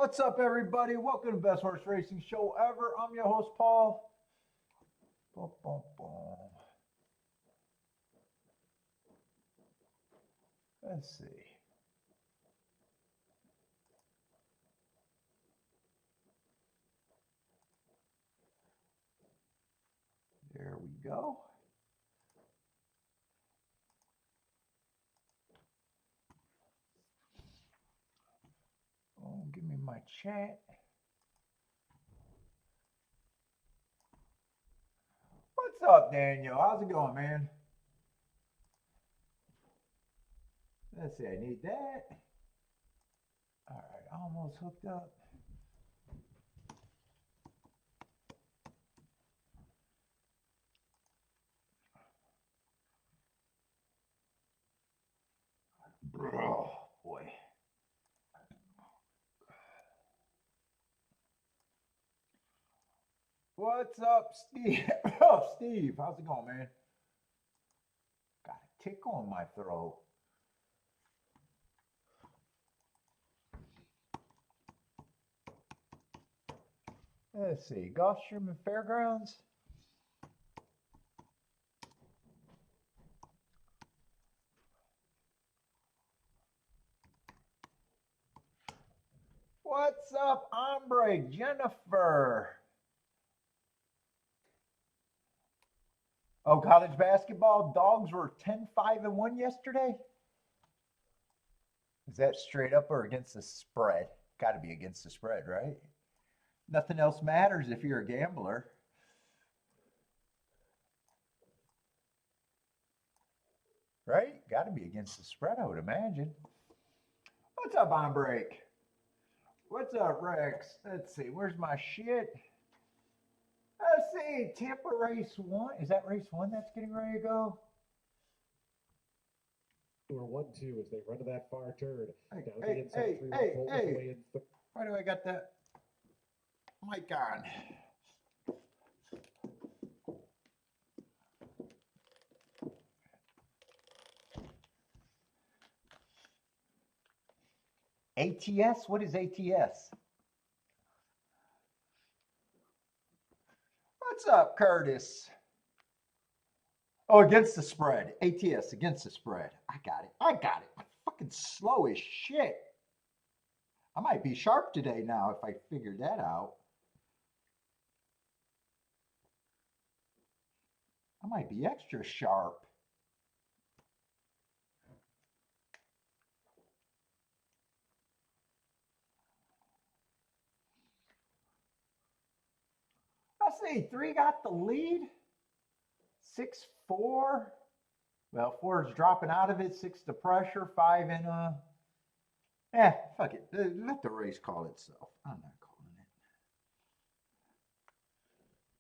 What's up, everybody? Welcome to the Best Horse Racing Show ever. I'm your host, Paul. Boom, boom, boom. Let's see. There we go. Oh, give me my chat. What's up, Daniel? How's it going, man? Let's see. I need that. All right, almost hooked up. Oh, boy. What's up, Steve? Oh, Steve, how's it going, man? Got a tickle in my throat. Let's see, Gulfstream and Fairgrounds. What's up, Ombre, Jennifer? Oh, college basketball, dogs were 10-5-1 yesterday. Is that straight up or against the spread? Got to be against the spread, right? Nothing else matters if you're a gambler. Right? Got to be against the spread, I would imagine. What's up, Ombre? What's up, Rex? Let's see. Where's my shit? Let's see. Tampa race 1. Is that race 1 that's getting ready to go? Or 1-2 as they run to that far turn. Hey. Why do I got that mic on? ATS? What is ATS? What's up, Curtis? Oh, against the spread. ATS, against the spread. I got it. I'm fucking slow as shit. I might be sharp today now if I figured that out. I might be extra sharp. Let's see, 3 got the lead. 6-4. Well, 4 is dropping out of it. 6 to pressure. 5 in fuck it. Let the race call itself. I'm not calling it.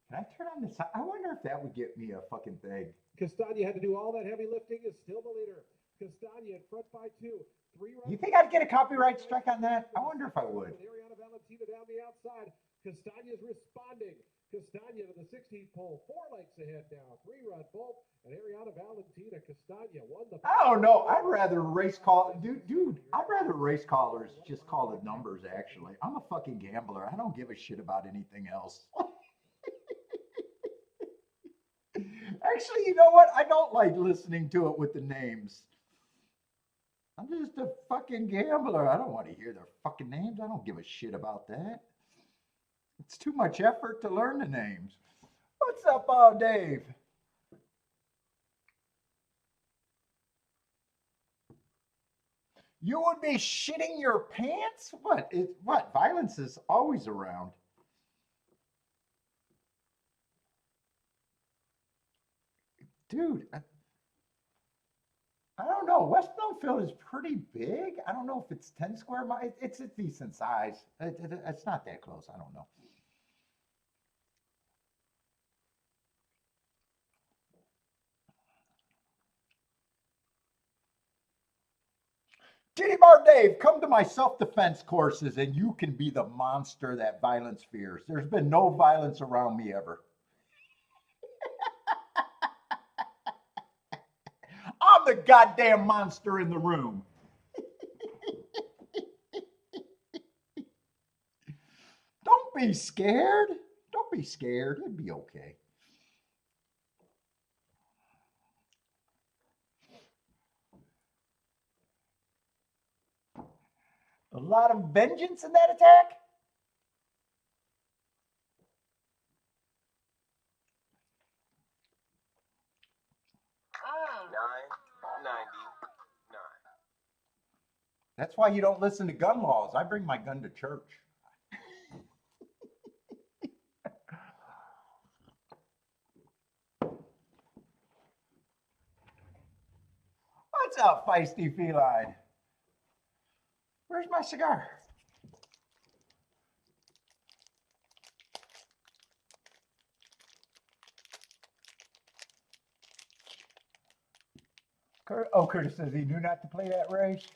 Can I turn on this? I wonder if that would get me a fucking thing. Castagna had to do all that heavy lifting, is still the leader. Castagna in front by 2. 3 You think I'd get a copyright strike on that? I wonder if I would. Ariana Valentina down the outside. Castagna's responding. Castagna to the 16th pole. 4 lengths ahead now. 3-run bolt. And Ariana Valentina, Castagna won the... I don't know. I'd rather race call... Dude, I'd rather race callers just call the numbers, actually. I'm a fucking gambler. I don't give a shit about anything else. Actually, you know what? I don't like listening to it with the names. I'm just a fucking gambler. I don't want to hear their fucking names. I don't give a shit about that. It's too much effort to learn the names. What's up, Dave? You would be shitting your pants? What? Violence is always around. Dude, I don't know. West Bloomfield is pretty big. I don't know if it's 10 square miles. It's a decent size. It's not that close. I don't know. Titty Bar Dave, come to my self-defense courses and you can be the monster that violence fears. There's been no violence around me ever. I'm the goddamn monster in the room. Don't be scared. Don't be scared. It'll be okay. A lot of vengeance in that attack? $9.99. That's why you don't listen to gun laws. I bring my gun to church. What's up, feisty feline? Where's my cigar? Oh, Curtis says he knew not to play that race.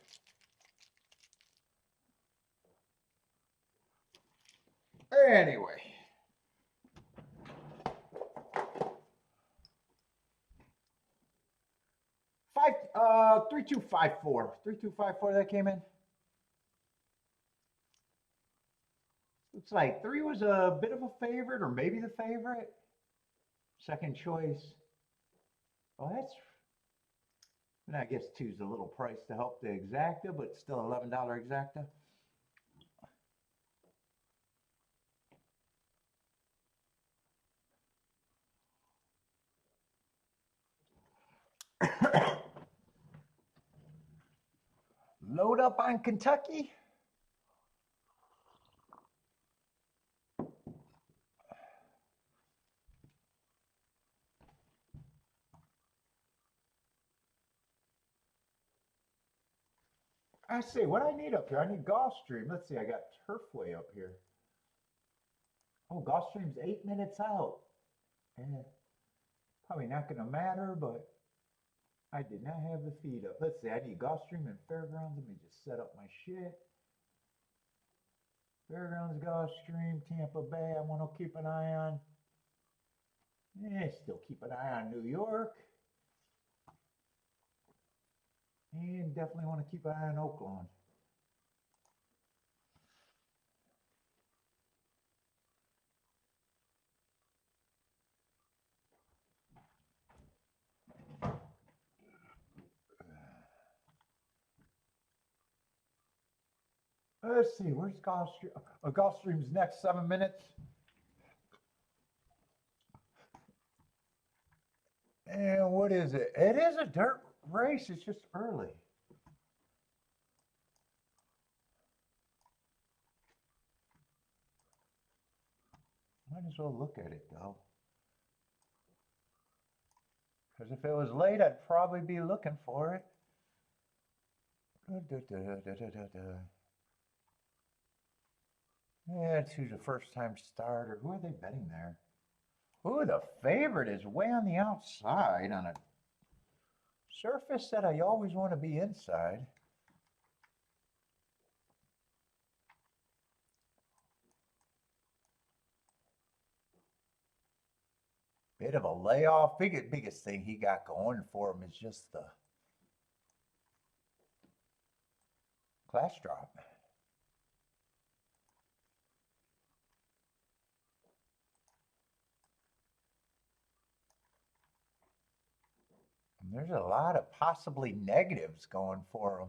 Anyway. Five, 3254. 3254 that came in. Looks like 3 was a bit of a favorite, or maybe the favorite. Second choice. Oh, that's, and I guess 2's a little price to help the exacta, but still $11 exacta. Load up on Kentucky. I see, what do I need up here? I need Gulfstream. Let's see, I got Turfway up here. Oh, Gulfstream's 8 minutes out. Probably not going to matter, but I did not have the feed up. Let's see, I need Gulfstream and Fairgrounds. Let me just set up my shit. Fairgrounds, Gulfstream, Tampa Bay, I want to keep an eye on. Still keep an eye on New York. And definitely want to keep an eye on Oaklawn. Let's see, where's Gulfstream? Gulfstream's next 7 minutes. And what is it? It is a dirt race. It's just early. Might as well look at it though. Because if it was late, I'd probably be looking for it. Yeah, it's who's a first-time starter. Who are they betting there? Ooh, the favorite is way on the outside on a surface that I always want to be inside. Bit of a layoff. Biggest thing he got going for him is just the class drop. And there's a lot of possibly negatives going for him.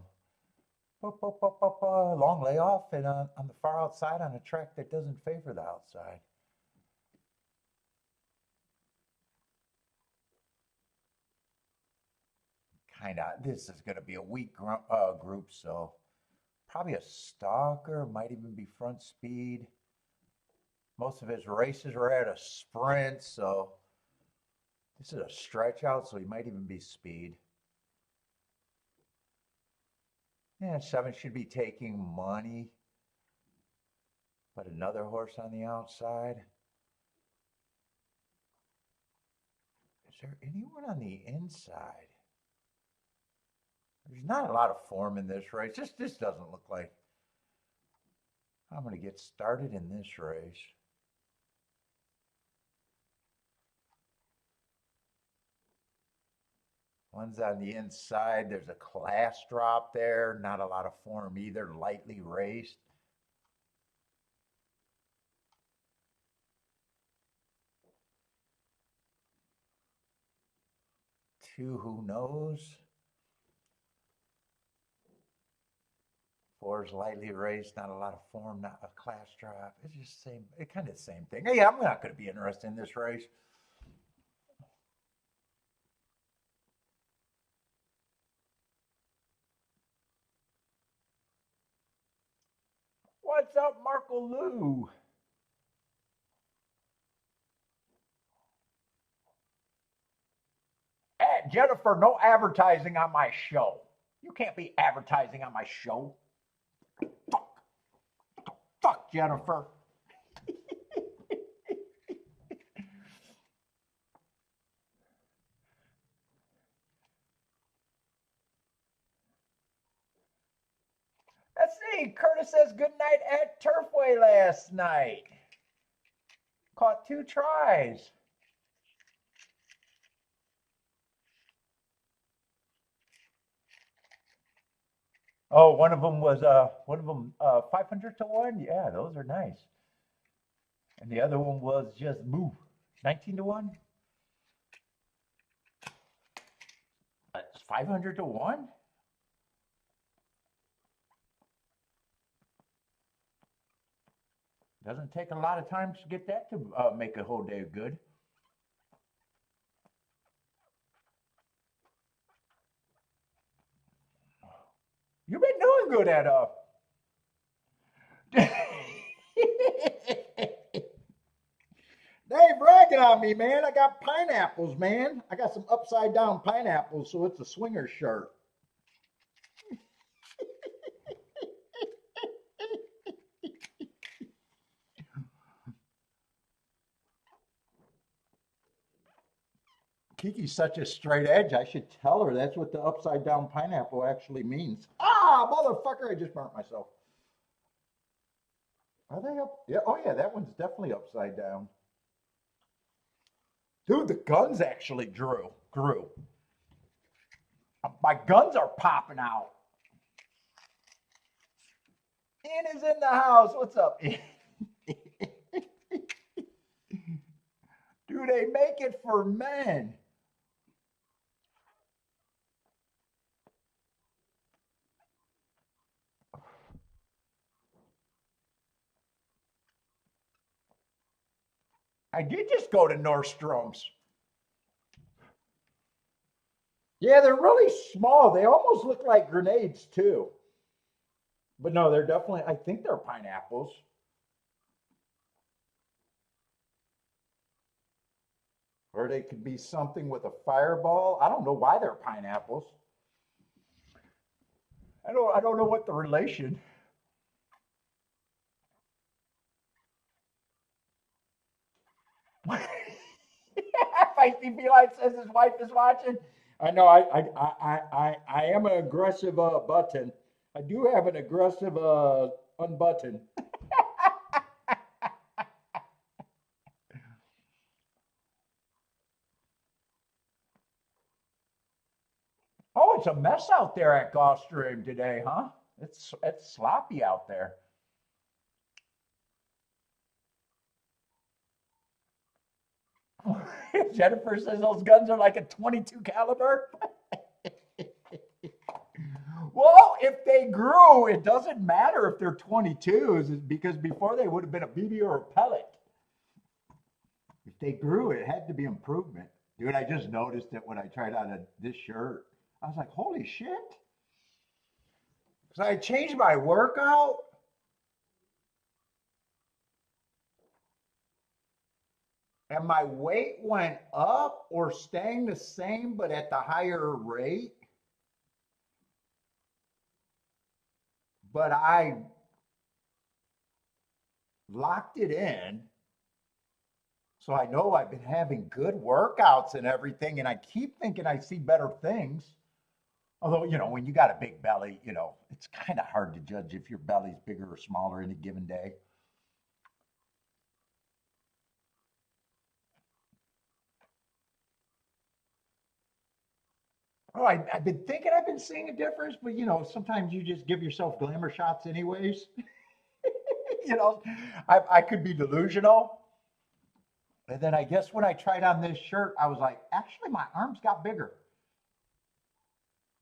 Long layoff and on the far outside on a track that doesn't favor the outside. This is going to be a weak group, so probably a stalker, might even be front speed. Most of his races were at a sprint, so this is a stretch out, so he might even be speed. Yeah, 7 should be taking money, but another horse on the outside. Is there anyone on the inside? There's not a lot of form in this race. This doesn't look like I'm going to get started in this race. One's on the inside. There's a class drop there. Not a lot of form either. Lightly raced. 2, who knows? 4 is lightly raised, not a lot of form, not a class drop. It's just same, it kind of the same thing. Yeah, I'm not going to be interested in this race. What's up, Marco Lou? Jennifer, no advertising on my show. You can't be advertising on my show. Fuck. Fuck, Jennifer. Let's see. Curtis says good night at Turfway last night. Caught 2 tries. Oh, one of them was 500 to 1. Yeah, those are nice. And the other one was just 19 to 1. It's 500 to 1. Doesn't take a lot of time to get that to make a whole day good. You've been doing good at They ain't bragging on me, man. I got pineapples, man. I got some upside down pineapples, so it's a swinger shirt. Kiki's such a straight edge. I should tell her that's what the upside down pineapple actually means. Ah, motherfucker, I just burnt myself. Are they up? Yeah. Oh, yeah, that one's definitely upside down. Dude, the guns actually grew. My guns are popping out. Ian is in the house. What's up, Ian? Dude, they make it for men. I did just go to Nordstrom's. Yeah, they're really small. They almost look like grenades, too. But no, they're definitely, I think they're pineapples. Or they could be something with a fireball. I don't know why they're pineapples. I don't know what the relation. Feisty Feline says his wife is watching. I know. I am an aggressive button. I do have an aggressive unbutton. Oh, it's a mess out there at Gulfstream today, huh? It's sloppy out there. Jennifer says those guns are like a 22 caliber. Well, if they grew, it doesn't matter if they're 22s because before they would have been a BB or a pellet. If they grew, it had to be improvement. Dude, I just noticed it when I tried on this shirt. I was like, holy shit. Because I changed my workout. And my weight went up or staying the same, but at the higher rate. But I locked it in. So I know I've been having good workouts and everything. And I keep thinking I see better things. Although, when you got a big belly, it's kind of hard to judge if your belly's bigger or smaller in a given day. Oh, I've been thinking I've been seeing a difference, but sometimes you just give yourself glamour shots anyways. I could be delusional. And then I guess when I tried on this shirt, I was like, actually, my arms got bigger.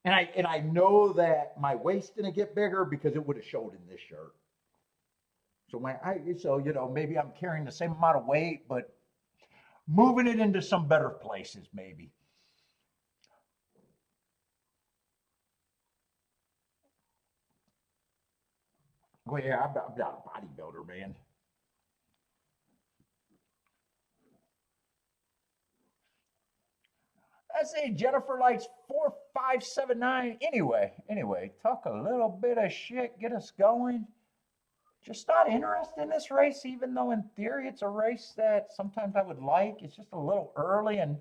And I know that my waist didn't get bigger because it would have showed in this shirt. So you know, maybe I'm carrying the same amount of weight, but moving it into some better places, maybe. Well, yeah, I'm not a bodybuilder, man. I say Jennifer likes 4579. Anyway, talk a little bit of shit, get us going. Just not interested in this race, even though in theory it's a race that sometimes I would like. It's just a little early and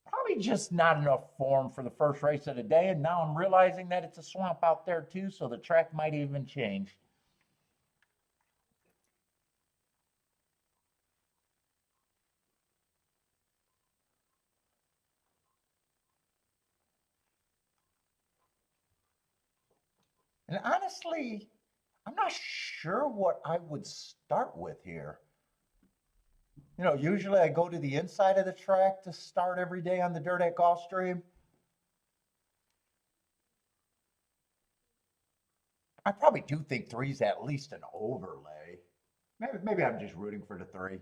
probably just not enough form for the first race of the day. And now I'm realizing that it's a swamp out there too, so the track might even change. And honestly, I'm not sure what I would start with here. You know, usually I go to the inside of the track to start every day on the dirt at Gulfstream. I probably do think three's at least an overlay. Maybe I'm just rooting for the three.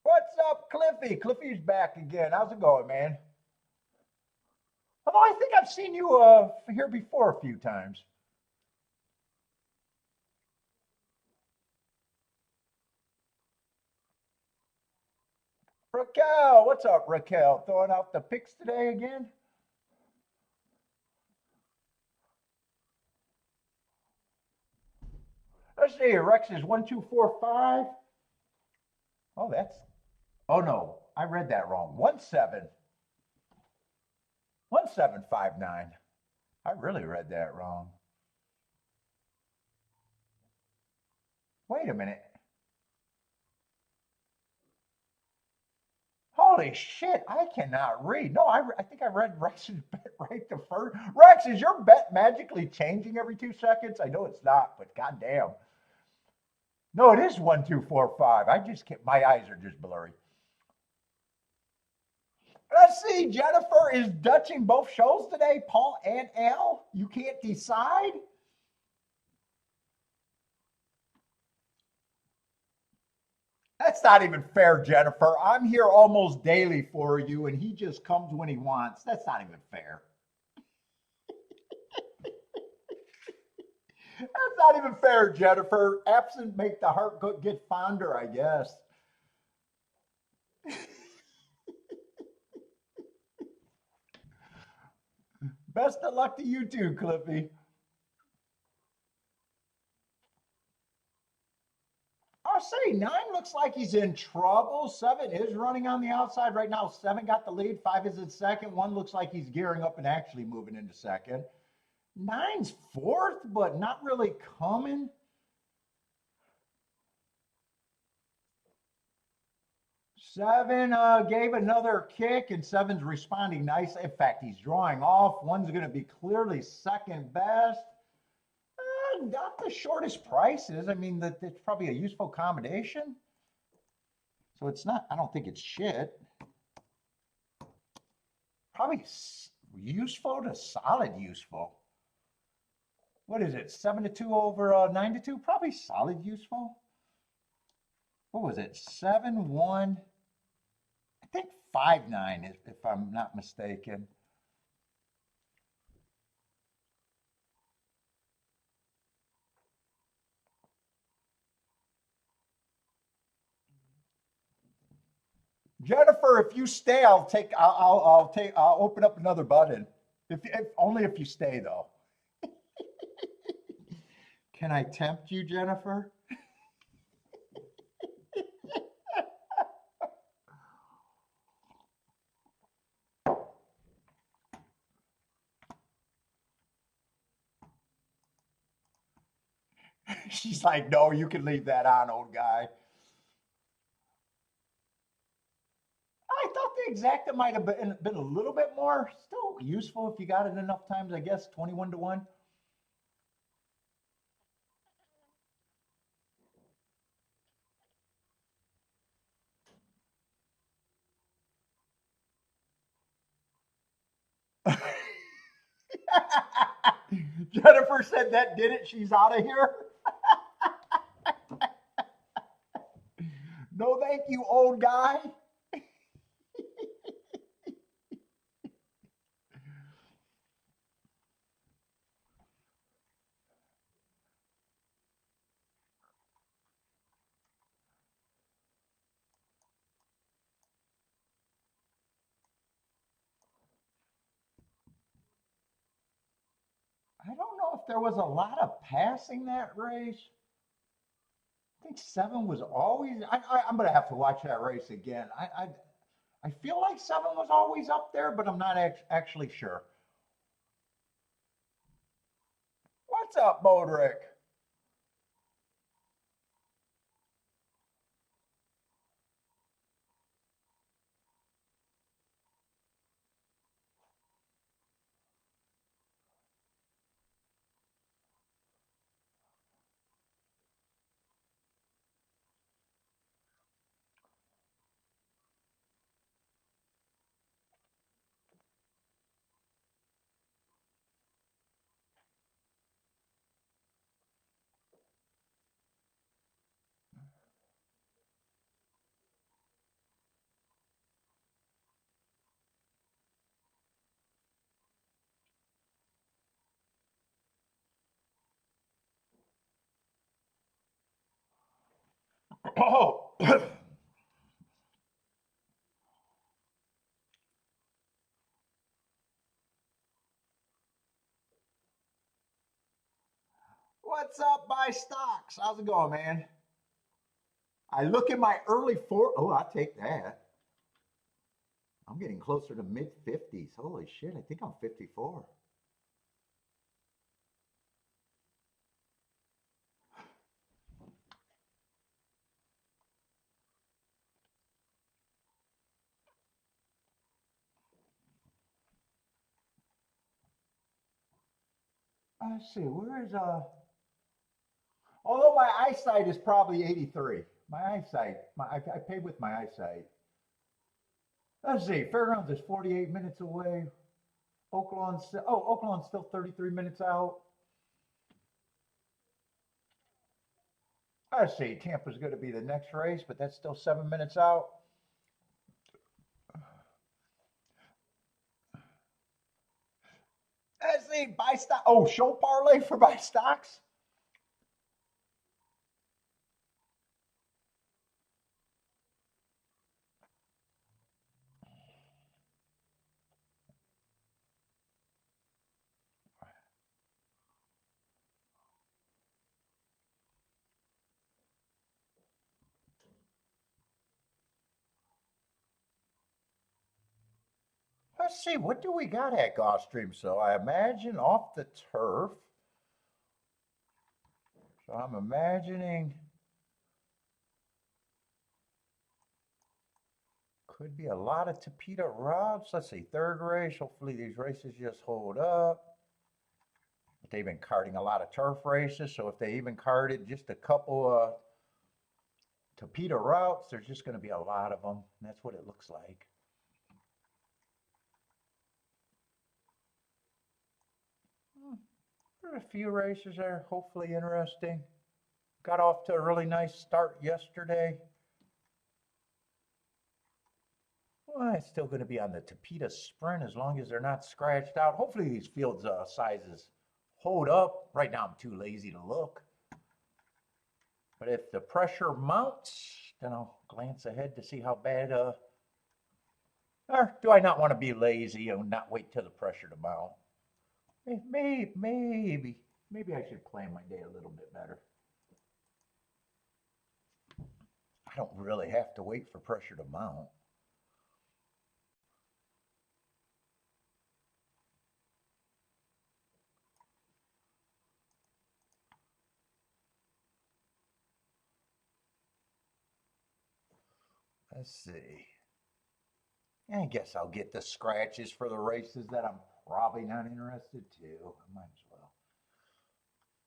What's up, Cliffy? Cliffy's back again. How's it going, man? Although I think I've seen you here before a few times. Raquel, what's up, Raquel? Throwing out the picks today again? Let's see. Rex is 1245. Oh, that's. Oh no, I read that wrong. 1759. I really read that wrong. Wait a minute. Holy shit, I cannot read. No, I think I read Rex's bet right the first. Rex, is your bet magically changing every 2 seconds? I know it's not, but goddamn. No, it is 1245. I just can't, my eyes are just blurry. Let's see, Jennifer is dutching both shows today, Paul and Al. You can't decide? That's not even fair, Jennifer. I'm here almost daily for you, and he just comes when he wants. That's not even fair. That's not even fair, Jennifer. Absent make the heart get fonder, I guess. Best of luck to you too, Cliffy. I'll say 9 looks like he's in trouble. 7 is running on the outside right now. 7 got the lead. 5 is in second. 1 looks like he's gearing up and actually moving into second. 9's fourth, but not really coming. 7 gave another kick, and 7's responding nicely. In fact, he's drawing off. 1's going to be clearly second best. Not the shortest prices. I mean, it's probably a useful accommodation. So it's not, I don't think it's shit. Probably useful to solid useful. What is it? 7-2 over 9-2? Probably solid useful. What was it? 7-1. I think 5-9, if I'm not mistaken. Jennifer, if you stay, I'll open up another button. If only if you stay though. Can I tempt you, Jennifer? She's like, no, you can leave that on, old guy. I thought the exacta might have been a little bit more. Still useful if you got it enough times, I guess. 21-1. Jennifer said that did it. She's out of here. No, thank you, old guy. I don't know if there was a lot of passing that race. I think 7 was always. I'm gonna have to watch that race again. I feel like 7 was always up there, but I'm not actually sure. What's up, Bodrick? Oh, what's up, by stocks? How's it going, man? I look at my early four. Oh, I'll take that. I'm getting closer to mid 50s. Holy shit! I think I'm 54. Let's see. Where is Although my eyesight is probably 83. My eyesight. I pay with my eyesight. Let's see. Fairgrounds is 48 minutes away. Oaklawn's still 33 minutes out. Let's see. Tampa's going to be the next race, but that's still 7 minutes out. Let's see. Buy stock. Oh, show parlay for buy stocks. Let's see. What do we got at Gulfstream? So I imagine off the turf. So I'm imagining could be a lot of Tapeta routes. Let's see, third race. Hopefully these races just hold up. But they've been carting a lot of turf races, so if they even carted just a couple of Tapeta routes, there's just going to be a lot of them. And that's what it looks like. There are a few races there, hopefully interesting. Got off to a really nice start yesterday. Well, it's still going to be on the Tapeta Sprint as long as they're not scratched out. Hopefully these fields sizes hold up. Right now I'm too lazy to look. But if the pressure mounts, then I'll glance ahead to see how bad, or do I not want to be lazy and not wait till the pressure to mount? Maybe I should plan my day a little bit better. I don't really have to wait for pressure to mount. Let's see. I guess I'll get the scratches for the races that I'm probably not interested to. I might as well.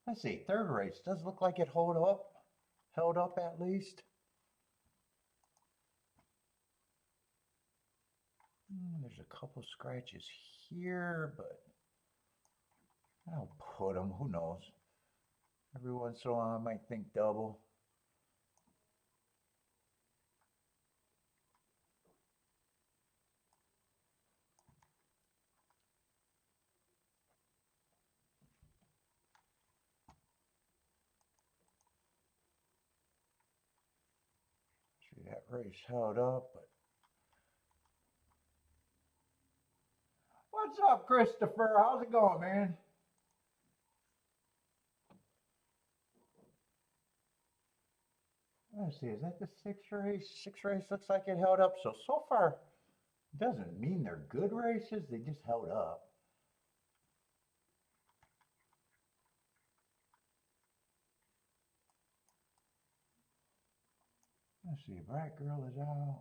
Let's see. Third race does look like it held up at least. There's a couple scratches here, but I'll put them. Who knows? Every once in a while, I might think double. See, that race held up, but what's up, Christopher? How's it going, man? Let's see, is that the sixth race? Sixth race looks like it held up. So far, doesn't mean they're good races. They just held up. Let's see, Bright Girl is out.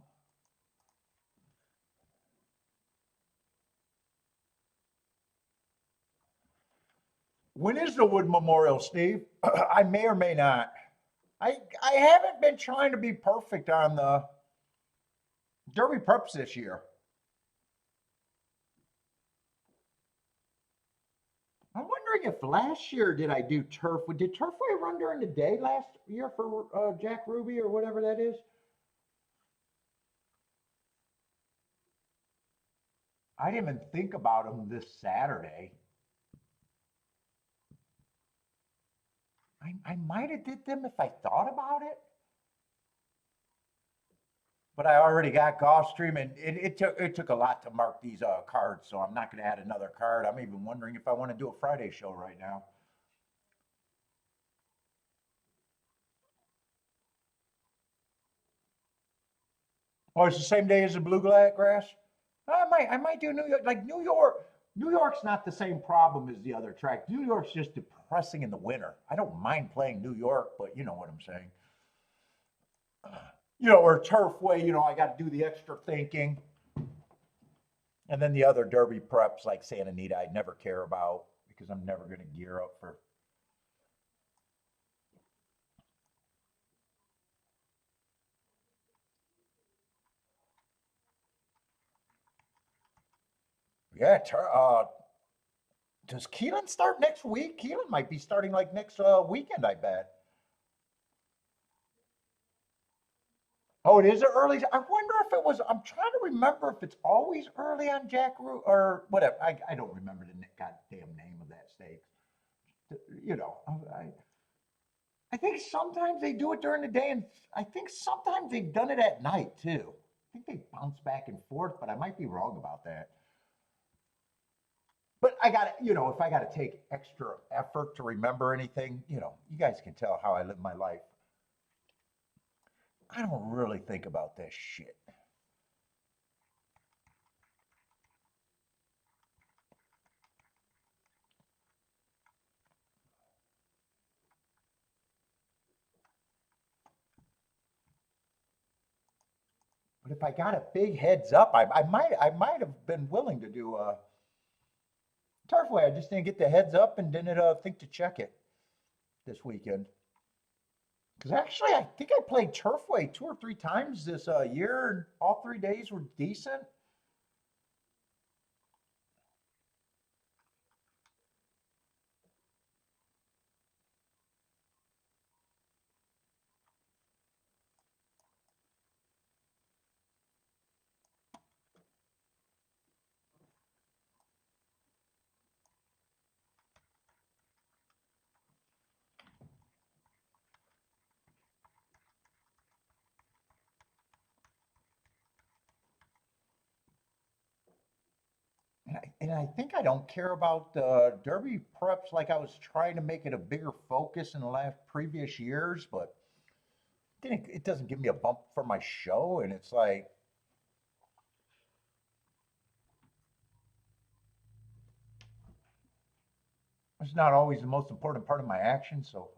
When is the Wood Memorial, Steve? I may or may not. I haven't been trying to be perfect on the Derby Preps this year. I'm wondering if last year did I do turf? Did Turfway run during the day last year for Jack Ruby or whatever that is? I didn't even think about him this Saturday. I might have did them if I thought about it. But I already got Gulfstream, and it took a lot to mark these cards, so I'm not going to add another card. I'm even wondering if I want to do a Friday show right now. Oh, it's the same day as the blue grass. I might do New York. Like New York's not the same problem as the other track. New York's just depressing in the winter. I don't mind playing New York, but you know what I'm saying. Or Turfway, I got to do the extra thinking. And then the other Derby preps like Santa Anita, I'd never care about because I'm never going to gear up for. Yeah, does Keelan start next week? Keelan might be starting like next weekend, I bet. Oh, it is early. I wonder if it was. I'm trying to remember if it's always early on Jack Root or whatever. I don't remember the goddamn name of that stake. You know, I think sometimes they do it during the day, and I think sometimes they've done it at night too. I think they bounce back and forth, but I might be wrong about that. But I got to, if I got to take extra effort to remember anything, you guys can tell how I live my life. I don't really think about this shit. But if I got a big heads up, I might have been willing to do a Turfway. I just didn't get the heads up and didn't think to check it this weekend. Because actually, I think I played Turfway 2 or 3 times this year, and all 3 days were decent. And I think I don't care about Derby preps like I was trying to make it a bigger focus in the last previous years, but it doesn't give me a bump for my show. And it's like, it's not always the most important part of my action. So,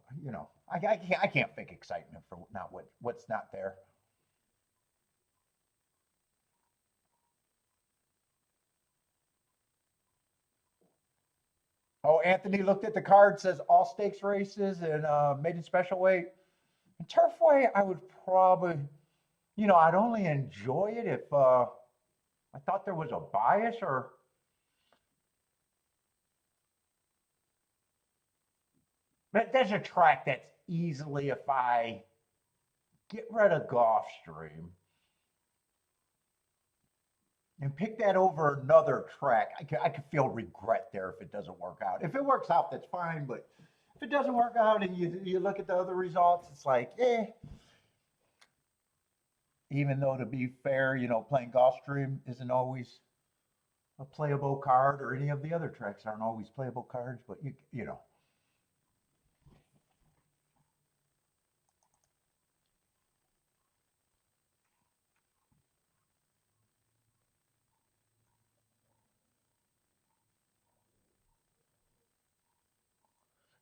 I can't fake excitement for not what's not there. Oh, Anthony looked at the card, says all stakes races and maiden special weight. And Turfway, I would probably, I'd only enjoy it if I thought there was a bias or But there's a track that's easily, if I get rid of Gulfstream and pick that over another track, I could feel regret there if it doesn't work out. If it works out, that's fine. But if it doesn't work out and you look at the other results, it's like, eh. Even though, to be fair, playing Gulfstream isn't always a playable card, or any of the other tracks aren't always playable cards, but you know.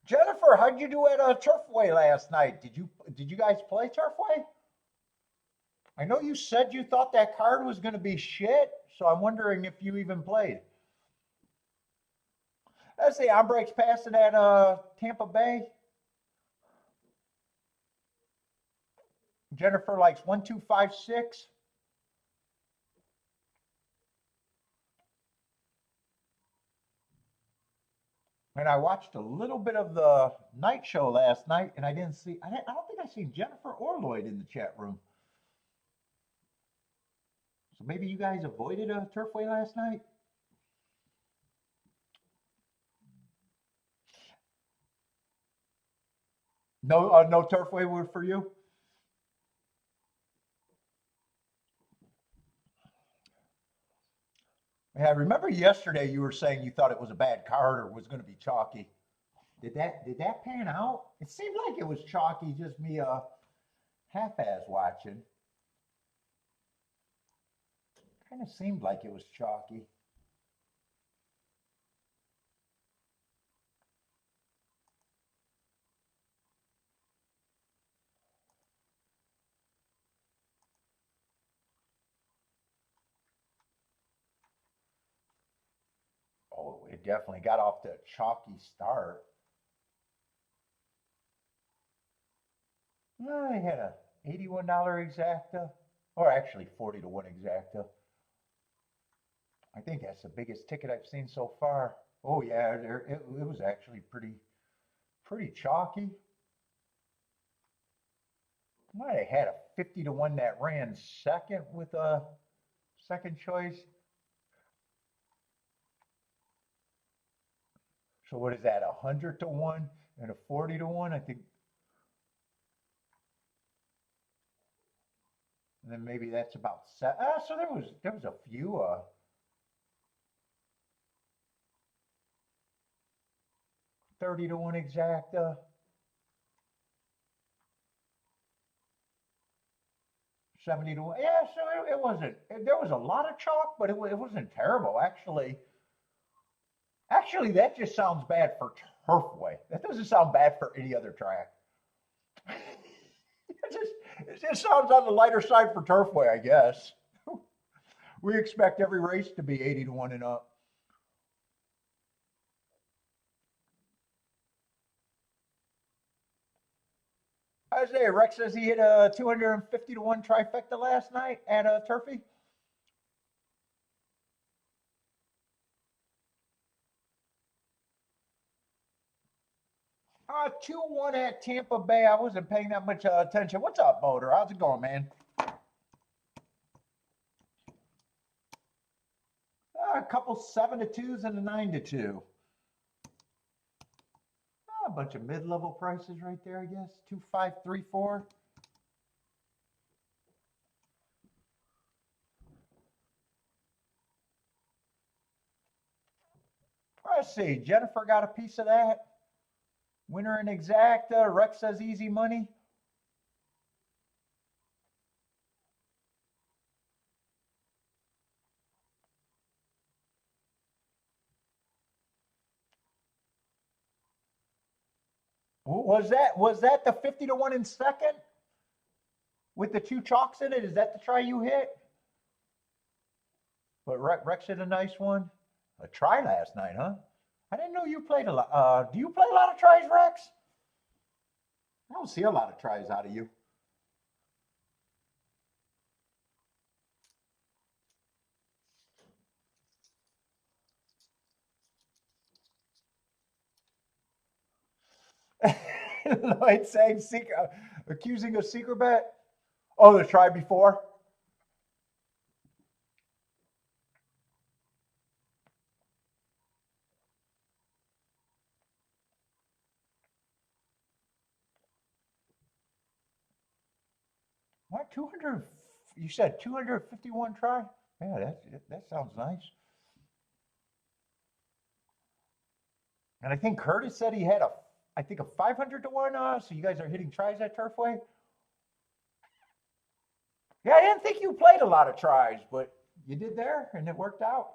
Jennifer, how'd you do at Turfway last night? Did you guys play Turfway? I know you said you thought that card was going to be shit, so I'm wondering if you even played. Let's see, Ombre's passing at Tampa Bay. Jennifer likes 1256. And I watched a little bit of the night show last night, and I don't think I seen Jennifer or Lloyd in the chat room. So maybe you guys avoided a Turfway last night? No, no Turfway were for you? Yeah, I remember yesterday you were saying you thought it was a bad card or was going to be chalky. Did that pan out? It seemed like it was chalky, just me half-ass watching. Kind of seemed like it was chalky. Oh, it definitely got off to a chalky start. I had a $81 exacta, or actually 40 to 1 exacta. I think that's the biggest ticket I've seen so far. Oh yeah, it was actually pretty chalky. Might have had a 50 to 1 that ran second with a second choice. So what is that? 100 to 1 and a 40 to 1, I think. And then maybe that's about set. So there was a few 30 to 1 exacta. 70 to 1. Yeah, so it wasn't, there was a lot of chalk, but it wasn't terrible. Actually, that just sounds bad for Turfway. That doesn't sound bad for any other track. It just sounds on the lighter side for Turfway, I guess. We expect every race to be 80 to 1 and up. I say, Rex says he hit a 250 to 1 trifecta last night at Turfy. 2-1 at Tampa Bay. I wasn't paying that much attention. What's up, Motor? How's it going, man? A couple 7 to 2s and a 9 to 2. A bunch of mid-level prices right there, I guess. 2, 5, 3, 4. Let's see. Jennifer got a piece of that. Winner in exacta. Rex says easy money. Was that the 50 to 1 in second? With the 2 chalks in it? Is that the try you hit? But Rex hit a nice one. A try last night, huh? I didn't know you played a lot. Do you play a lot of tries, Rex? I don't see a lot of tries out of you. Lloyd saying secret, accusing a secret bet. Oh, the try before. What 200? You said 251 try? Yeah, that sounds nice. And I think Curtis said he had I think a 500 to one. So you guys are hitting tries at Turfway. Yeah, I didn't think you played a lot of tries, but you did there, and it worked out.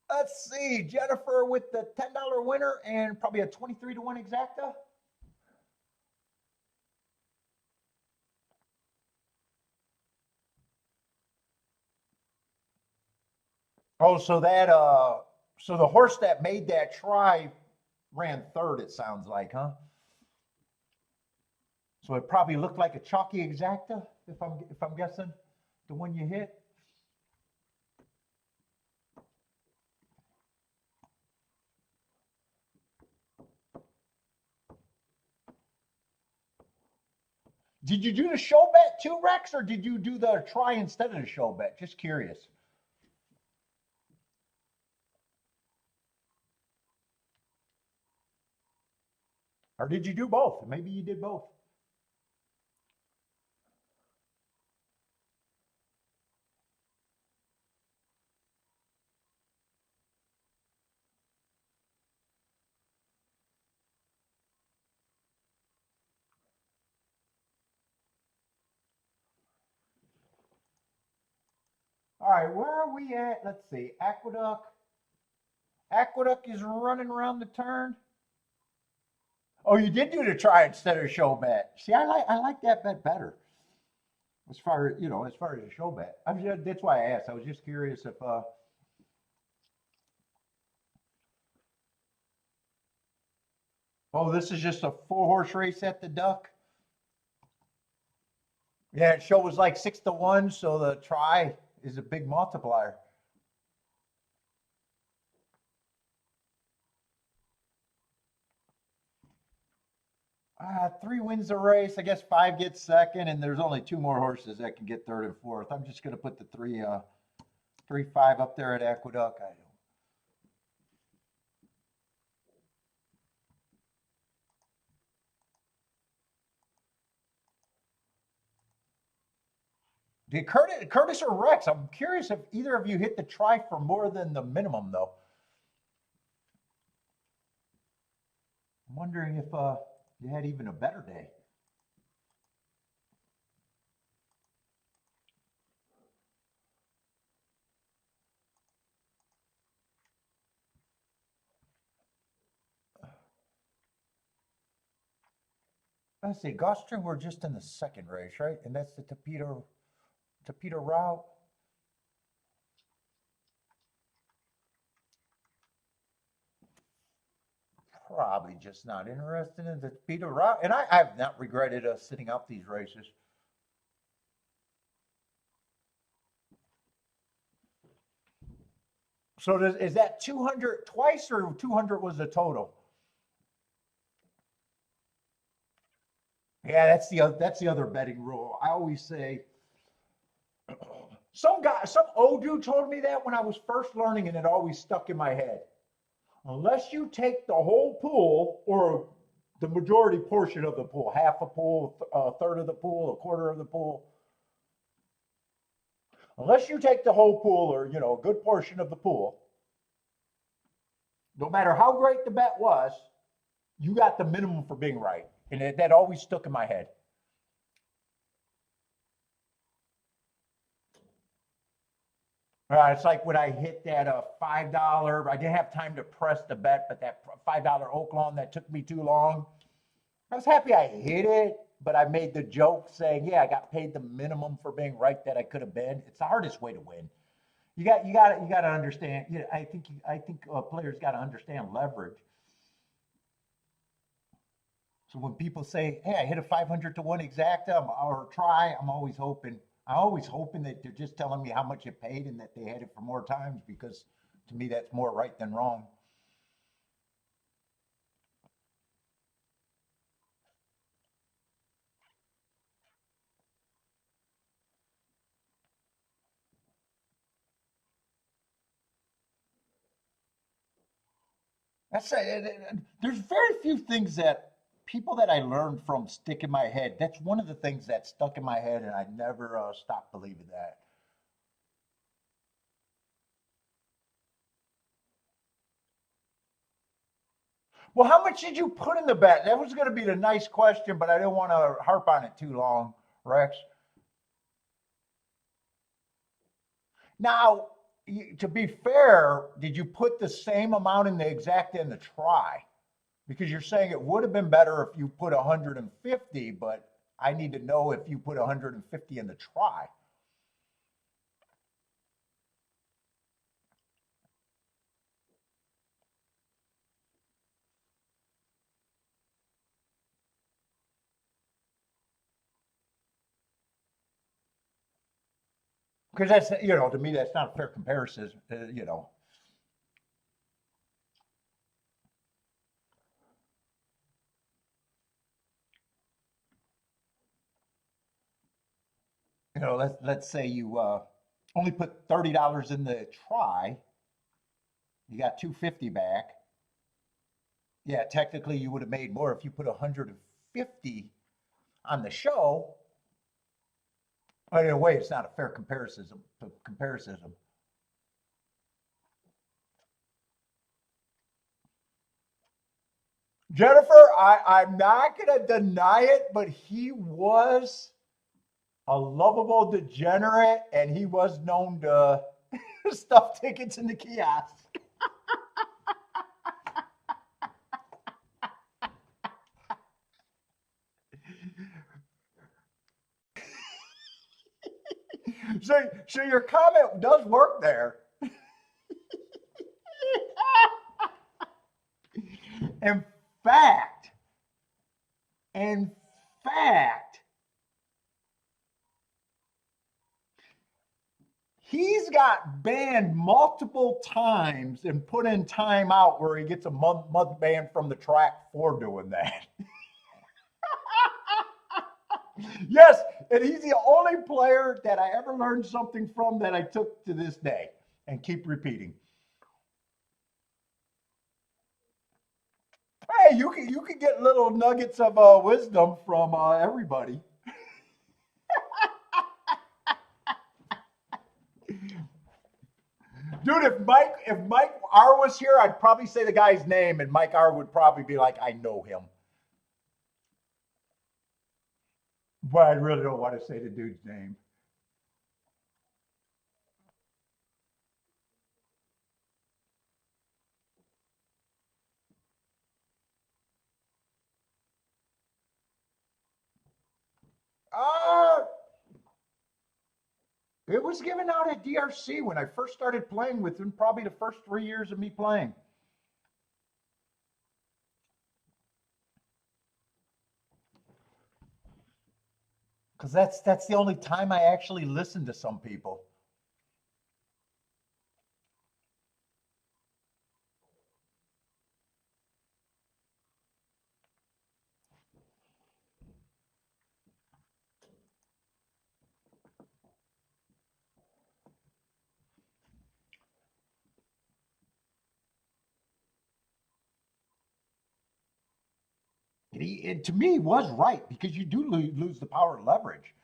Let's see, Jennifer with the $10 winner and probably a 23 to one exacta. Oh, so the horse that made that try ran third. It sounds like, huh? So it probably looked like a chalky exacta, if I'm guessing, the one you hit. Did you do the show bet too, Rex, or did you do the try instead of the show bet? Just curious. Or did you do both? Maybe you did both. All right, where are we at? Let's see. Aqueduct. Aqueduct is running around the turn. Oh, you did do the try instead of show bet. See, I like that bet better. As far as a show bet. That's why I asked. I was just curious if oh, this is just a 4 horse race at the Duck. Yeah, it show was like 6 to 1, so the try is a big multiplier. 3 wins the race. I guess 5 gets second, and there's only 2 more horses that can get third and fourth. I'm just gonna put the 3-5 up there at Aqueduct. Did Curtis or Rex? I'm curious if either of you hit the try for more than the minimum, though. I'm wondering if you had even a better day. Let's see, Gulfstream, we're just in the second race, right? And that's the Tapeta route. Probably just not interested in the Tapeta route. And I have not regretted sitting out these races. So is that 200 twice or 200 was the total? Yeah, that's the other betting rule. I always say some old dude told me that when I was first learning, and it always stuck in my head. Unless you take the whole pool or the majority portion of the pool, half a pool, a third of the pool, a quarter of the pool. Unless you take the whole pool or a good portion of the pool, no matter how great the bet was, you got the minimum for being right, and that always stuck in my head. It's like when I hit that $5. I didn't have time to press the bet, but that $5 Oaklawn that took me too long. I was happy I hit it, but I made the joke saying, "Yeah, I got paid the minimum for being right that I could have been." It's the hardest way to win. You got to understand. I think players got to understand leverage. So when people say, "Hey, I hit a 500 to 1 exacta or try," I'm always hoping that they're just telling me how much it paid and that they had it for more times, because to me that's more right than wrong. There's very few things that people that I learned from stick in my head. That's one of the things that stuck in my head, and I never stopped believing that. Well, how much did you put in the bet? That was going to be the nice question, but I didn't want to harp on it too long, Rex. Now, to be fair, did you put the same amount in the exacta and the try? Because you're saying it would have been better if you put 150, but I need to know if you put 150 in the try. Because that's, to me, that's not a fair comparison, let's say you only put $30 in the try, you got 250 back. Yeah, technically you would have made more if you put 150 on the show. But in a way, it's not a fair comparison. Comparison. Jennifer, I'm not going to deny it, but he was a lovable degenerate, and he was known to stuff tickets in the kiosk. So your comment does work there. In fact, in fact, he's got banned multiple times and put in timeout where he gets a month ban from the track for doing that. Yes, and he's the only player that I ever learned something from that I took to this day and keep repeating. Hey, you can get little nuggets of wisdom from everybody. Dude, if Mike R was here, I'd probably say the guy's name, and Mike R would probably be like, "I know him," but I really don't want to say the dude's name. Uh, it was given out at DRC when I first started playing with him, probably the first 3 years of me playing. Because that's the only time I actually listen to some people. To me, he was right, because you do lose the power of leverage.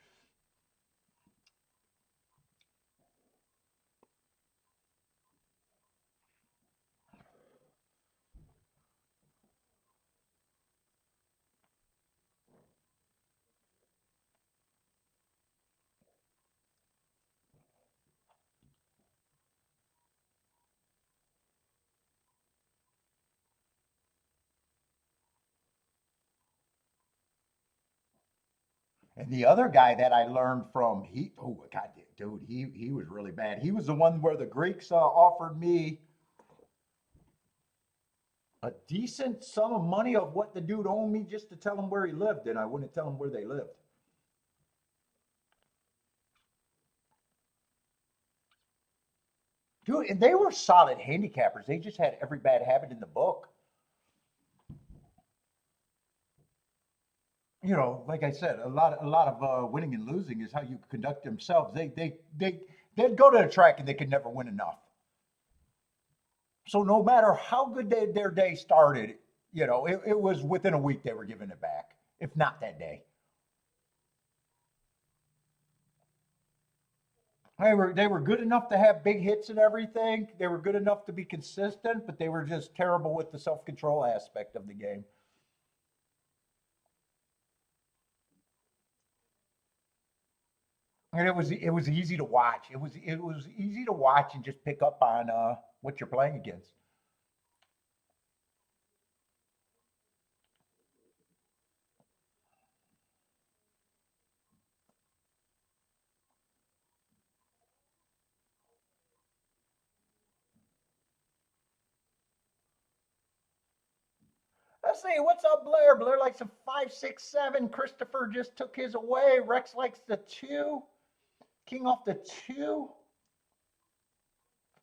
And the other guy that I learned from, oh God, dude, he was really bad. He was the one where the Greeks offered me. a decent sum of money of what the dude owed me just to tell him where he lived, and I wouldn't tell him where they lived. Dude, and they were solid handicappers. They just had every bad habit in the book. You know, like I said, a lot of winning and losing is how you conduct themselves. They'd go to the track and they could never win enough. So no matter how good their day started, you know, it was within a week they were giving it back, if not that day. They were good enough to have big hits and everything. They were good enough to be consistent, but they were just terrible with the self control aspect of the game. And it was easy to watch. It was easy to watch and just pick up on what you're playing against. Let's see, what's up, Blair? Blair likes a 5.67. Christopher just took his away. Rex likes the 2. King off the 2.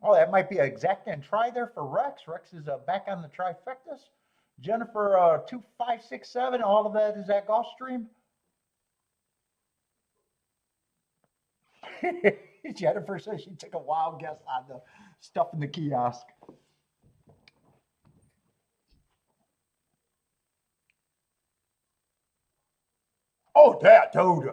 Oh, that might be an exact and try there for Rex. Rex is back on the trifectas. Jennifer, 2.567. All of that is at Gulfstream. Jennifer says she took a wild guess on the stuff in the kiosk. Oh, that dude.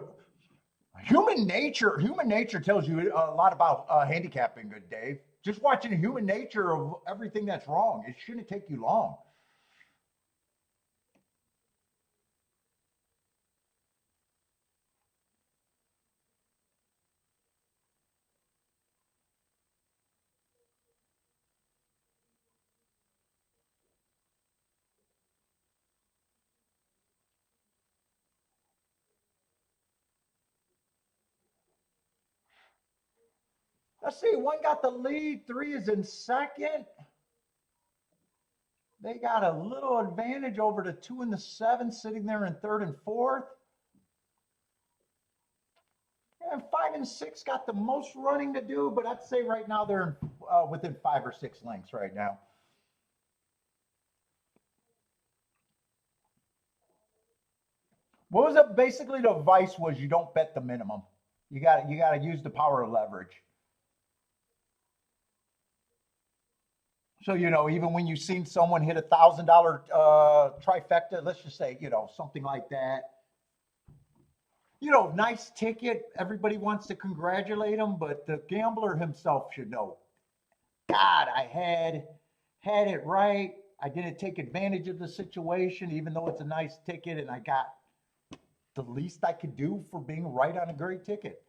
Human nature tells you a lot about handicapping, good Dave. Just watching the human nature of everything that's wrong. It shouldn't take you long. Let's see, one got the lead, 3 is in second. They got a little advantage over the 2 and the 7 sitting there in third and fourth. And 5 and 6 got the most running to do, but I'd say right now they're within 5 or 6 lengths right now. What was it? Basically, the advice was you don't bet the minimum. You got to use the power of leverage. So even when you've seen someone hit $1,000 trifecta, let's just say something like that. Nice ticket. Everybody wants to congratulate him, but the gambler himself should know. God, I had it right. I didn't take advantage of the situation, even though it's a nice ticket, and I got the least I could do for being right on a great ticket.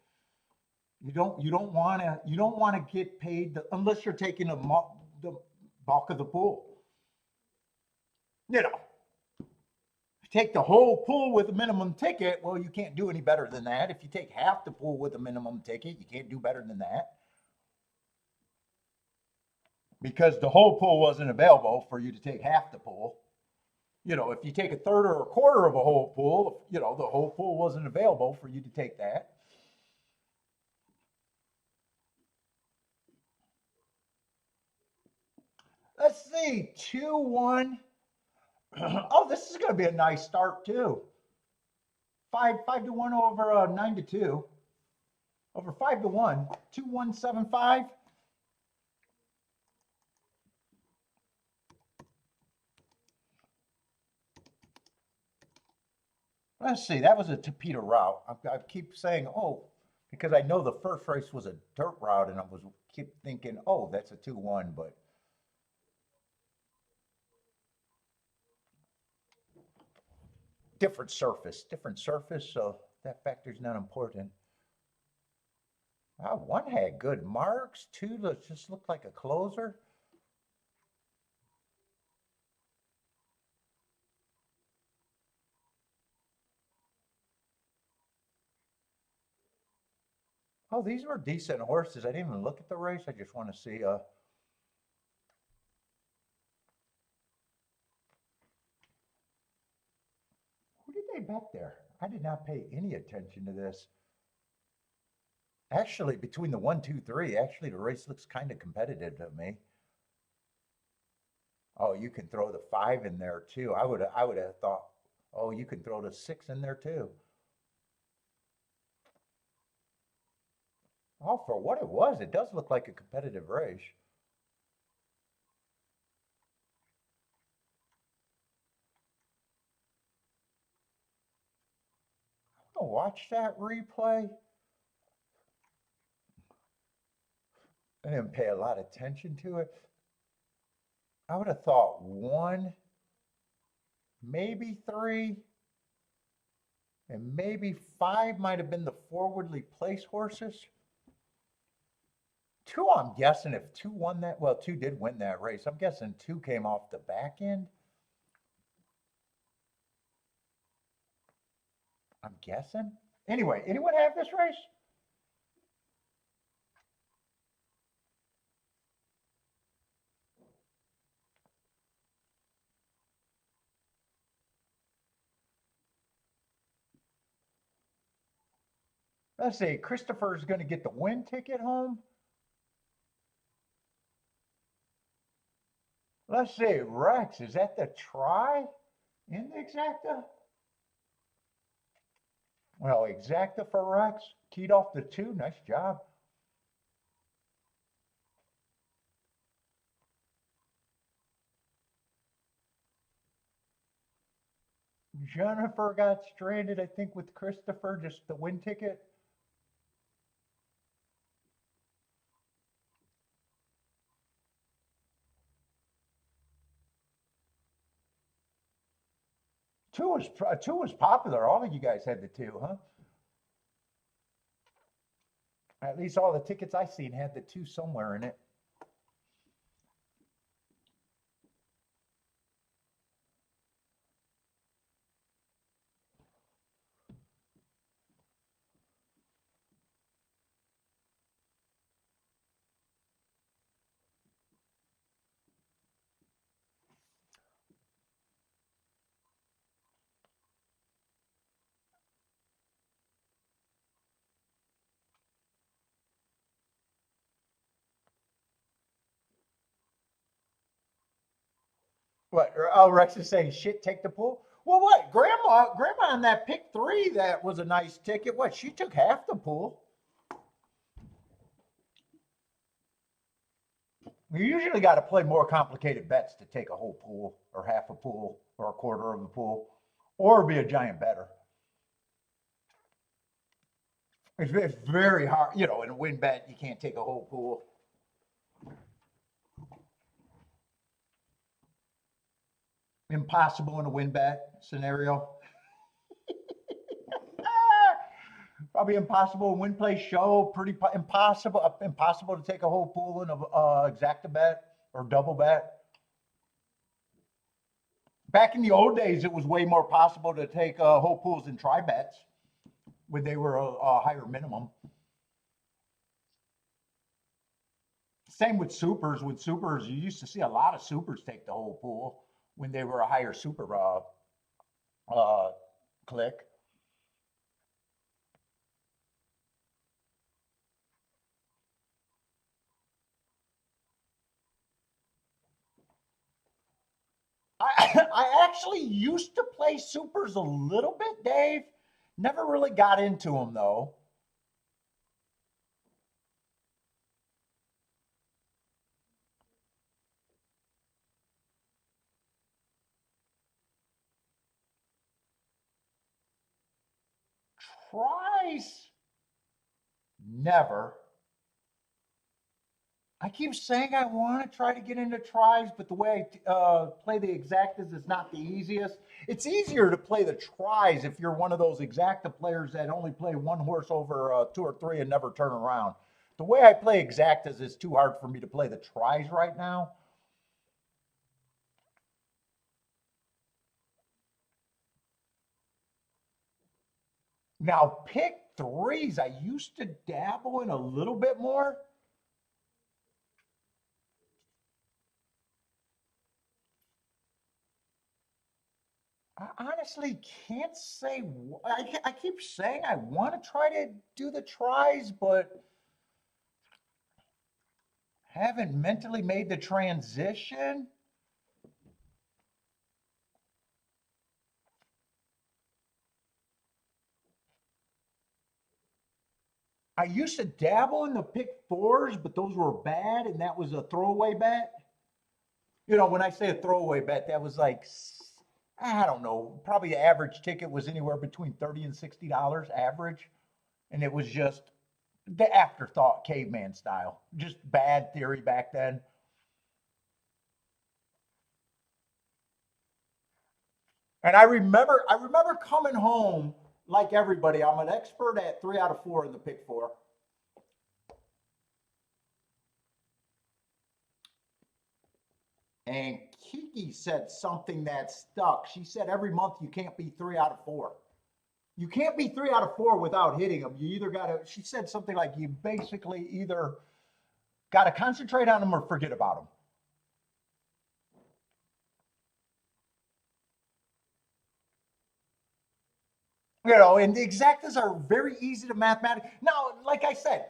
You don't want to get paid unless you're taking the bulk of the pool. You know, take the whole pool with a minimum ticket. Well, you can't do any better than that. If you take half the pool with a minimum ticket, you can't do better than that because the whole pool wasn't available for you to take half the pool. If you take a third or a quarter of a whole pool, the whole pool wasn't available for you to take that. Let's see, 2-1. Oh, this is going to be a nice start too. 5-1 over 9-2. Over 5-1. 2-1-7-5. Let's see. That was a Tapeta route. I keep saying, oh, because I know the first race was a dirt route, and I keep thinking, oh, that's a 2-1, but different surface, so that factor's not important. One had good marks, two just looked like a closer. Oh, these were decent horses. I didn't even look at the race. I just want to see. bet there? I did not pay any attention to this. Actually, between the 1, 2, 3, actually the race looks kind of competitive to me. Oh, you can throw the 5 in there too. I would have thought, oh, you can throw the 6 in there too. Oh, for what it was, it does look like a competitive race. I'm gonna watch that replay. I didn't pay a lot of attention to it. I would have thought 1, maybe 3, and maybe 5 might have been the forwardly placed horses. 2, I'm guessing if 2 won that, well, 2 did win that race. I'm guessing 2 came off the back end. I'm guessing. Anyway, anyone have this race? Let's see, Christopher's going to get the win ticket home. Let's see, Rex, is that the try in the exacta? Well, exacta for Rex. Keyed off the 2. Nice job. Jennifer got stranded, I think, with Christopher, just the win ticket. Two was popular. All of you guys had the 2, huh? At least all the tickets I seen had the 2 somewhere in it. What? Oh, Rex is saying, shit, take the pool. Well, what? Grandma on that pick 3, that was a nice ticket. What? She took half the pool. You usually got to play more complicated bets to take a whole pool or half a pool or a quarter of a pool or be a giant bettor. It's very hard. You know, in a win bet, you can't take a whole pool. Impossible in a win bet scenario. Probably impossible in win play show. Pretty impossible to take a whole pool in a exacta bet or double bet. Back in the old days, it was way more possible to take whole pools in try bets when they were a higher minimum. Same with supers. With supers, you used to see a lot of supers take the whole pool when they were a higher super click. I actually used to play supers a little bit, Dave. Never really got into them though. Tries, never. I keep saying I want to try to get into tries, but the way I play the exactas is not the easiest. It's easier to play the tries if you're one of those exacta players that only play one horse over 2 or 3 and never turn around. The way I play exactas is too hard for me to play the tries right now. Now, pick 3s, I used to dabble in a little bit more. I honestly can't say. I keep saying I want to try to do the tries, but haven't mentally made the transition. I used to dabble in the pick fours, but those were bad, and that was a throwaway bet. You know, when I say a throwaway bet, that was like, I don't know, probably the average ticket was anywhere between $30 and $60 average. And it was just the afterthought caveman style, just bad theory back then. And I remember coming home like everybody. I'm an expert at 3 out of 4 in the pick four. And Kiki said something that stuck. She said every month you can't be 3 out of 4. You can't be 3 out of 4 without hitting them. You either got to, she said something like you basically either got to concentrate on them or forget about them. You know, and the exactas are very easy to mathematically. Now, like I said,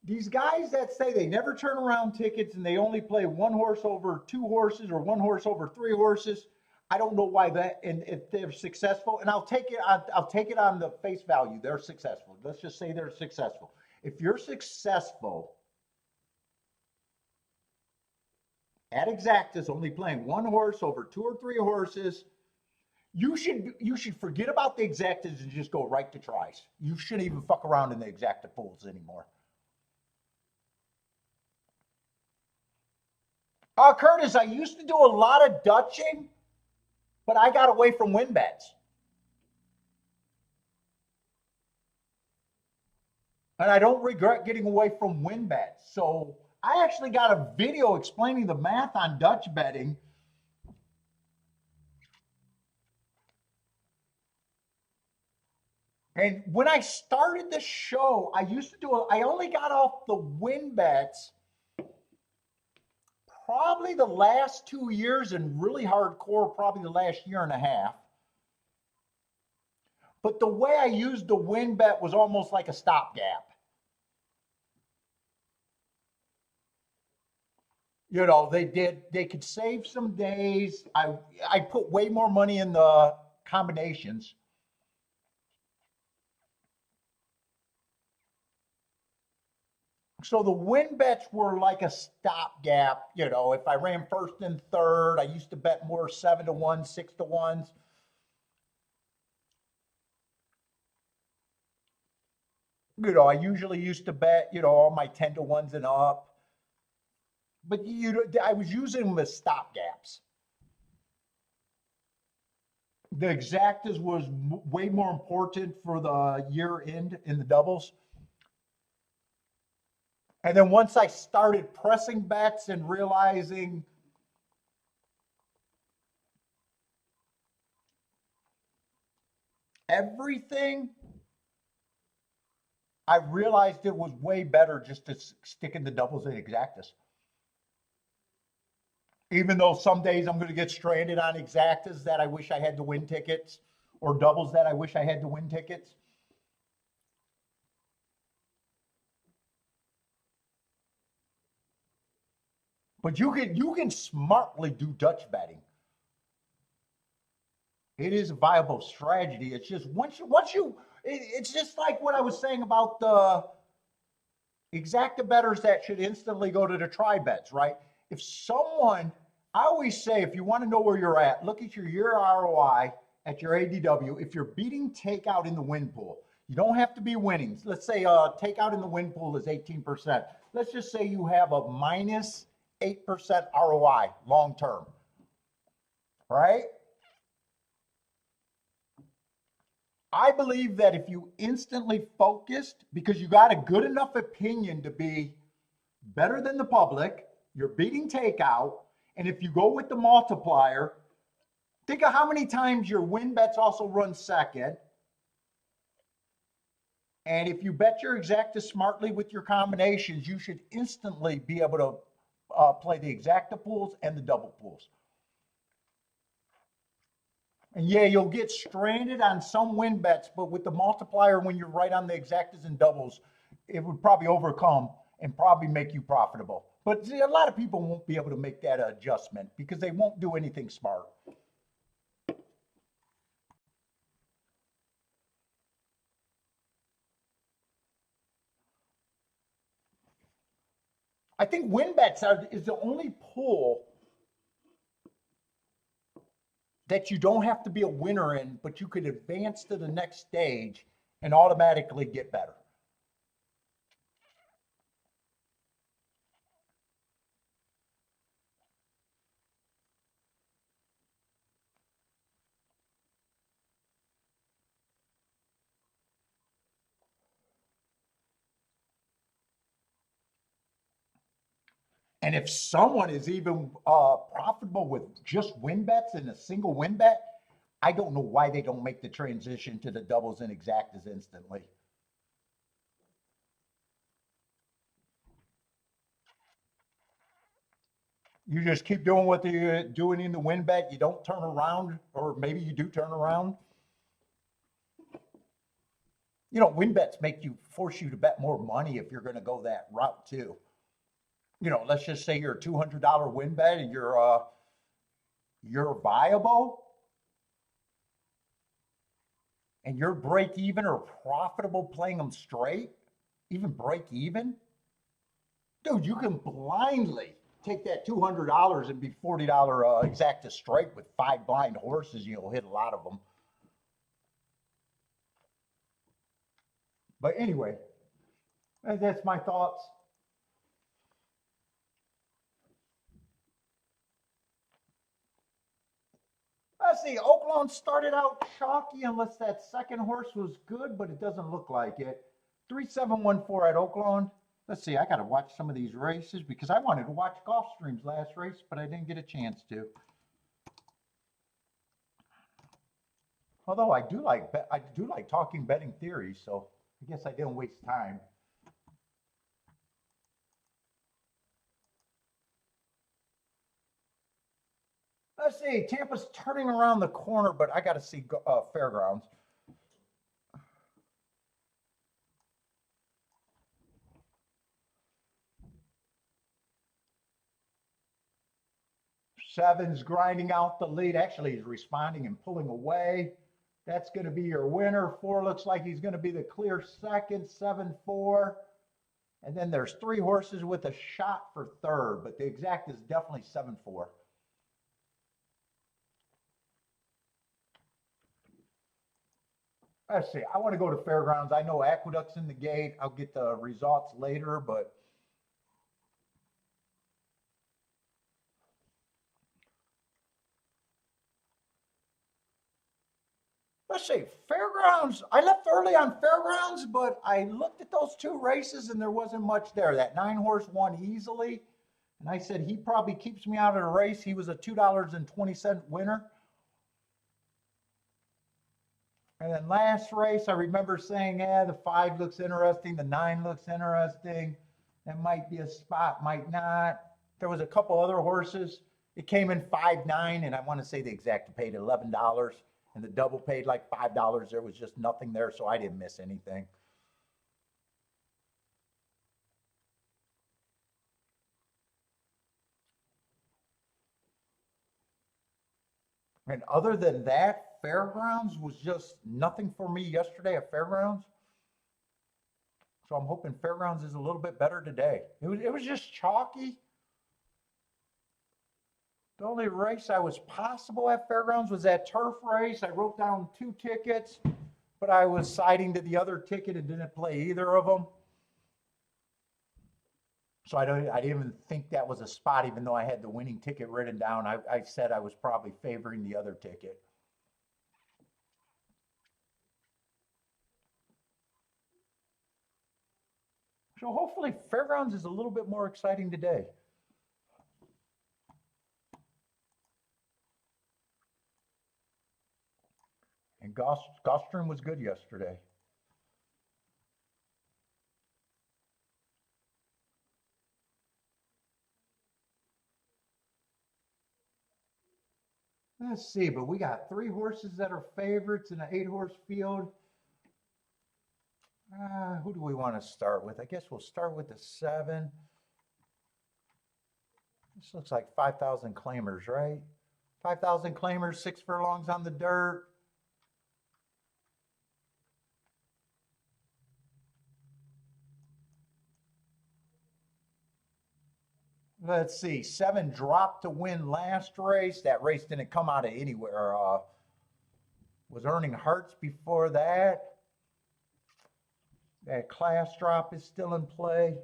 these guys that say they never turn around tickets and they only play one horse over 2 horses or one horse over 3 horses, I don't know why that. And if they're successful, and I'll take it, I'll take it on the face value. They're successful. Let's just say they're successful. If you're successful at exactas, only playing one horse over 2 or 3 horses, you should forget about the exactas and just go right to tries. You shouldn't even fuck around in the exacta pools anymore. Curtis, I used to do a lot of Dutching, but I got away from win bets. And I don't regret getting away from win bets. So I actually got a video explaining the math on Dutch betting. And when I started the show, I used to do, I only got off the win bets probably the last 2 years and really hardcore, probably the last year and a half. But the way I used the win bet was almost like a stopgap. You know, they could save some days. I put way more money in the combinations. So the win bets were like a stopgap. You know, if I ran first and third, I used to bet more 7 to 1, 6 to 1s. You know, I usually used to bet, you know, all my 10 to 1s and up. But I was using them as stopgaps. The exactas was way more important for the year end in the doubles. And then once I started pressing bets and realizing everything, I realized it was way better just to stick in the doubles and exactas. Even though some days I'm going to get stranded on exactas that I wish I had to win tickets, or doubles that I wish I had to win tickets. But you can smartly do Dutch betting. It is a viable strategy. It's just it's just like what I was saying about the exacta bettors that should instantly go to the try bets, right? If someone, I always say, if you want to know where you're at, look at your year ROI at your ADW. If you're beating takeout in the win pool, you don't have to be winning. Let's say takeout in the win pool is 18%. Let's just say you have a minus 8% ROI long term, right? I believe that if you instantly focused, because you got a good enough opinion to be better than the public, you're beating takeout, and if you go with the multiplier, think of how many times your win bets also run second. And if you bet your exacta smartly with your combinations, you should instantly be able to play the exacta pools and the double pools. And yeah, you'll get stranded on some win bets, but with the multiplier, when you're right on the exactas and doubles, it would probably overcome and probably make you profitable. But see, a lot of people won't be able to make that adjustment because they won't do anything smart. I think win bets is the only pool that you don't have to be a winner in, but you could advance to the next stage and automatically get better. And if someone is even profitable with just win bets and a single win bet, I don't know why they don't make the transition to the doubles and exactas instantly. You just keep doing what you're doing in the win bet. You don't turn around, or maybe you do turn around. You know, win bets make you force you to bet more money if you're going to go that route too. You know, let's just say you're a $200 win bet and you're viable and you're break even or profitable playing them straight, even break even. Dude, you can blindly take that $200 and be $40 exacta straight with 5 blind horses. You'll hit a lot of them. But anyway, that's my thoughts. Let's see, Oaklawn started out chalky unless that second horse was good, but it doesn't look like it. 3714 at Oaklawn. Let's see, I got to watch some of these races because I wanted to watch Gulfstream's last race, but I didn't get a chance to. Although I do like talking betting theories, so I guess I didn't waste time. Let's see, Tampa's turning around the corner, but I got to see Fairgrounds. Seven's grinding out the lead. Actually, he's responding and pulling away. That's going to be your winner. 4 looks like he's going to be the clear second. 7-4. And then there's 3 horses with a shot for third, but the exact is definitely 7-4. Let's see. I want to go to Fairgrounds. I know Aqueduct's in the gate. I'll get the results later, but let's see. Fairgrounds. I left early on Fairgrounds, but I looked at those 2 races and there wasn't much there. That 9 horse won easily. And I said, he probably keeps me out of the race. He was a $2.20 winner. And then last race, I remember saying, the 5 looks interesting. The 9 looks interesting. That might be a spot, might not. There was a couple other horses. It came in 5-9, and I want to say the exact paid $11, and the double paid like $5. There was just nothing there, so I didn't miss anything. And other than that, Fairgrounds was just nothing for me yesterday at Fairgrounds. So I'm hoping Fairgrounds is a little bit better today. It was just chalky. The only race I was possible at Fairgrounds was that turf race. I wrote down 2 tickets, but I was siding to the other ticket and didn't play either of them. So I didn't even think that was a spot, even though I had the winning ticket written down. I said I was probably favoring the other ticket. So hopefully Fairgrounds is a little bit more exciting today. And Gulfstream was good yesterday. Let's see, but we got 3 horses that are favorites in an 8-horse field. Who do we want to start with? I guess we'll start with the 7. This looks like 5,000 claimers, right? 5,000 claimers, 6 furlongs on the dirt. Let's see, 7 dropped to win last race. That race didn't come out of anywhere. Was earning hearts before that. That class drop is still in play.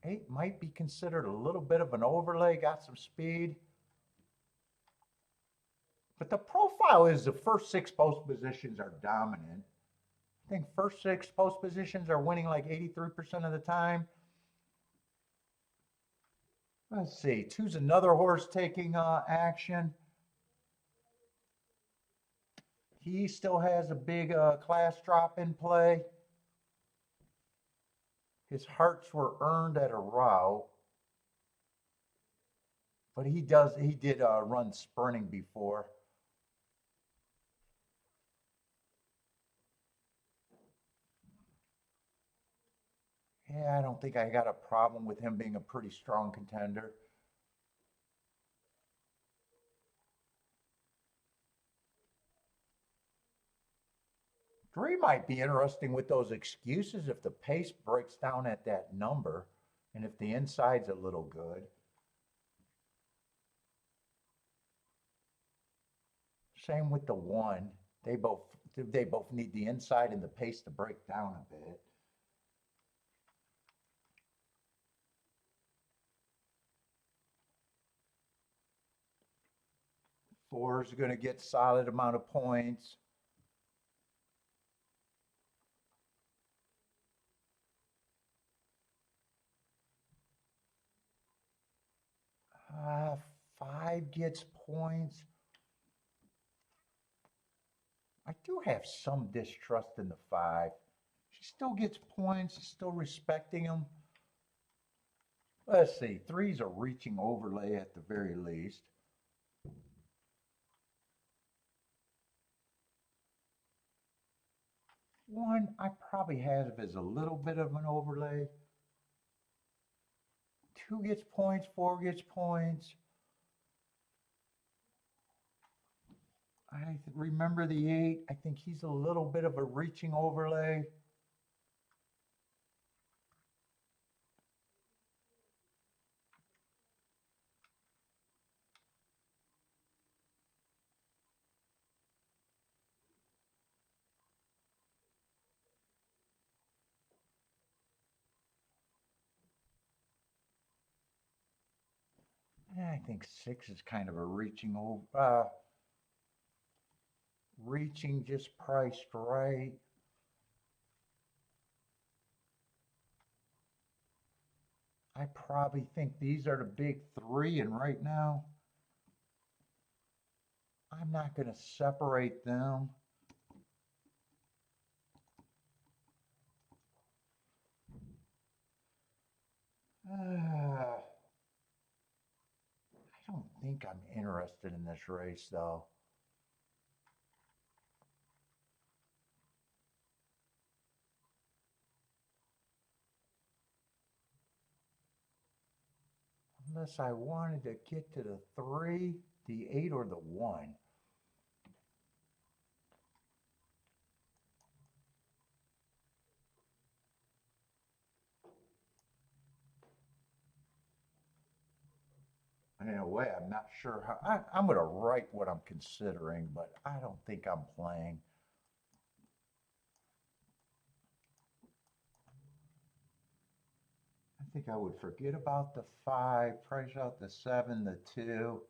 Eight might be considered a little bit of an overlay, got some speed. But the profile is the first 6 post positions are dominant. I think first 6 post positions are winning like 83% of the time. Let's see, 2's another horse taking action. He still has a big class drop in play. His hearts were earned at a route. But he did run sprinting before. Yeah, I don't think I got a problem with him being a pretty strong contender. Three might be interesting with those excuses if the pace breaks down at that number and if the inside's a little good. Same with the 1. They both need the inside and the pace to break down a bit. Four's going to get solid amount of points. Uh, 5 gets points. I do have some distrust in the 5. She still gets points, still respecting him. Let's see, 3's a reaching overlay at the very least. 1 I probably have as a little bit of an overlay. 2 gets points, 4 gets points. I remember the 8. I think he's a little bit of a reaching overlay. I think 6 is kind of a reaching over. Reaching just priced right. I probably think these are the big 3, and right now, I'm not going to separate them. I don't think I'm interested in this race, though. Unless I wanted to get to the 3, the 8, or the 1. And in a way, I'm not sure how. I'm going to write what I'm considering, but I don't think I'm playing. I think I would forget about the 5, price out the 7, the 2,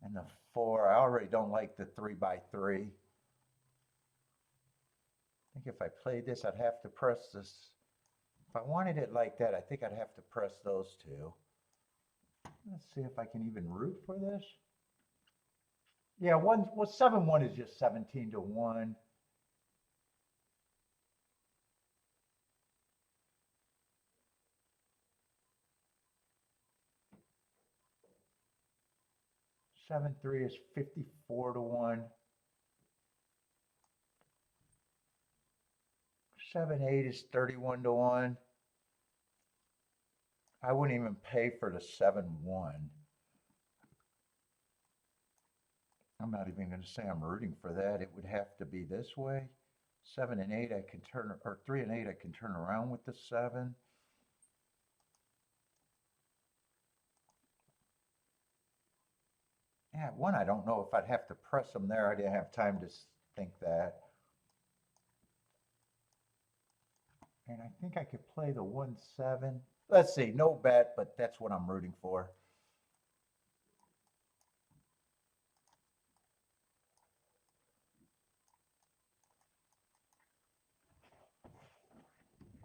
and the 4. I already don't like the 3x3. I think if I played this, I'd have to press this If I wanted it like that, I think I'd have to press those two. Let's see if I can even root for this. Yeah, 7-1 is just 17 to 1. Seven three is 54 to 1. 7-8 is 31 to 1. I wouldn't even pay for the 7-1. I'm not even going to say I'm rooting for that. It would have to be this way. 7 and 8 I can turn, or 3 and 8 I can turn around with the 7. Yeah, 1 I don't know if I'd have to press them there. I didn't have time to think that. And I think I could play the 1-7. Let's see, no bet, but that's what I'm rooting for.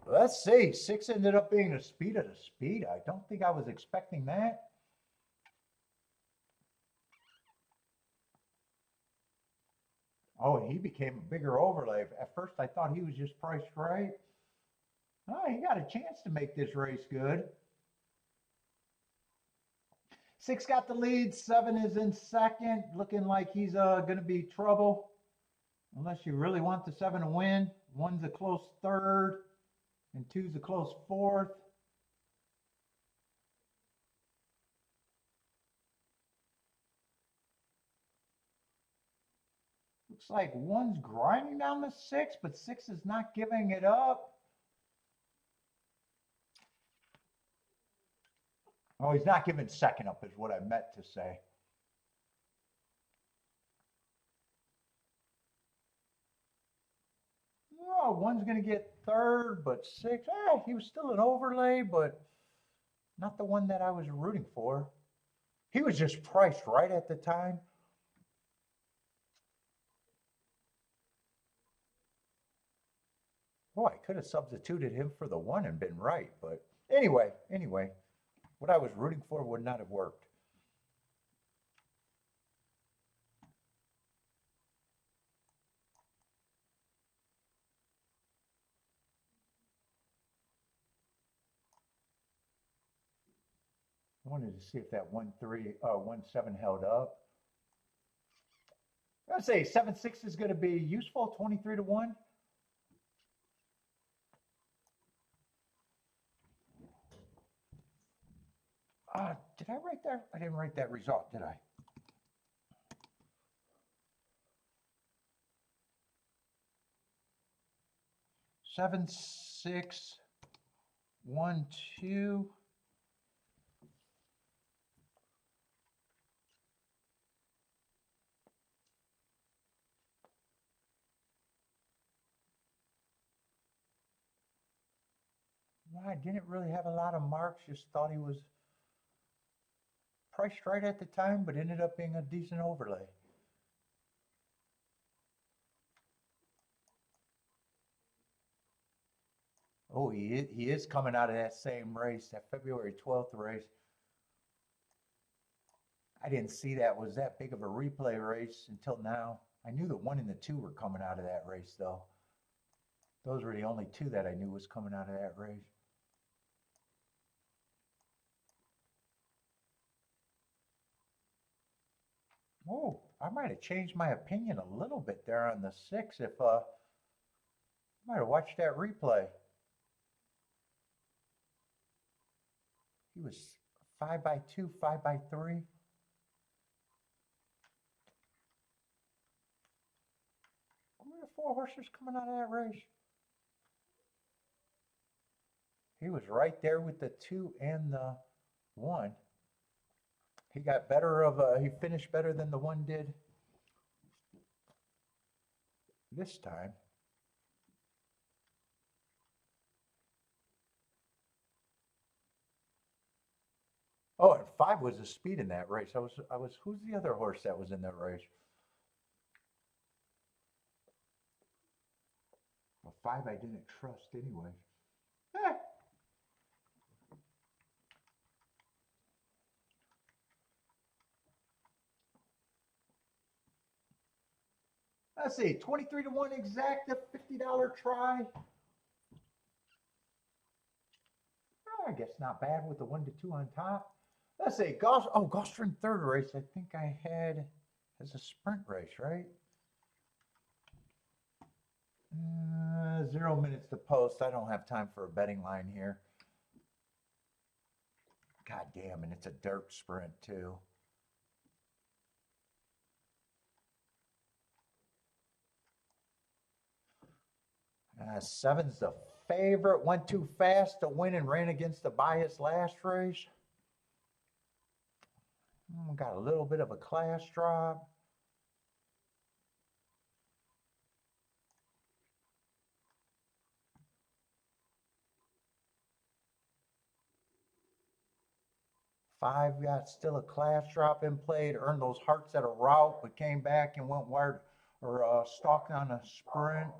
Let's see, 6 ended up being the speed of the speed. I don't think I was expecting that. Oh, and he became a bigger overlay. At first I thought he was just priced right. Oh, he got a chance to make this race good. 6 got the lead, 7 is in second, looking like he's going to be trouble. Unless you really want the 7 to win. 1's a close third, and 2's a close fourth. Looks like 1's grinding down the 6, but 6 is not giving it up. Oh, he's not giving second up is what I meant to say. Oh, 1's going to get third, but 6, he was still an overlay, but not the one that I was rooting for. He was just priced right at the time. Oh, I could have substituted him for the 1 and been right, but anyway, what I was rooting for would not have worked. I wanted to see if that 1-7 held up. I'd say 7-6 is going to be useful, 23 to 1. Did I write that? I didn't write that result, did I? Seven, 6, 1, 2. I didn't really have a lot of marks, just thought he was priced right at the time, but ended up being a decent overlay. Oh, he is coming out of that same race, that February 12th race. I didn't see that was that big of a replay race until now. I knew the 1 and the 2 were coming out of that race, though. Those were the only 2 that I knew was coming out of that race. Oh, I might have changed my opinion a little bit there on the 6 if I might have watched that replay. He was 5x2, 5x3. What were the 4 horses coming out of that race? He was right there with the 2 and the 1. He got better he finished better than the 1 did this time. Oh, and 5 was the speed in that race. Who's the other horse that was in that race? Well, 5 I didn't trust anyway. Let's see, 23 to 1 exacta, $50 try. Oh, I guess not bad with the 1 to 2 on top. Let's see, Gulfstream third race. I think I had as a sprint race, right? 0 minutes to post. I don't have time for a betting line here. God damn, and it's a dirt sprint too. Seven's the favorite. Went too fast to win and ran against the bias last race. Got a little bit of a class drop. Five got still a class drop in played, earned those hearts at a route, but came back and went wired or stalked on a sprint.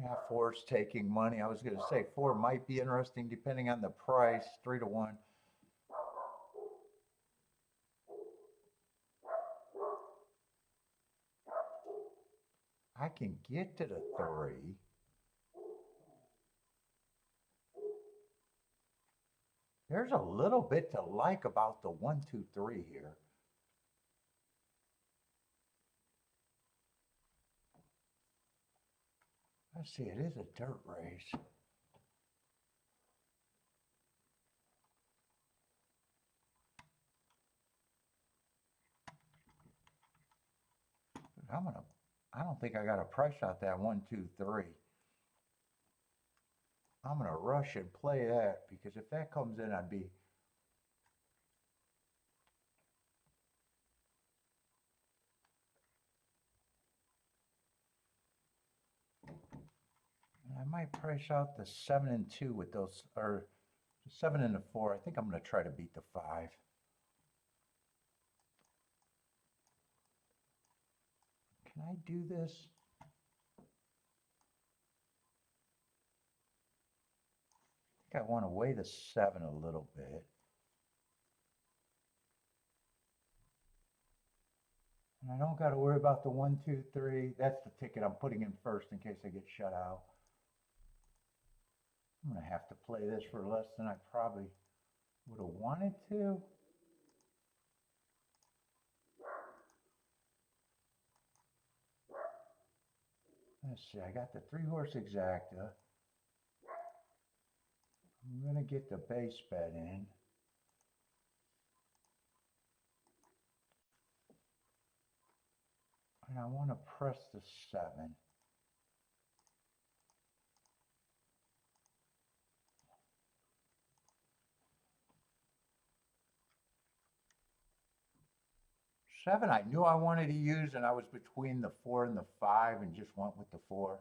Yeah, four's taking money. I was going to say four might be interesting depending on the price, 3 to 1. I can get to the 3. There's a little bit to like about the 1, 2, 3 here. Let's see, it is a dirt race. I don't think I got a price out that 1, 2, 3. I'm gonna rush and play that because if that comes in, I'd be. I might price out the 7 and 2 with those, or the 7 and the 4. I think I'm gonna try to beat the 5. Can I do this? I think I want to weigh the 7 a little bit. And I don't got to worry about the 1, 2, 3. That's the ticket I'm putting in first in case I get shut out. I'm going to have to play this for less than I probably would have wanted to. Let's see, I got the 3-horse exacta. I'm going to get the base bet in. And I want to press the 7. Seven, I knew I wanted to use, and I was between the 4 and the 5 and just went with the 4.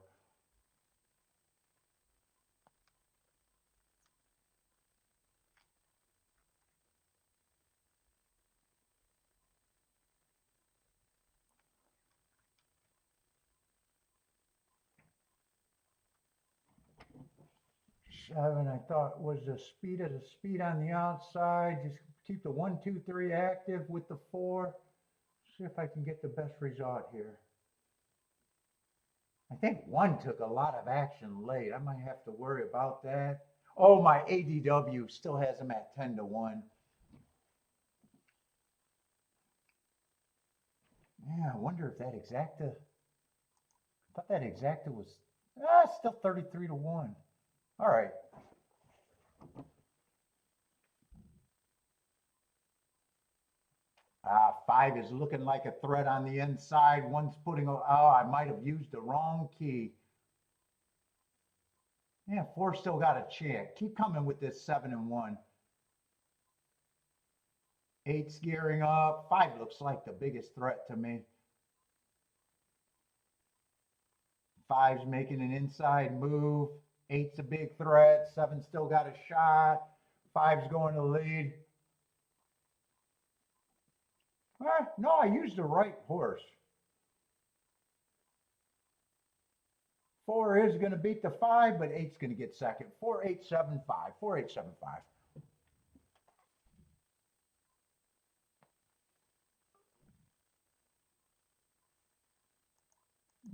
Seven, I thought was the speed of the speed on the outside. Just keep the 1, 2, 3 active with the 4. See if I can get the best result here. I think 1 took a lot of action late. I might have to worry about that. Oh, my ADW still has him at 10 to 1. Yeah, I wonder if that exacta. I thought that exacta was still 33 to 1. All right. Five is looking like a threat on the inside. One's putting, I might have used the wrong key. Yeah, 4 still got a chance. Keep coming with this 7 and 1. 8's gearing up. 5 looks like the biggest threat to me. 5's making an inside move. 8's a big threat. 7 still got a shot. 5's going to lead. No, I used the right horse. 4 is going to beat the 5, but 8's going to get second. 4875. 4875.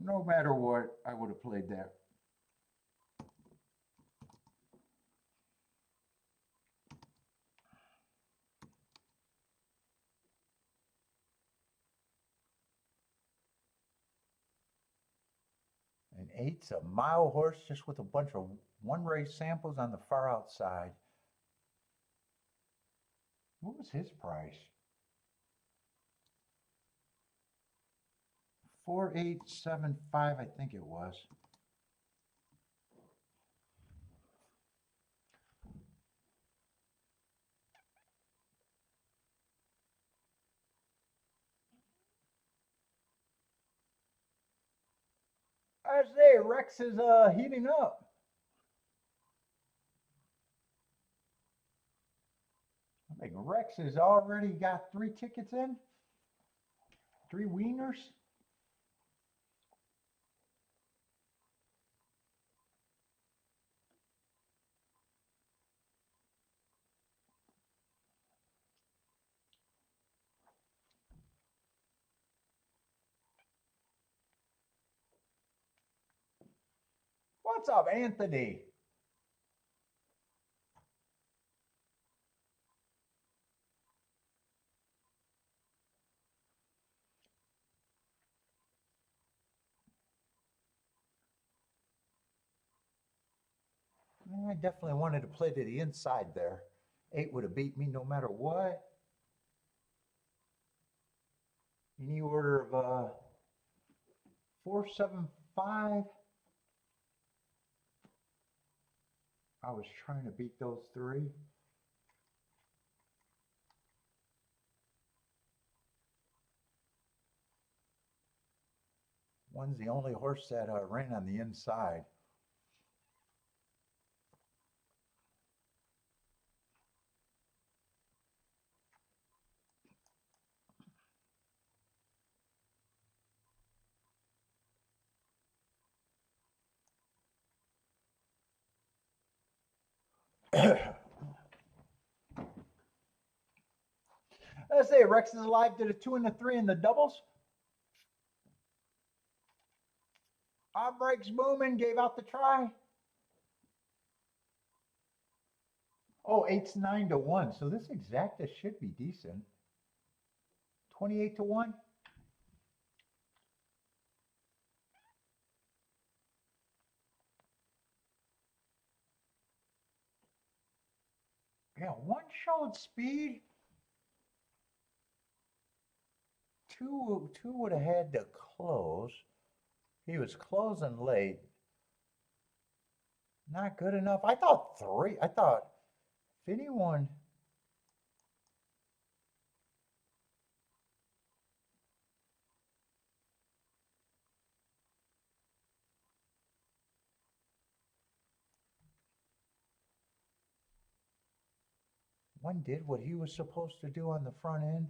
No matter what, I would have played that. And 8's a mile horse just with a bunch of one race samples on the far outside. What was his price? 4875, I think it was. I say Rex is heating up. I think Rex has already got 3 tickets in. 3 wieners. What's up, Anthony? I definitely wanted to play to the inside there. 8 would have beat me no matter what. Any order of 475. I was trying to beat those 3. One's the only horse that ran on the inside. Let's say Rex is alive to the 2 and the 3 in the doubles. Breaks booming, gave out the try. Oh, 8's 9 to 1. So this exacta should be decent. 28 to 1. Yeah, 1 showed speed. 2 would have had to close. He was closing late. Not good enough. I thought 3. I thought if anyone. One did what he was supposed to do on the front end.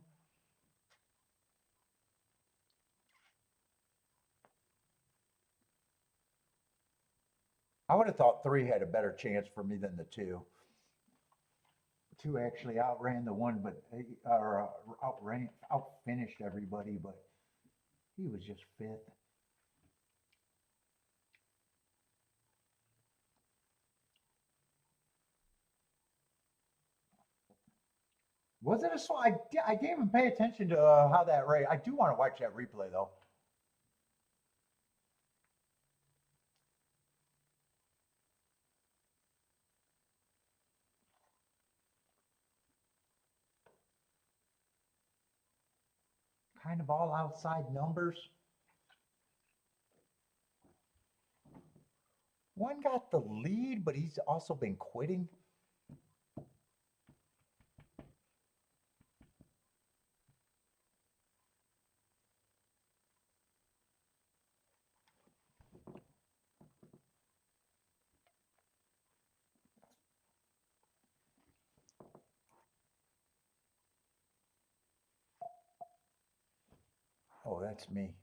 I would have thought 3 had a better chance for me than the 2. 2 actually outran the 1, but outfinished everybody, but he was just 5th. Was it a swap? I didn't even pay attention to how that race. I do want to watch that replay though. Kind of all outside numbers. 1 got the lead, but he's also been quitting. Oh, that's me.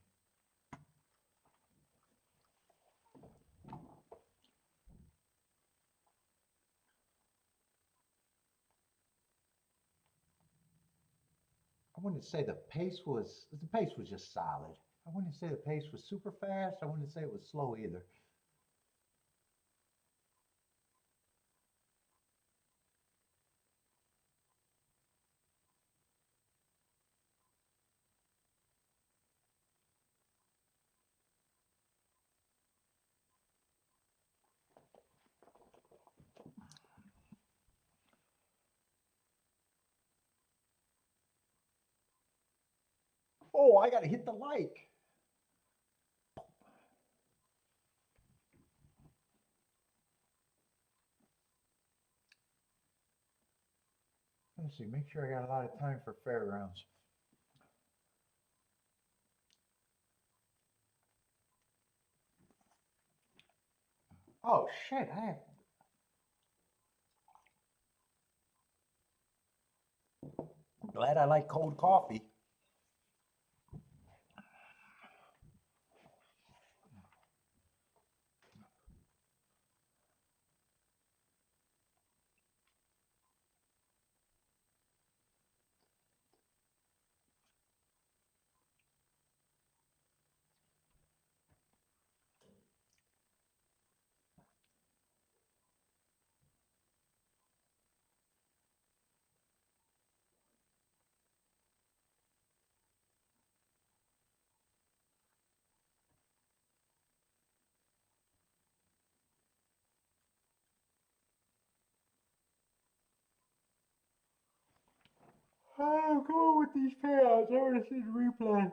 I wouldn't say the pace was just solid. I wouldn't say the pace was super fast. I wouldn't say it was slow either. Oh, I gotta hit the like. Let's see, make sure I got a lot of time for fairgrounds. Oh shit, I'm glad I like cold coffee. I'm going with these payouts. I want to see the replay.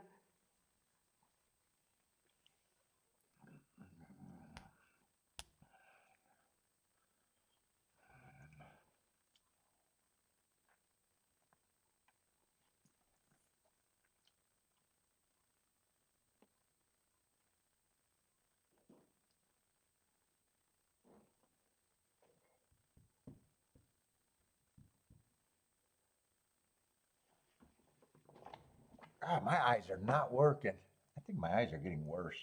God, my eyes are not working. I think my eyes are getting worse.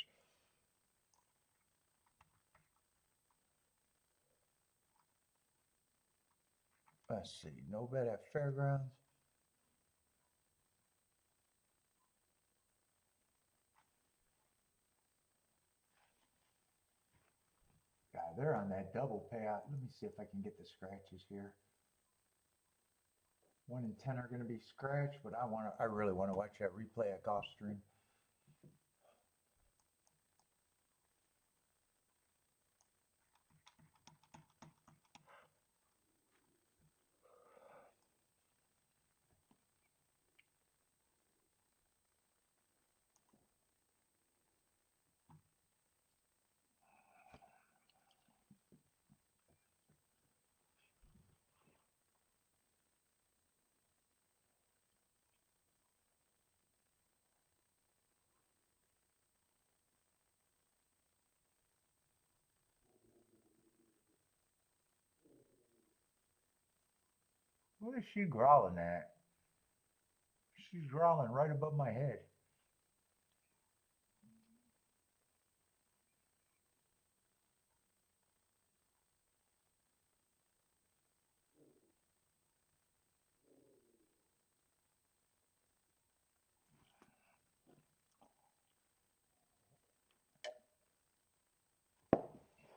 Let's see, no bet at fairgrounds. God, they're on that double payout. Let me see if I can get the scratches here. 1 and 10 are going to be scratched, but I really want to watch that replay at Gulfstream. What is she growling at? She's growling right above my head.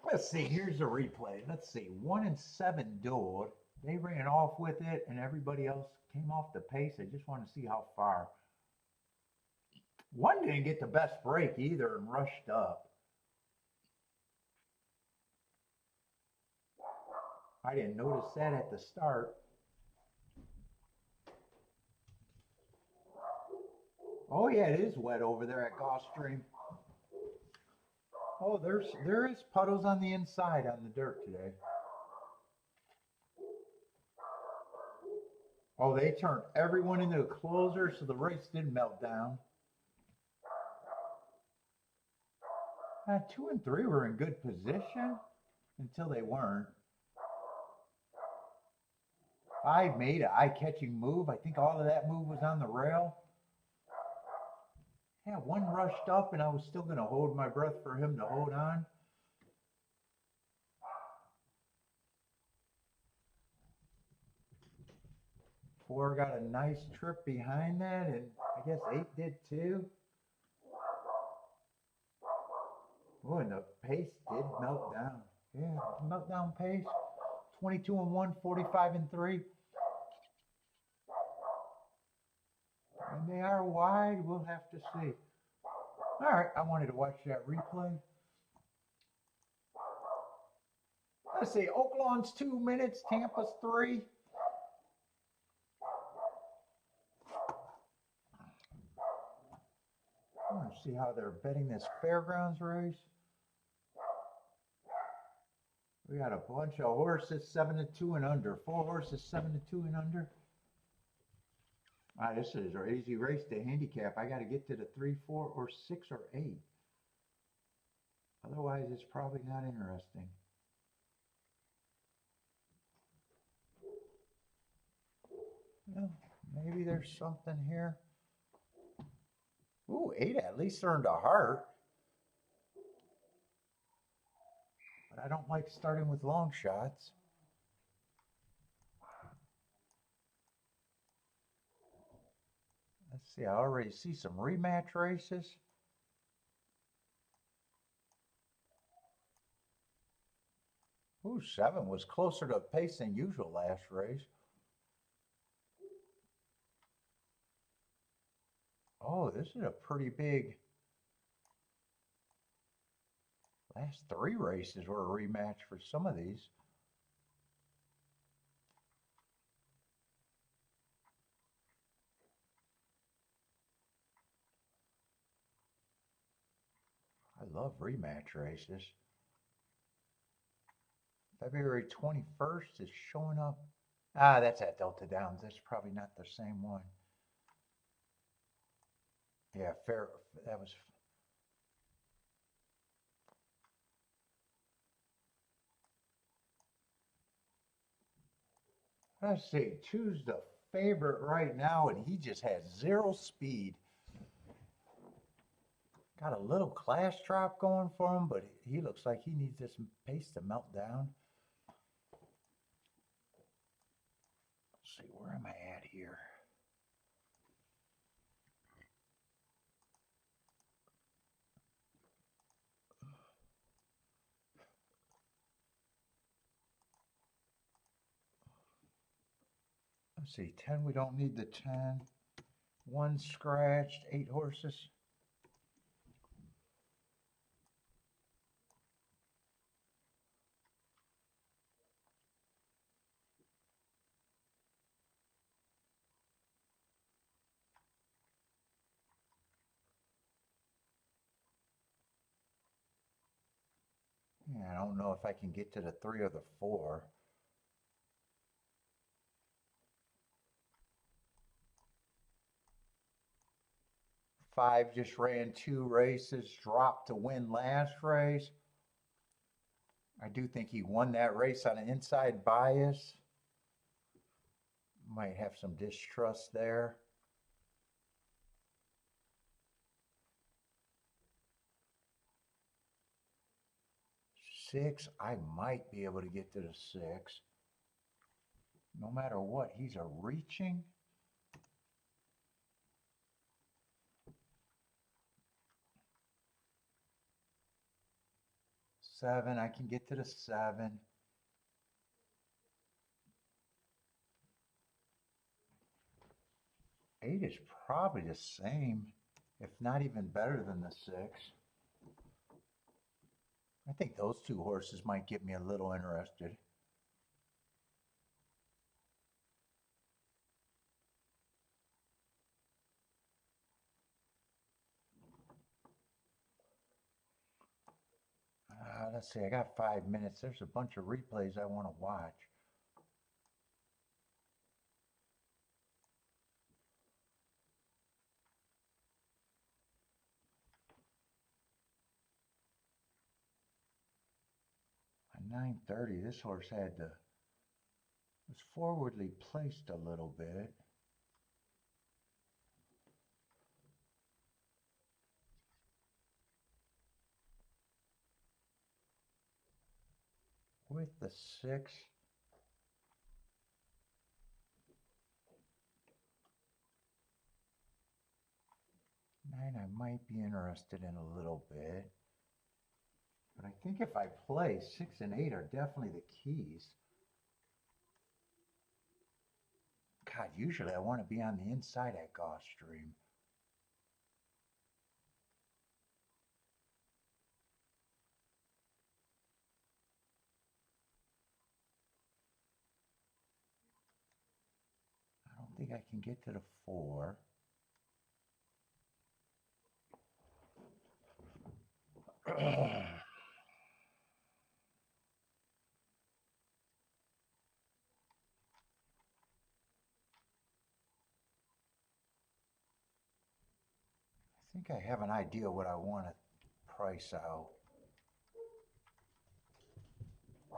Let's see, here's the replay. Let's see, 1 and 7 dueled. They ran off with it, and everybody else came off the pace. I just want to see how far. 1 didn't get the best break either and rushed up. I didn't notice that at the start. Oh yeah, it is wet over there at Gulfstream. Oh, there is puddles on the inside on the dirt today. Oh, they turned everyone into a closer, so the race didn't melt down. 2 and 3 were in good position until they weren't. 5 made an eye-catching move. I think all of that move was on the rail. Yeah, 1 rushed up, and I was still going to hold my breath for him to hold on. 4 got a nice trip behind that, and I guess 8 did too. Oh, and the pace did melt down. Yeah, meltdown pace. 22 and 1, 45 and 3. And they are wide. We'll have to see. All right, I wanted to watch that replay. Let's see. Oaklawn's 2 minutes. Tampa's 3. I want to see how they're betting this fairgrounds race. We got a bunch of horses 7 to 2 and under. 4 horses 7 to 2 and under. This is an easy race to handicap. I got to get to the 3, 4, or 6, or 8. Otherwise, it's probably not interesting. Well, maybe there's something here. Ooh, 8 at least earned a heart. But I don't like starting with long shots. Let's see, I already see some rematch races. Ooh, 7 was closer to pace than usual last race. Oh, this is a pretty big. Last 3 races were a rematch for some of these. I love rematch races. February 21st is showing up. That's at Delta Downs. That's probably not the same one. Yeah, fair. That was. Let's see. Choose the favorite right now, and he just has 0 speed. Got a little class drop going for him, but he looks like he needs this pace to melt down. Let's see, where am I at here? Let's see, 10, we don't need the 10. 1 scratched, 8 horses. Yeah, I don't know if I can get to the 3 or the 4. Five just ran 2 races, dropped to win last race. I do think he won that race on an inside bias. Might have some distrust there. Six, I might be able to get to the 6. No matter what, he's a reaching. Seven, I can get to the 7. Eight is probably the same, if not even better than the 6. I think those 2 horses might get me a little interested. Let's see, I got 5 minutes. There's a bunch of replays I want to watch. At 9:30, this horse was forwardly placed a little bit. With the 6. 9 I might be interested in a little bit. But I think if I play, 6 and 8 are definitely the keys. God, usually I want to be on the inside at Gulfstream. I don't think I can get to the 4. I think I have an idea what I want to price out.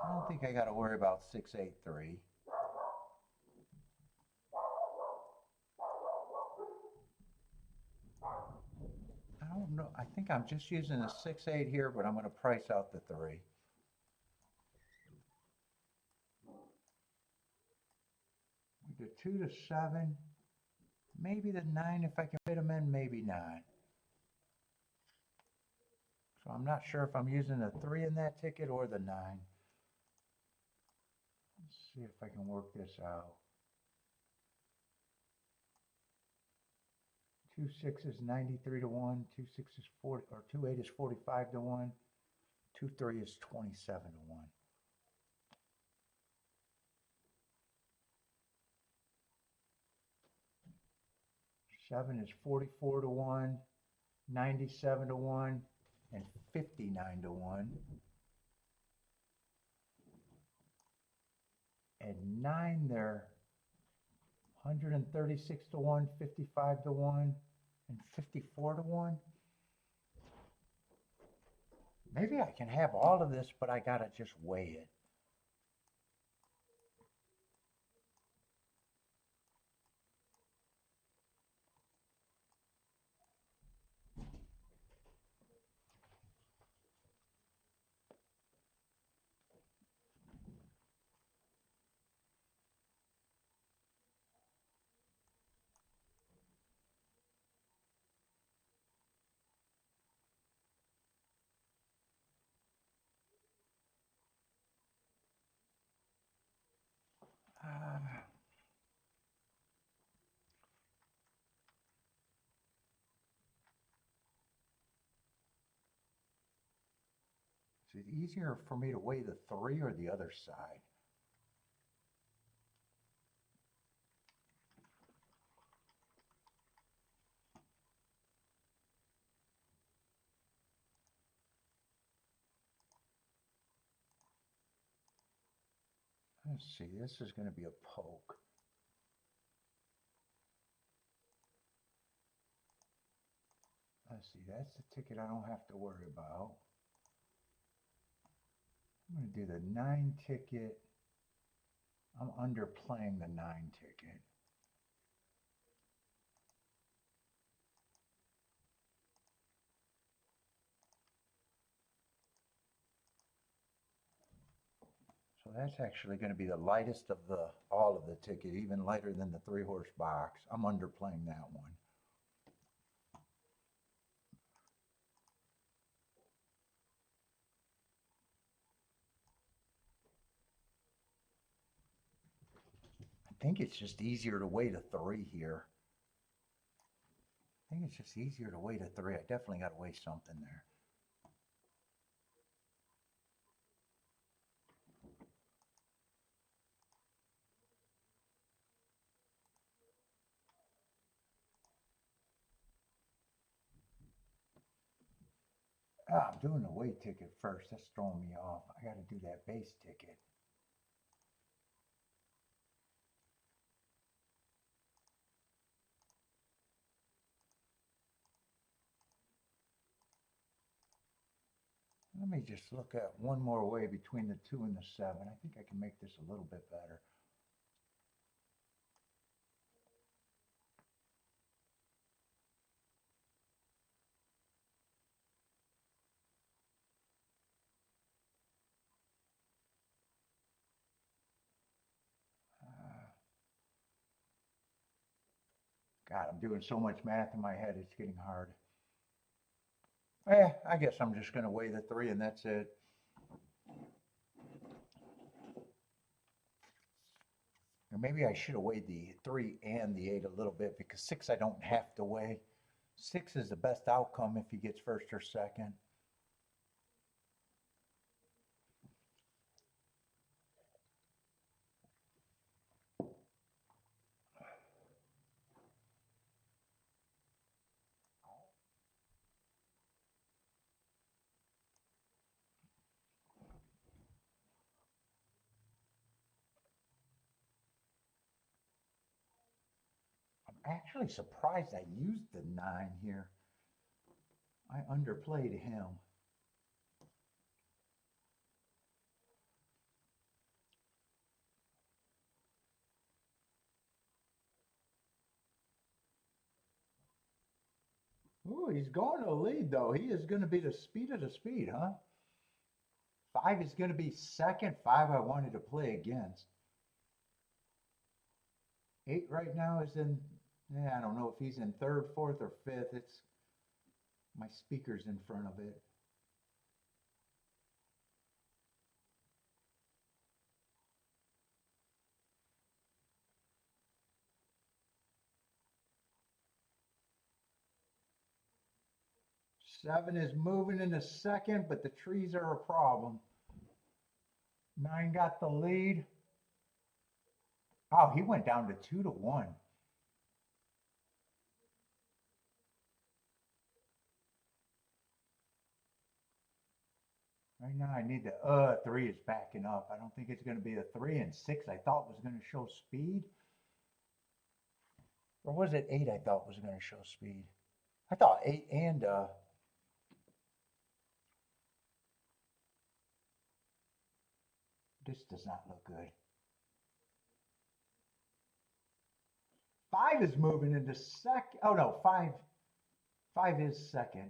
I don't think I got to worry about 683. I don't know. I think I'm just using a 6-8 here, but I'm going to price out the 3. The 2 to 7, maybe the 9 if I can fit them in, maybe not. So I'm not sure if I'm using the 3 in that ticket or the 9. Let's see if I can work this out. 2 6 is 93 to 1, 2 6 is 40, or 2 8 is 45 to 1, 2 3 is 27 to 1. 7 is 44 to 1, 97 to 1, and 59 to 1. And 9 there, 136 to 1, 55 to 1, and 54 to 1. Maybe I can have all of this, but I gotta just weigh it. Is it easier for me to weigh the 3 or the other side? Let's see, this is going to be a poke. Let's see, that's the ticket I don't have to worry about. I'm going to do the 9 ticket. I'm underplaying the 9 ticket. So that's actually going to be the lightest of all of the ticket, even lighter than the 3-horse box. I'm underplaying that one. I think it's just easier to weigh the 3 here. I think it's just easier to weigh the 3. I definitely got to weigh something there. I'm doing the weight ticket first. That's throwing me off. I got to do that base ticket. Let me just look at one more way between the 2 and the 7. I think I can make this a little bit better. God, I'm doing so much math in my head, it's getting hard. I guess I'm just going to weigh the 3 and that's it. Or maybe I should have weighed the 3 and the 8 a little bit because 6 I don't have to weigh. 6 is the best outcome if he gets first or second. I'm actually surprised I used the 9 here. I underplayed him. Ooh, he's going to the lead though. He is going to be the speed of the speed, huh? 5 is going to be second. 5 I wanted to play against. 8 right now is in, I don't know if he's in 3rd, 4th, or 5th. It's my speaker's in front of it. Seven is moving into second, but the trees are a problem. 9 got the lead. Oh, he went down to 2-1. Right now, I need the 3 is backing up. I don't think it's going to be a 3 and 6. I thought was going to show speed, or was it 8? I thought was going to show speed. I thought 8 and this does not look good. 5 is moving into second. Oh no, 5 is second.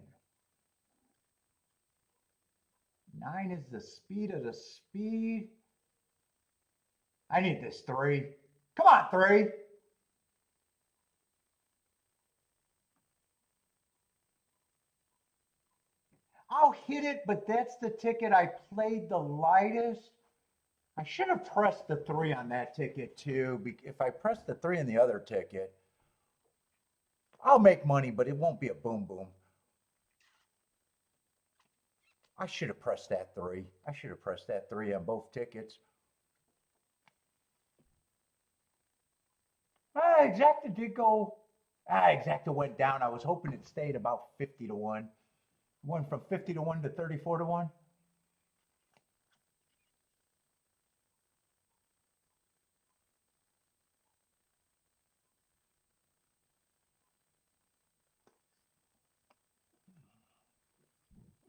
9 is the speed of the speed. I need this 3. Come on, 3. I'll hit it, but that's the ticket I played the lightest. I should have pressed the 3 on that ticket too. If I press the 3 on the other ticket, I'll make money, but it won't be a boom boom. I should have pressed that 3. I should have pressed that 3 on both tickets. Exacta did go. Exacta went down. I was hoping it stayed about 50-1. Went from 50-1 to 34-1.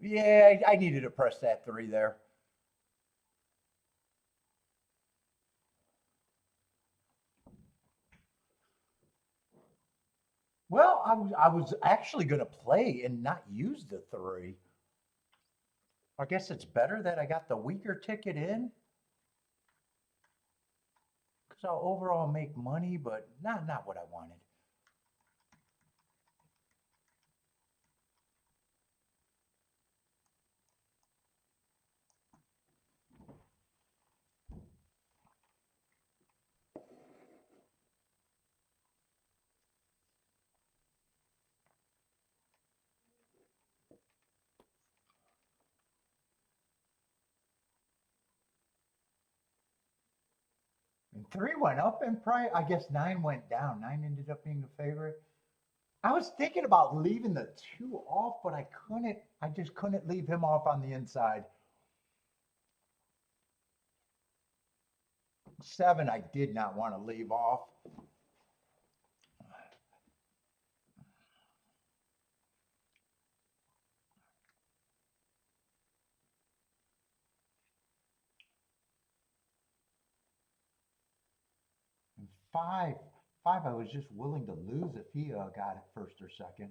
Yeah, I needed to press that 3 there. Well, I was actually going to play and not use the 3. I guess it's better that I got the weaker ticket in. Because I'll overall make money, but not what I wanted. And 3 went up in price. I guess 9 went down. 9 ended up being the favorite. I was thinking about leaving the 2 off, but I couldn't. I just couldn't leave him off on the inside. 7, I did not want to leave off. And 5, I was just willing to lose if he got it first or second.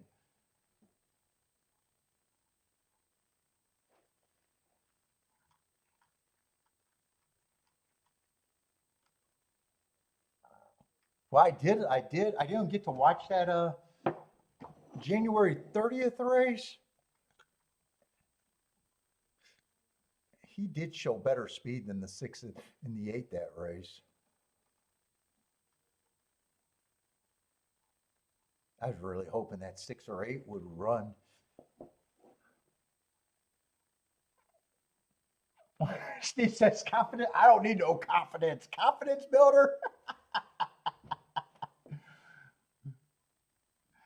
Well, I didn't get to watch that January 30th race. he did show better speed than the 6 and the 8 that race. I was really hoping that 6 or 8 would run. Steve says confident. I don't need no confidence. Confidence builder.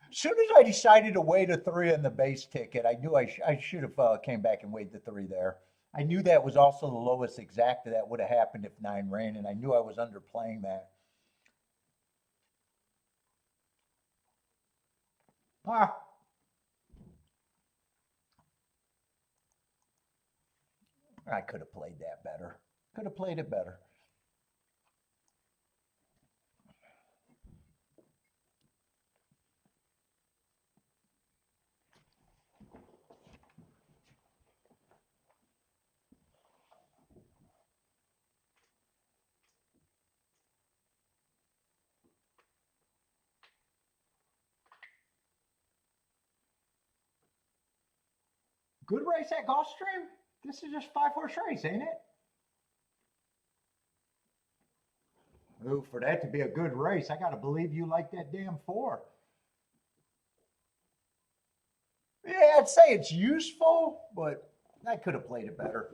As soon as I decided to weigh the 3 on the base ticket, I knew I should have came back and weighed the 3 there. I knew that was also the lowest exact that would have happened if 9 ran, and I knew I was underplaying that. Ah. I could have played that better. Could have played it better. Good race at Gulfstream? This is just 5-horse race, ain't it? Ooh, for that to be a good race, I got to believe you like that damn 4. Yeah, I'd say it's useful, but I could have played it better.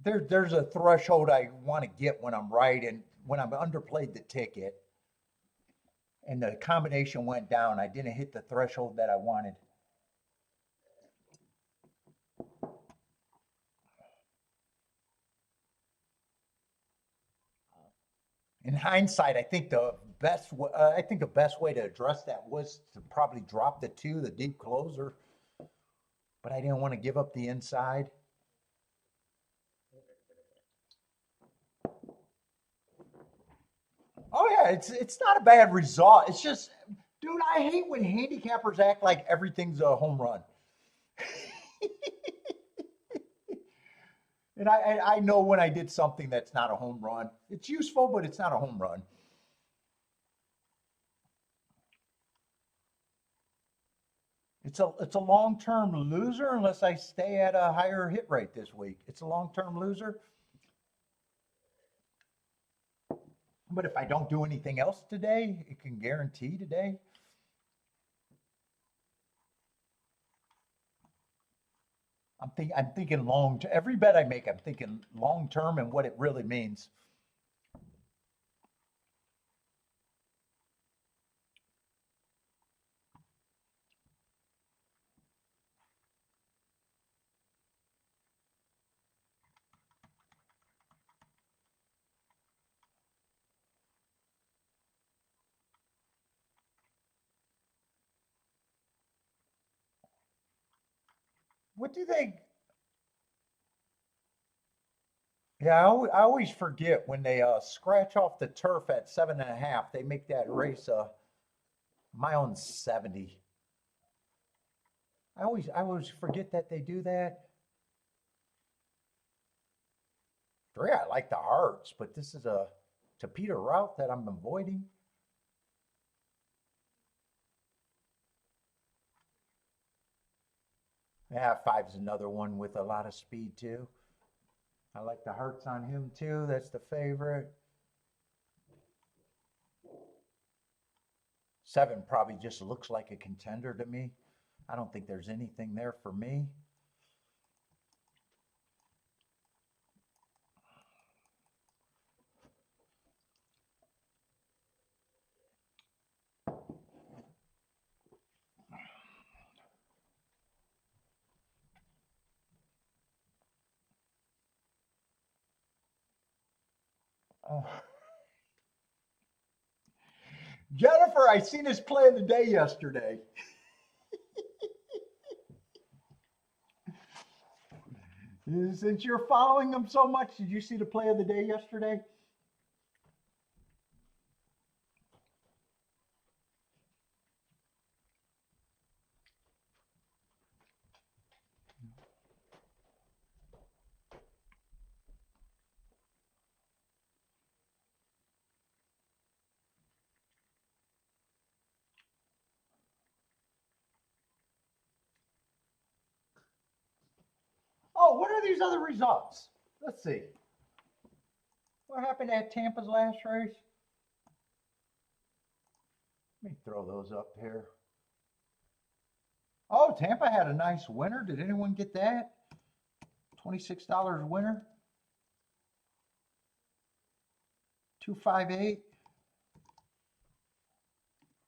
There's a threshold I want to get when I'm right, and when I'm underplayed the ticket and the combination went down, I didn't hit the threshold that I wanted. In hindsight, I think the best way to address that was to probably drop the 2, the deep closer, but I didn't want to give up the inside. Oh yeah, it's not a bad result. It's just, dude, I hate when handicappers act like everything's a home run. And I know when I did something that's not a home run. It's useful, but it's not a home run. It's a long-term loser unless I stay at a higher hit rate this week. It's a long-term loser. But if I don't do anything else today, it can guarantee today. I'm thinking long. Every bet I make, I'm thinking long term and what it really means. What do they? Yeah, I always forget when they scratch off the turf at 7.5. They make that race my own 70. I always forget that they do that. 3, I like the hearts, but this is a to Peter route that I'm avoiding. Yeah, 5's another one with a lot of speed too. I like the hearts on him too. That's the favorite. 7 probably just looks like a contender to me. I don't think there's anything there for me. Oh. Jennifer, I seen his play of the day yesterday. Since you're following him so much, did you see the play of the day yesterday? Oh, what are these other results? Let's see. What happened at Tampa's last race? Let me throw those up here. Oh, Tampa had a nice winner. Did anyone get that? $26 winner. 258.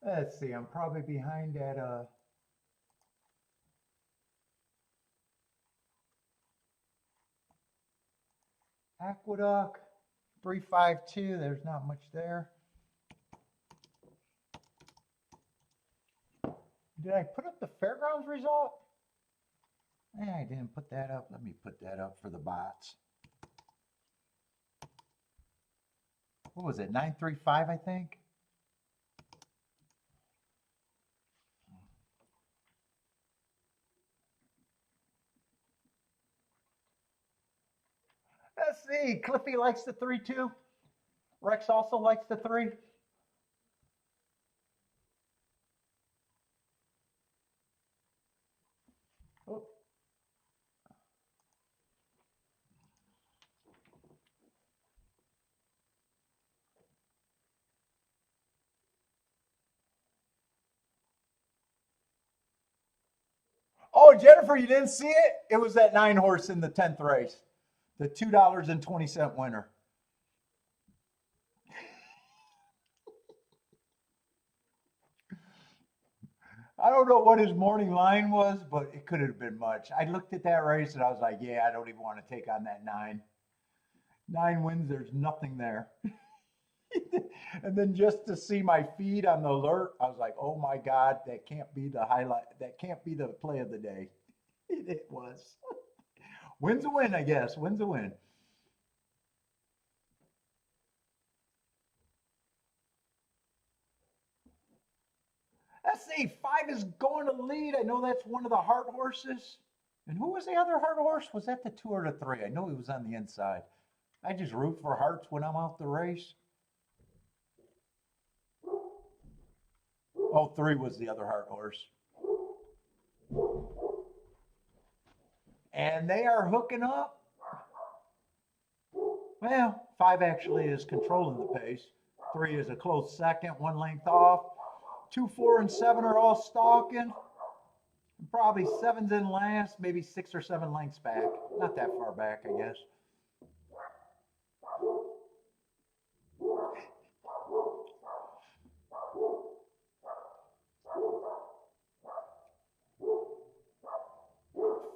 Let's see. I'm probably behind at Aqueduct 352. There's not much there. Did I put up the fairgrounds result? I didn't put that up. Let me put that up for the bots. What was it? 935, I think. Let's see. Cliffy likes the 3 too. Rex also likes the 3. Oh. Oh, Jennifer, you didn't see it? It was that 9 horse in the 10th race. The $2.20 winner. I don't know what his morning line was, but it could have been much. I looked at that race and I was like, yeah, I don't even want to take on that 9. 9 wins, there's nothing there. And then just to see my feed on the alert, I was like, oh my God, that can't be the highlight. That can't be the play of the day. It was. Win's a win, I guess. Win's a win. Let's see, 5 is going to lead. I know that's one of the hard horses. And who was the other hard horse? Was that the 2 or the 3? I know he was on the inside. I just root for hearts when I'm out the race. Oh, 3 was the other hard horse. And they are hooking up. Well, 5 actually is controlling the pace. 3 is a close second, 1 length off. 2, 4, and 7 are all stalking. Probably 7's in last, maybe 6 or 7 lengths back. Not that far back, I guess.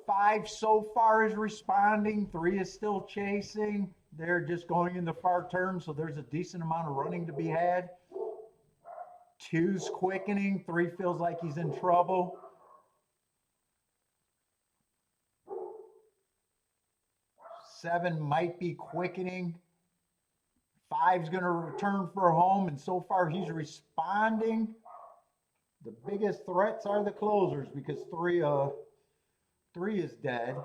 Five so far is responding. 3 is still chasing. They're just going into far turn, so there's a decent amount of running to be had. 2's quickening. 3 feels like he's in trouble. 7 might be quickening. 5's going to return for home, and so far he's responding. The biggest threats are the closers because 3 is dead.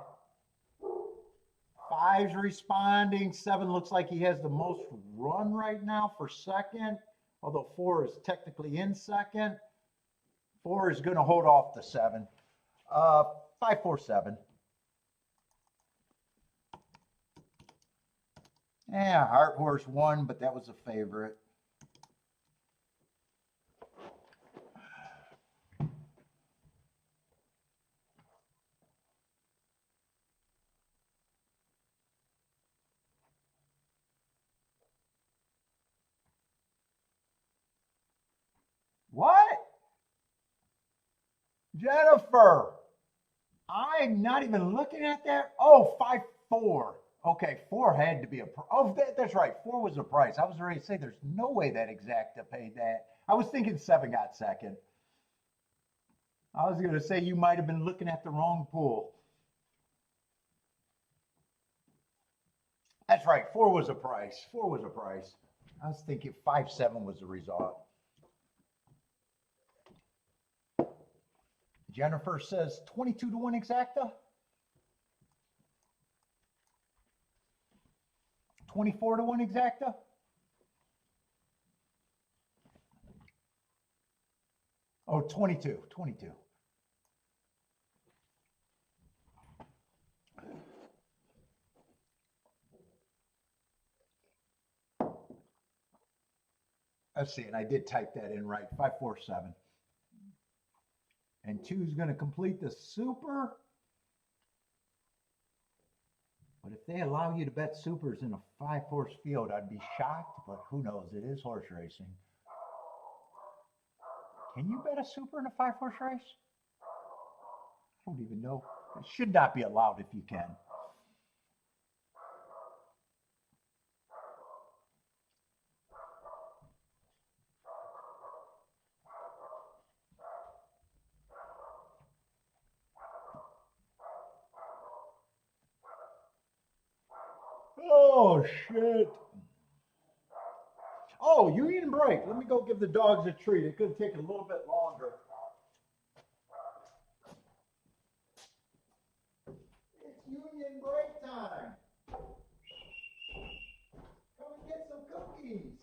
5's responding. 7 looks like he has the most run right now for second, although 4 is technically in second. 4 is going to hold off the 7. 5, 4, 7. Yeah, Heart Horse won, but that was a favorite. What? Jennifer, I'm not even looking at that. Oh, 5, 4. Okay, 4 had to be a price. Oh, that's right. 4 was a price. I was ready to say there's no way that Exacta paid that. I was thinking 7 got second. I was going to say you might have been looking at the wrong pool. That's right. 4 was a price. 4 was a price. I was thinking 5, 7 was the result. Jennifer says 22 to 1 Exacta. 24 to 1 Exacta. Oh, 22. 22. Let's see, and I did type that in right, 547. And 2's going to complete the super. But if they allow you to bet supers in a 5-horse field, I'd be shocked, but who knows? It is horse racing. Can you bet a super in a 5-horse race? I don't even know. It should not be allowed if you can. Oh, shit. Oh, union break. Let me go give the dogs a treat. It could take a little bit longer. It's union break time. Come and get some cookies.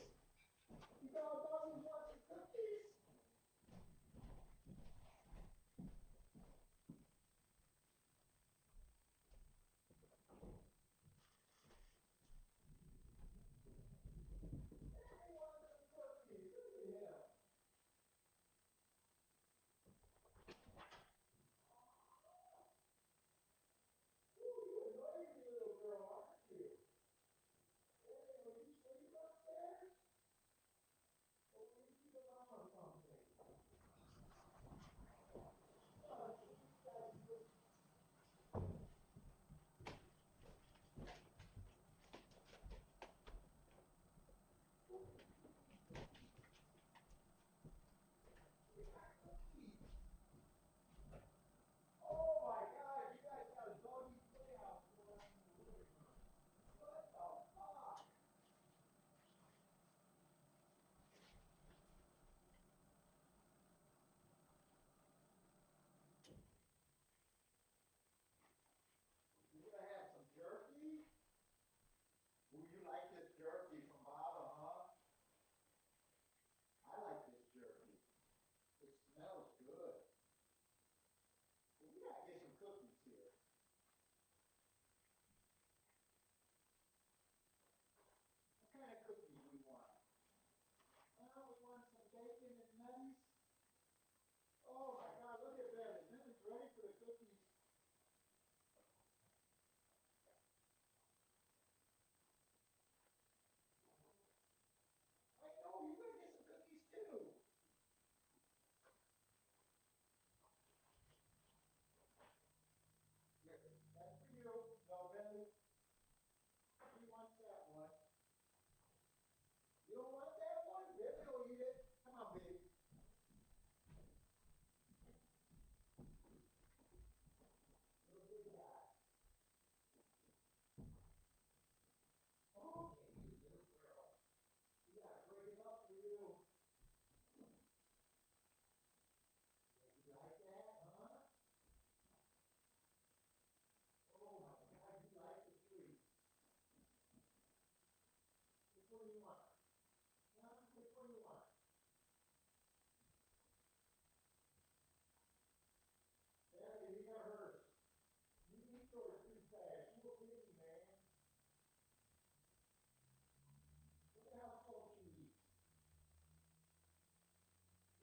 You got doggies want some cookies? Ooh, you like this jerky from Baba, huh? I like this jerky. It smells good. Well, we gotta get some cookies here. What kind of cookies we want? Well, we want some bacon and nutties. Oh my God, look at that. Is Nutty's ready for the cookies? I know, you gotta get some cookies too. That's for you. No, Bentley. He wants that one. You don't want that one? Bentley will eat it. Come on, baby. Little big guy. Okay, you little girl. You gotta break it up for you. You like that, huh? Oh my God, you like the treat. Which one do you want? Huh? Which one do you want? Daddy, these are hers. You eat yours too fast. You a baby, man. Look at how slow she eats.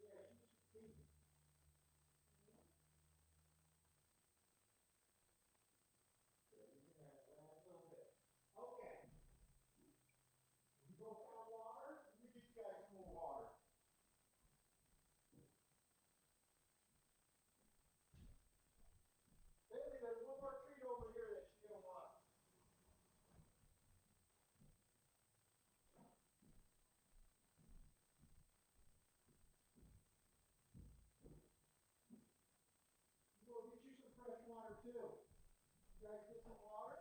Yeah, she's eating. Yeah, you can have the last little bit. Okay. You both got water? Let me get you guys some more water. Bailey, there's one more treat over here that she don't want. We'll get you some fresh water too. You guys get some water?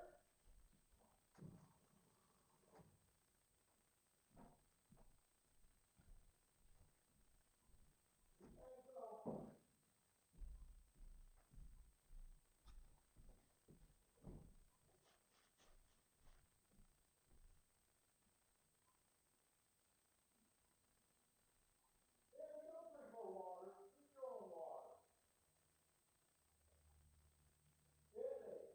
You guys go. Bailey, don't drink more water. Drink your own water. Bailey.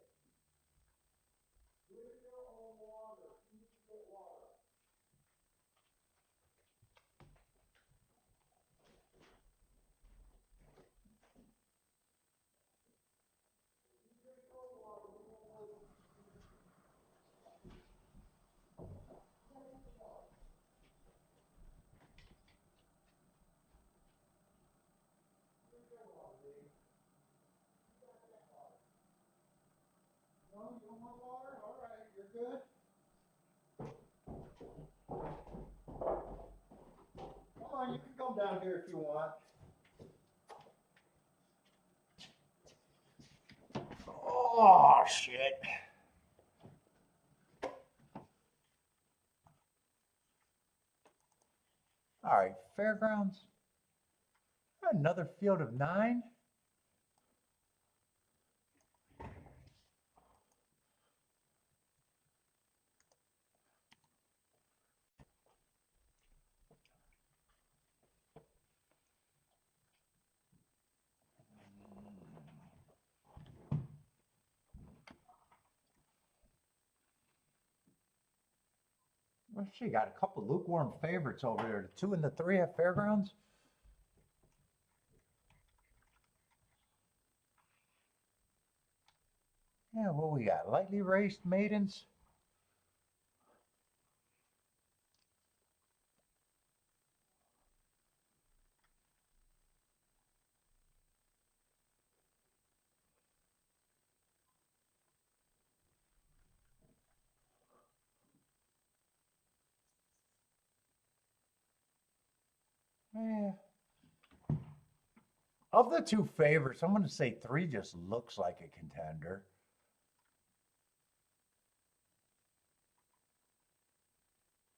good? Come on, you can come down here if you want. Oh, shit. All right, fairgrounds. Another field of 9. Well, she got a couple lukewarm favorites over there. The 2 and the 3 at fairgrounds. Yeah, what we got? Lightly raced maidens. Yeah. Of the 2 favorites, I'm going to say 3 just looks like a contender.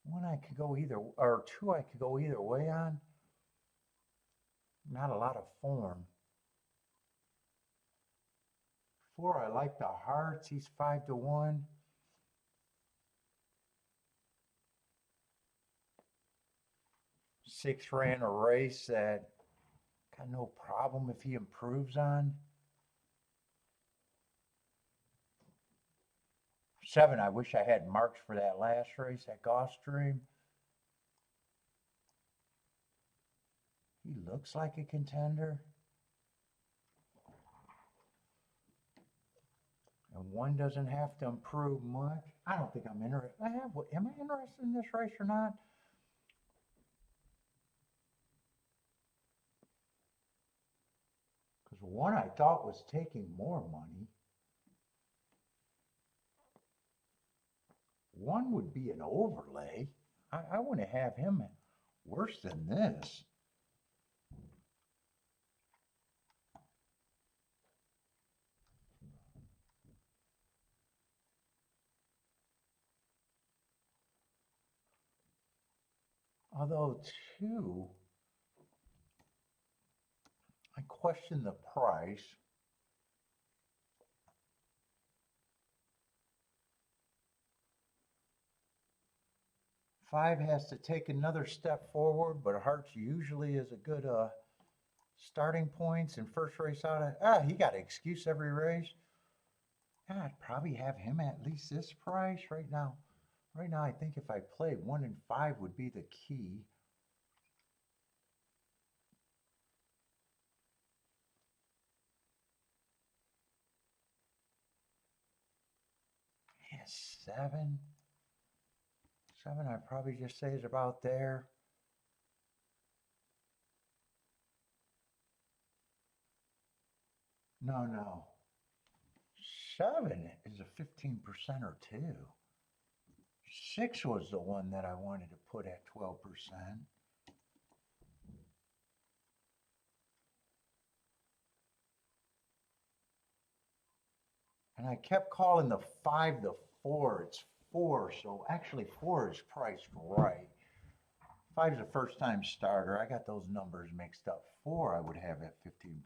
One I could go either, or 2 I could go either way on. Not a lot of form. 4, I like the Hearts. He's 5-1. 6 ran a race that got no problem if he improves on. 7, I wish I had marks for that last race at Gulfstream. He looks like a contender. And 1 doesn't have to improve much. I don't think I'm interested. Am I interested in this race or not? Because 1 I thought was taking more money. 1 would be an overlay. I want to have him worse than this. Although 2, I question the price. 5 has to take another step forward, but Hearts usually is a good starting points in first race out of. He got an excuse every race. I'd probably have him at least this price right now. Right now, I think if I play 1 and 5 would be the key. Yeah, 7. 7, I'd probably just say is about there. No. 7 is a 15% or 2. 6 was the one that I wanted to put at 12%. And I kept calling the 5 the 4. It's 4, so actually 4 is priced right. 5's a first time starter. I got those numbers mixed up. 4 I would have at 15%.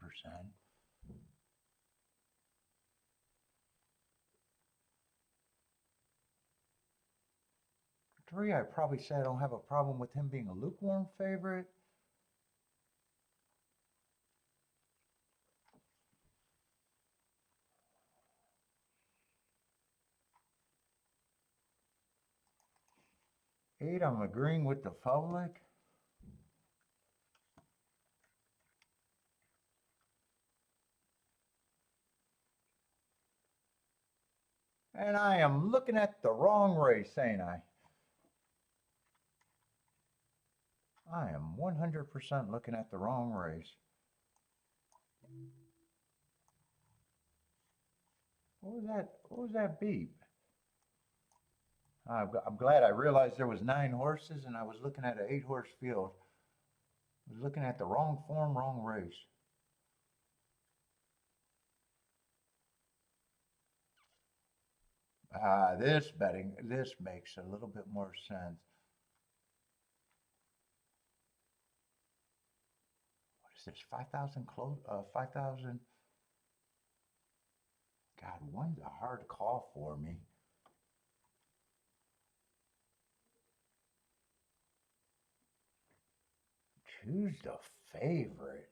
3, I'd probably say I don't have a problem with him being a lukewarm favorite. 8, I'm agreeing with the public. And I am looking at the wrong race, ain't I? I am 100% looking at the wrong race. What was that beep? I'm glad I realized there was 9 horses and I was looking at an 8-horse field. I was looking at the wrong form, wrong race. This makes a little bit more sense. What is this? 5,000 close, 5,000. God, one's a hard call for me. Choose the favorite.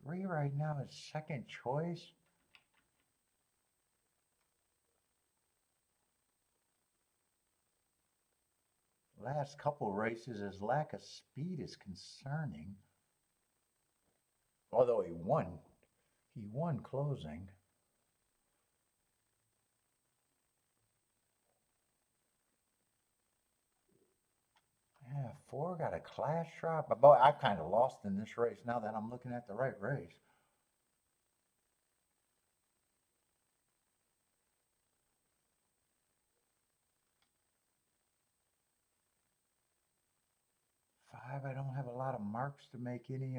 Three right now is second choice. Last couple races, his lack of speed is concerning. Although he won closing. Yeah, 4 got a class drop. But boy, I've kind of lost in this race now that I'm looking at the right race. Five, I don't have a lot of marks to make any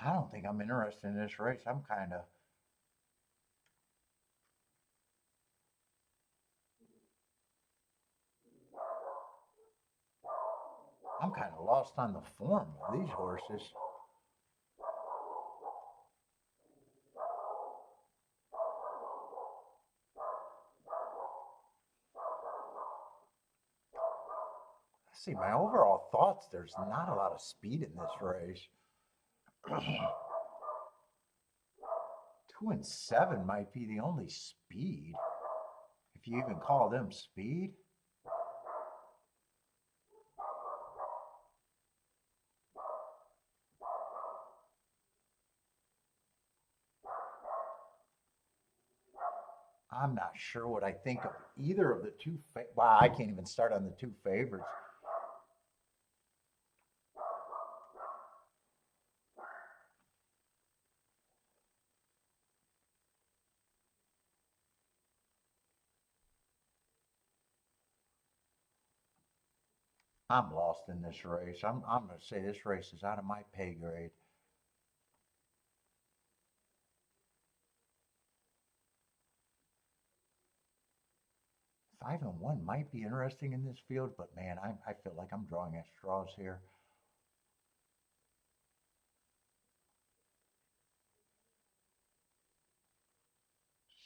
I don't think I'm interested in this race. I'm kind of lost on the form of these horses. Let's see, my overall thoughts, there's not a lot of speed in this race. 2 and 7 might be the only speed, if you even call them speed. I'm not sure what I think of either of the two. Wow, I can't even start on the 2 favorites. I'm lost in this race. I'm going to say this race is out of my pay grade. 5 and 1 might be interesting in this field, but man, I feel like I'm drawing at straws here.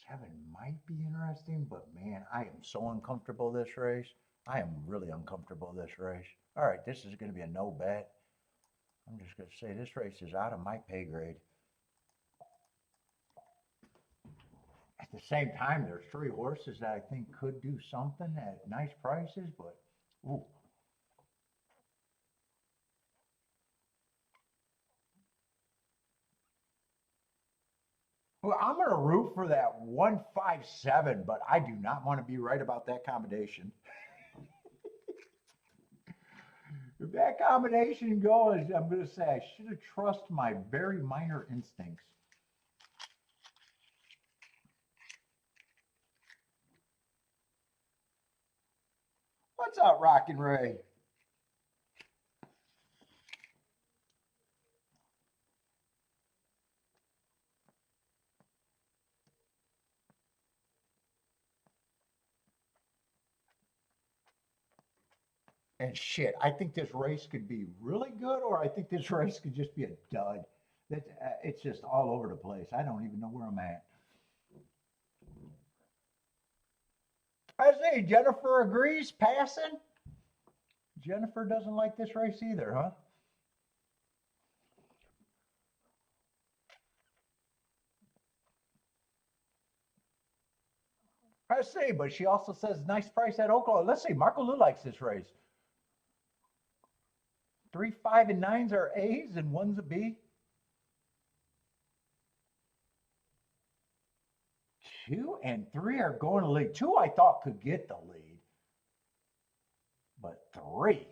Seven might be interesting, but man, I am so uncomfortable this race. I am really uncomfortable this race. All right, this is going to be a no bet. I'm just going to say this race is out of my pay grade. At the same time, there's 3 horses that I think could do something at nice prices, but ooh. Well, I'm going to root for that 157, but I do not want to be right about that combination. If that combination goes, I'm going to say I should have trusted my very minor instincts. What's up, Rockin' Ray? And shit, I think this race could be really good, or I think this race could just be a dud. It's just all over the place. I don't even know where I'm at. I say Jennifer agrees, passing. Jennifer doesn't like this race either, huh? I see, but she also says nice price at Oaklawn. Let's see, Marco Lou likes this race. 3, 5, and 9s are A's and 1's a B. 2 and 3 are going to lead. 2 I thought could get the lead. But 3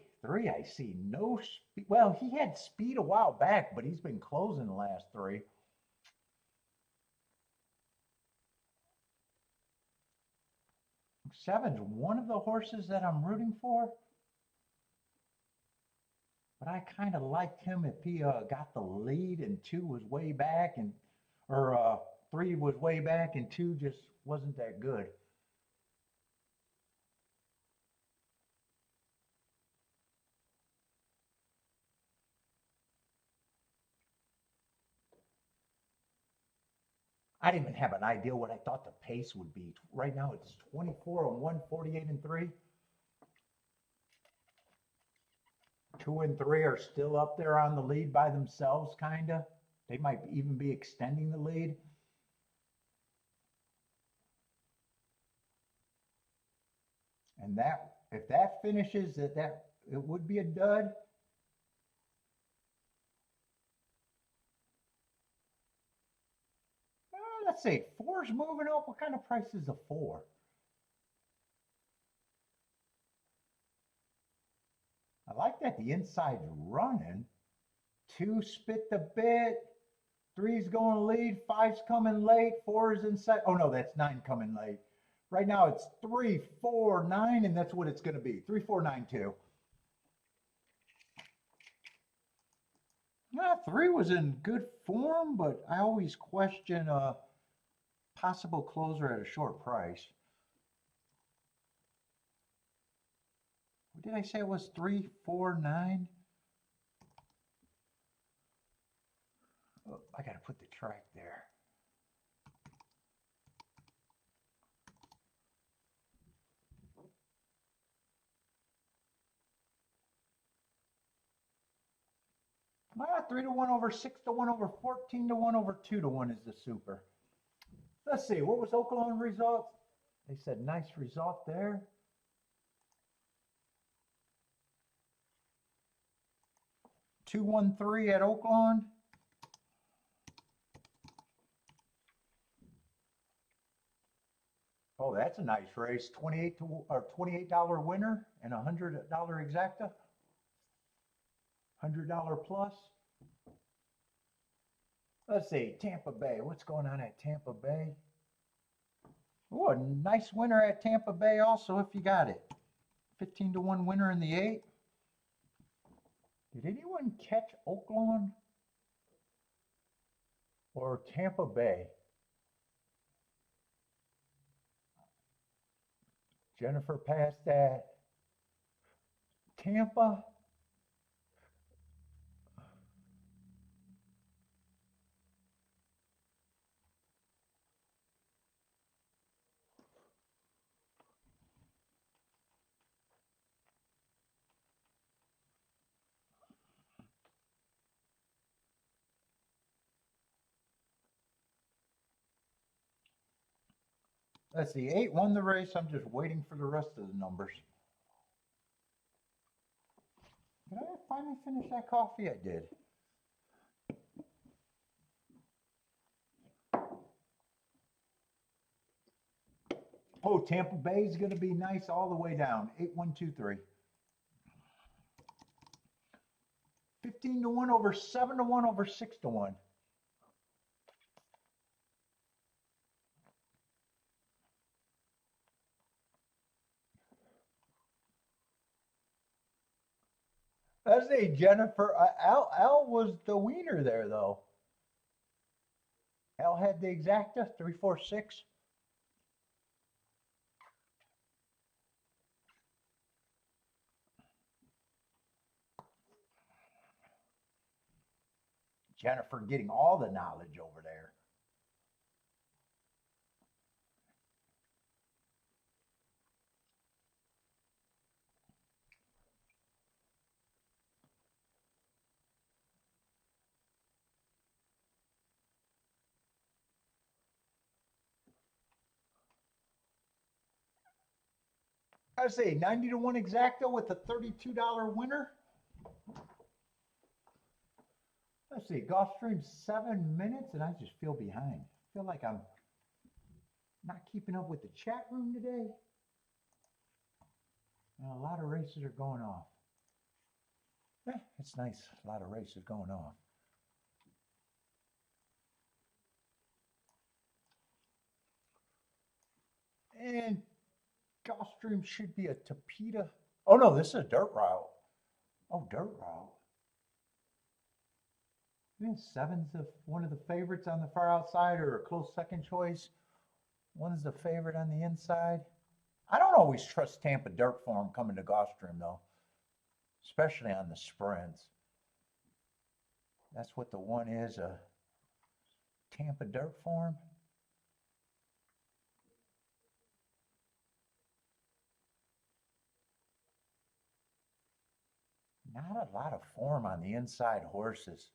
I see no speed. Well, he had speed a while back, but he's been closing the last 3. Seven's one of the horses that I'm rooting for. But I kind of liked him if he got the lead and 2 was way back, and or 3 was way back and 2 just wasn't that good. I didn't even have an idea what I thought the pace would be. Right now it's 24 and 1, 48 and 3. 2 and 3 are still up there on the lead by themselves, kind of. They might even be extending the lead. And that, if that finishes, that it would be a dud. Let's see, 4's moving up. What kind of price is a 4? I like that the inside's running. 2 spit the bit. 3's going to lead. 5's coming late. 4 is inside. Oh no, that's 9 coming late. Right now it's 3, 4, 9, and that's what it's going to be. 3, 4, 9, 2. 3 was in good form, but I always question a possible closer at a short price. What did I say it was? 3, 4, 9? Oh, I got to put the track there. Well, 3 to 1 over 6 to 1 over 14 to 1 over 2 to 1 is the super. Let's see, what was Oaklawn result? They said nice result there. Two, 1, 3 at Oaklawn. Oh, that's a nice race. $28 winner and $100 exacta. $100 plus. Let's see, Tampa Bay. What's going on at Tampa Bay? Oh, a nice winner at Tampa Bay also if you got it. 15 to 1 winner in the 8. Did anyone catch Oaklawn or Tampa Bay? Jennifer passed that. Tampa. Let's see, 8 won the race. I'm just waiting for the rest of the numbers. Did I finally finish that coffee? I did. Oh, Tampa Bay is going to be nice all the way down. 8, 1, 2, 3. 15 to 1 over 7 to 1 over 6 to 1. Let's see, Jennifer. Al was the wiener there, though. Al had the exacta, 3, 4, 6. Jennifer getting all the knowledge over there. I say 90 to 1 exacta with a $32 winner. Let's see, Gulfstream 7 minutes, and I just feel behind. I feel like I'm Not keeping up with the chat room today. And a lot of races are going off. It's nice. A lot of races going off. And Gulfstream should be a Tapeta. Oh no, this is a dirt route. Oh, dirt route. Yeah, seven's one of the favorites on the far outside, or a close second choice. One's the favorite on the inside. I don't always trust Tampa dirt form coming to Gulfstream though, especially on the sprints. That's what the one is, a Tampa dirt form. Not a lot of form on the inside horses.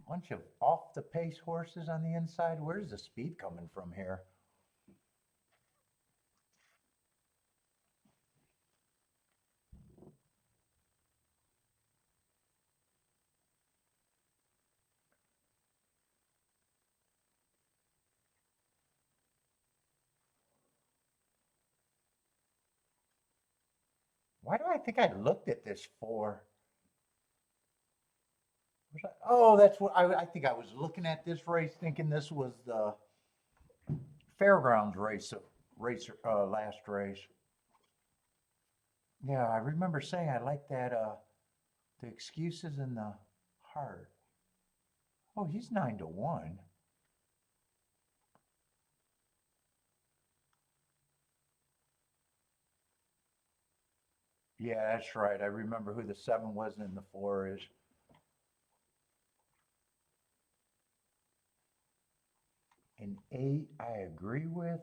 Bunch of off the pace horses on the inside. Where's the speed coming from here? Why do I think I looked at this for? Oh, that's what I think I was looking at this race thinking this was the fairgrounds last race. Yeah, I remember saying I like that the excuses in the heart. Oh, he's 9-1. Yeah, that's right. I remember who the 7 was and the 4 is. An 8, I agree with.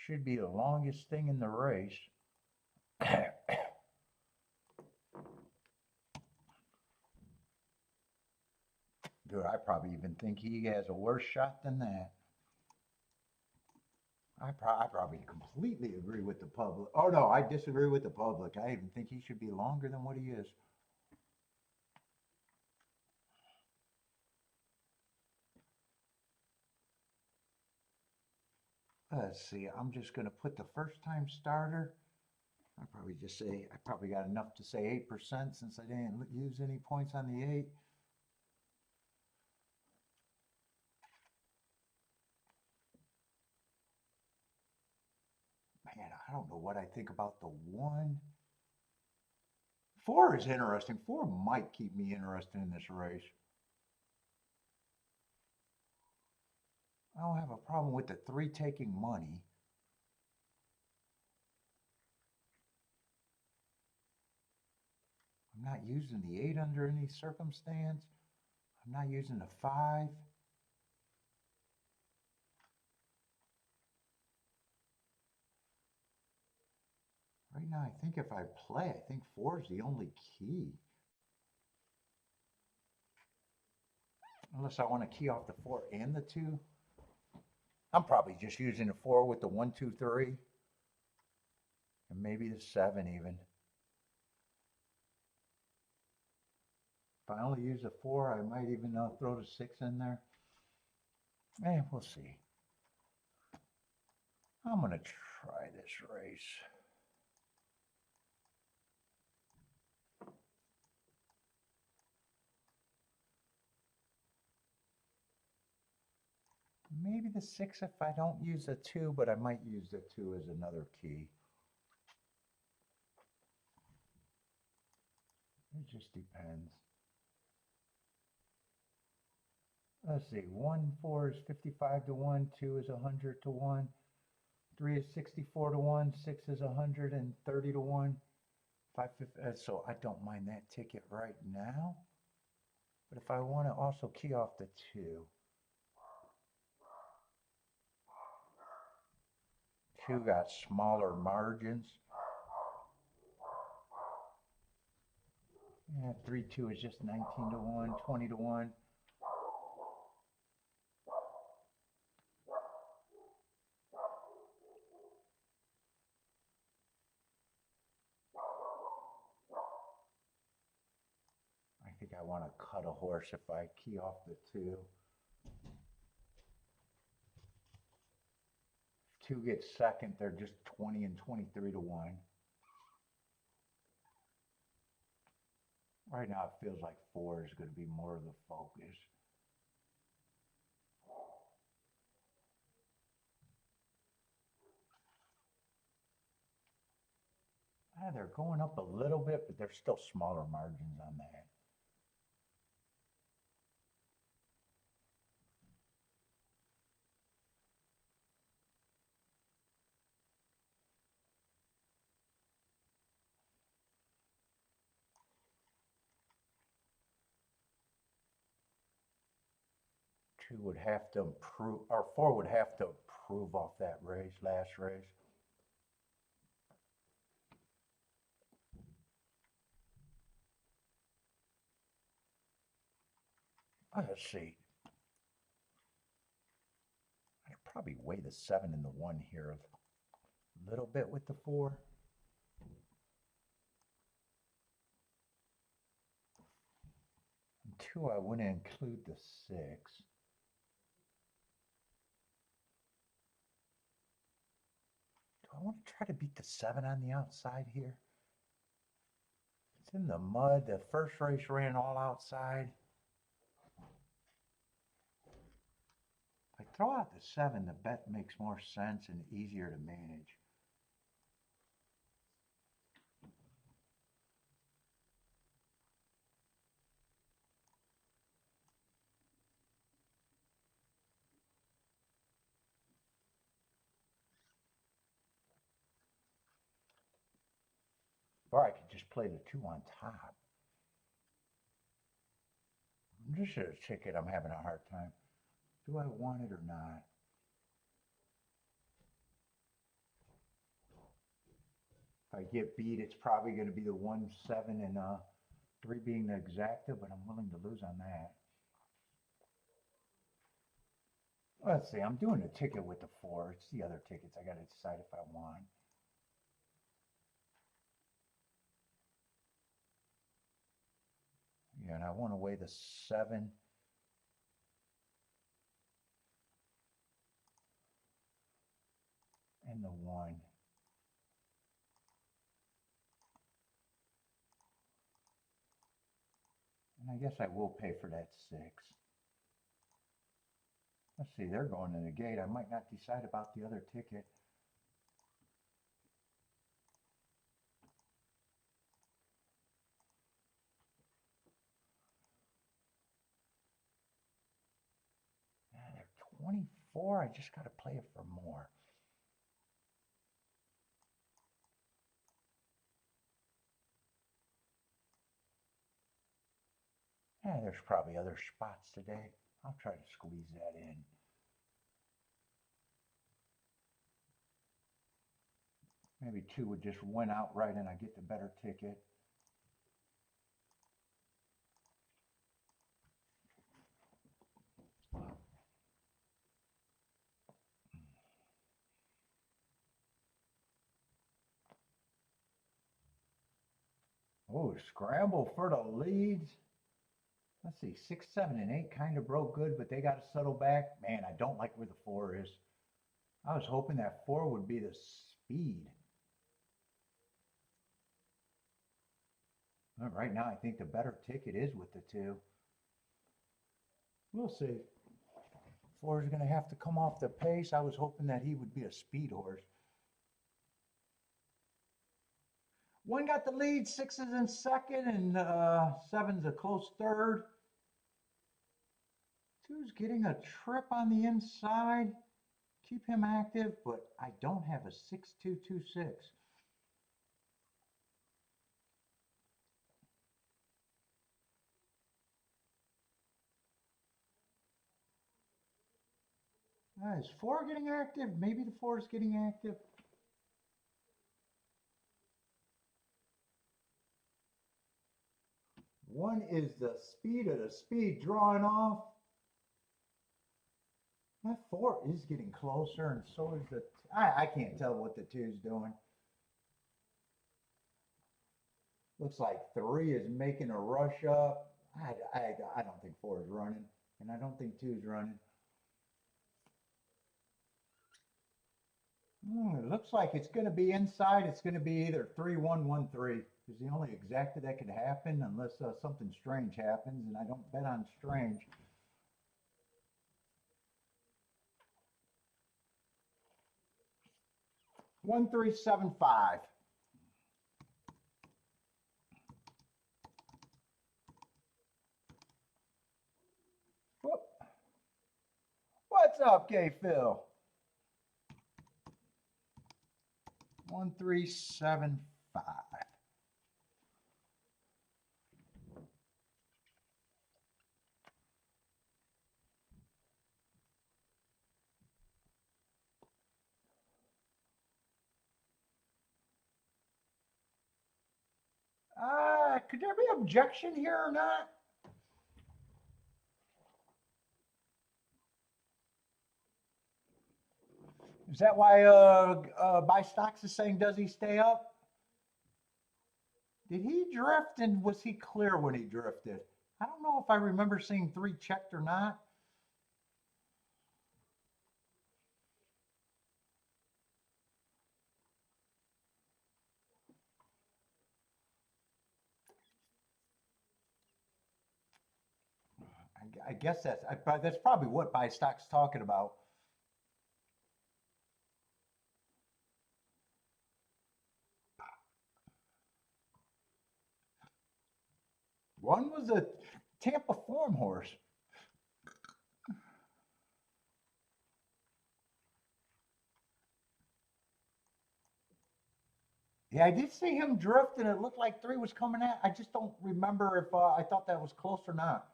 Should be the longest thing in the race. Dude, I probably even think he has a worse shot than that. I probably completely agree with the public. Oh no, I disagree with the public. I even think he should be longer than what he is. Let's see, I'm just going to put the first time starter. I'll probably just say, I probably got enough to say 8% since I didn't use any points on the 8. Man, I don't know what I think about the 1. 4 is interesting. 4 might keep me interested in this race. I don't have a problem with the 3 taking money. I'm not using the 8 under any circumstance. I'm not using the 5. Right now, I think if I play, I think 4 is the only key. Unless I want to key off the 4 and the 2. I'm probably just using the 4 with the 1, 2, 3. And maybe the 7 even. If I only use the 4, I might even throw the 6 in there. We'll see. I'm going to try this race. Maybe the 6 if I don't use the 2, but I might use the 2 as another key. It just depends. Let's see, 1, 4 is 55 to 1, 2 is 100 to 1, 3 is 64 to 1, 6 is 130 to 1, 5, so I don't mind that ticket right now. But if I want to also key off the 2, 2 got smaller margins. Yeah, 3, 2 is just 19 to 1, 20 to 1. I think I want to cut a horse if I key off the 2. If 2 gets second, they're just 20 and 23 to 1. Right now, it feels like 4 is going to be more of the focus. They're going up a little bit, but there's still smaller margins on that. Two would have to improve, or 4 would have to improve off that race, last race. Let's see. I'd probably weigh the 7 and the 1 here a little bit with the 4. And 2, I wouldn't include the 6. Do I want to try to beat the 7 on the outside here? It's in the mud. The first race ran all outside. If I throw out the 7, the bet makes more sense and easier to manage. Or I could just play the 2 on top. This is a ticket I'm having a hard time. Do I want it or not? If I get beat, it's probably going to be the 1, 7, and 3 being the exacta, but I'm willing to lose on that. Let's see, I'm doing a ticket with the 4. It's the other tickets I got to decide if I want. Yeah, and I want to weigh the 7. And the 1. And I guess I will pay for that 6. Let's see, they're going to the gate. I might not decide about the other ticket. They're 24. I just got to play it for more. Yeah, there's probably other spots today. I'll try to squeeze that in. Maybe 2 would just win outright and I get the better ticket. Oh, scramble for the leads. Let's see, 6, 7, and 8 kind of broke good, but they got to settle back. Man, I don't like where the 4 is. I was hoping that 4 would be the speed. Well, right now, I think the better ticket is with the 2. We'll see. 4 is going to have to come off the pace. I was hoping that he would be a speed horse. 1 got the lead, 6 is in second, and 7's a close third. 2's getting a trip on the inside. Keep him active, but I don't have a 6-2-2-6. Is 4 getting active? Maybe the 4 is getting active. One is the speed of the speed drawing off. That 4 is getting closer, and so is the... I can't tell what the 2's doing. Looks like 3 is making a rush up. I don't think 4 is running, and I don't think 2 is running. It looks like it's going to be inside. It's going to be either 3-1-1-3. Is the only exacta that could happen unless something strange happens, and I don't bet on strange. One, 3, 7, 5. Whoop. What's up, Gay Phil? 1, 3, 7, 5. Could there be objection here or not? Is that why Buy Stocks is saying, does he stay up? Did he drift, and was he clear when he drifted? I don't know if I remember seeing 3 checked or not. I guess that's probably what Buy Stock's talking about. One was a Tampa form horse. Yeah, I did see him drift, and it looked like 3 was coming at. I just don't remember if I thought that was close or not.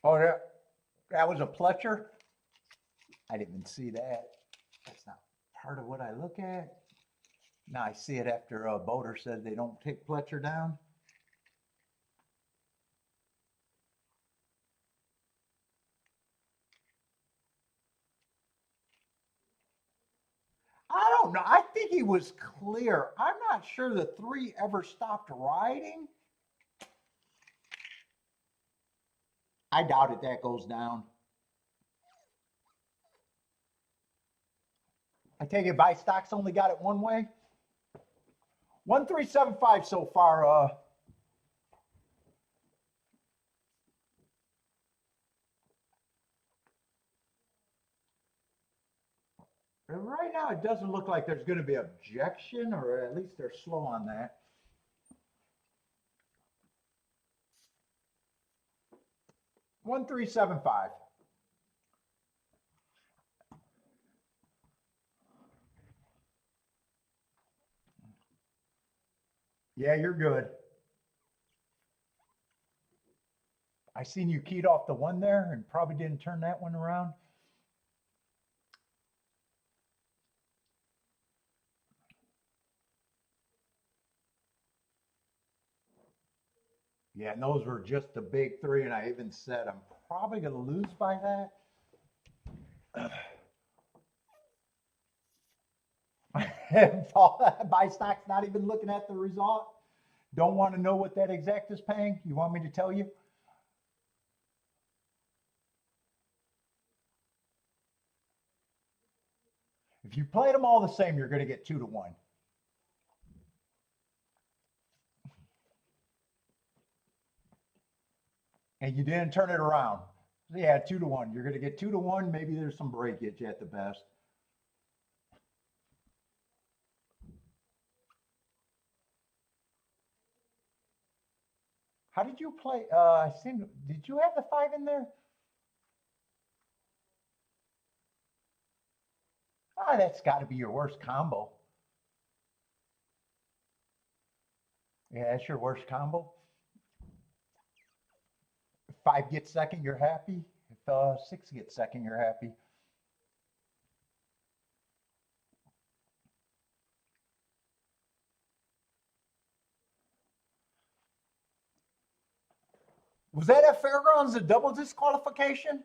Oh, that was a Pletcher? I didn't even see that. That's not part of what I look at. Now I see it after Boater said they don't take Pletcher down. I don't know. I think he was clear. I'm not sure the 3 ever stopped riding. I doubt it that goes down. I take it Buy Stocks only got it one way. 1375 so far. And right now, it doesn't look like there's going to be objection, or at least they're slow on that. One, 3, 7, 5. Yeah, you're good. I seen you keyed off the 1 there and probably didn't turn that one around. Yeah, and those were just the big 3, and I even said I'm probably going to lose by that. Buy Stock's not even looking at the result. Don't want to know what that exact is paying. You want me to tell you? If you played them all the same, you're going to get 2 to 1. And you didn't turn it around. So yeah, 2 to 1. You're going to get 2 to 1. Maybe there's some breakage at the best. How did you play? Did you have the 5 in there? Ah, that's got to be your worst combo. Yeah, that's your worst combo. If 5 gets second, you're happy. If sixth gets second, you're happy. Was that at Fairgrounds a double disqualification?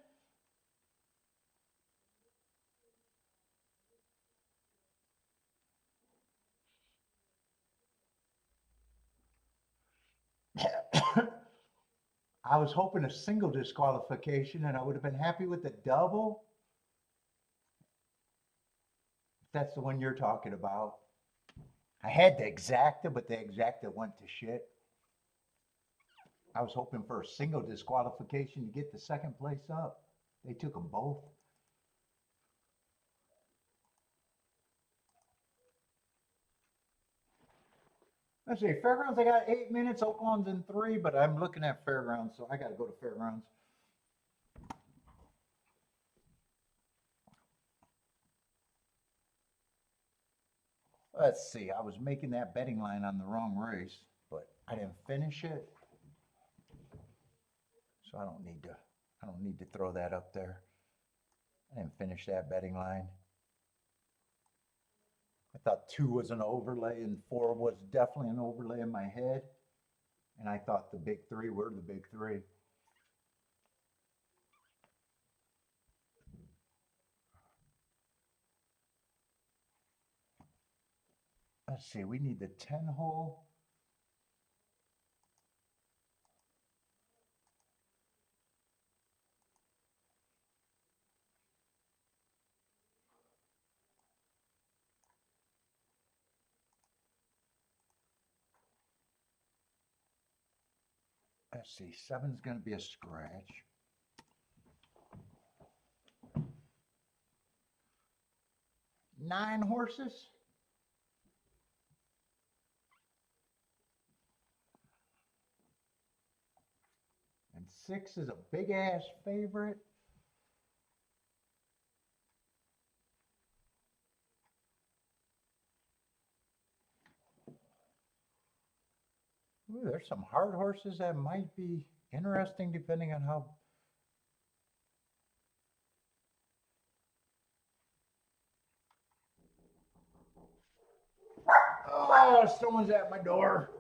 I was hoping a single disqualification and I would have been happy with the double. That's the one you're talking about. I had the exacta, but the exacta went to shit. I was hoping for a single disqualification to get the second place up. They took them both. Let's see, Fairgrounds, I got 8 minutes, Oaklawn's in 3, but I'm looking at Fairgrounds, so I got to go to Fairgrounds. Let's see, I was making that betting line on the wrong race, but I didn't finish it. So I don't need to throw that up there. I didn't finish that betting line. I thought 2 was an overlay and 4 was definitely an overlay in my head. And I thought the big 3 were the big 3. Let's see, we need the 10 hole. Let's see, 7's going to be a scratch. Nine horses. And 6 is a big ass favorite. Ooh, there's some hard horses that might be interesting depending on how. Oh, someone's at my door.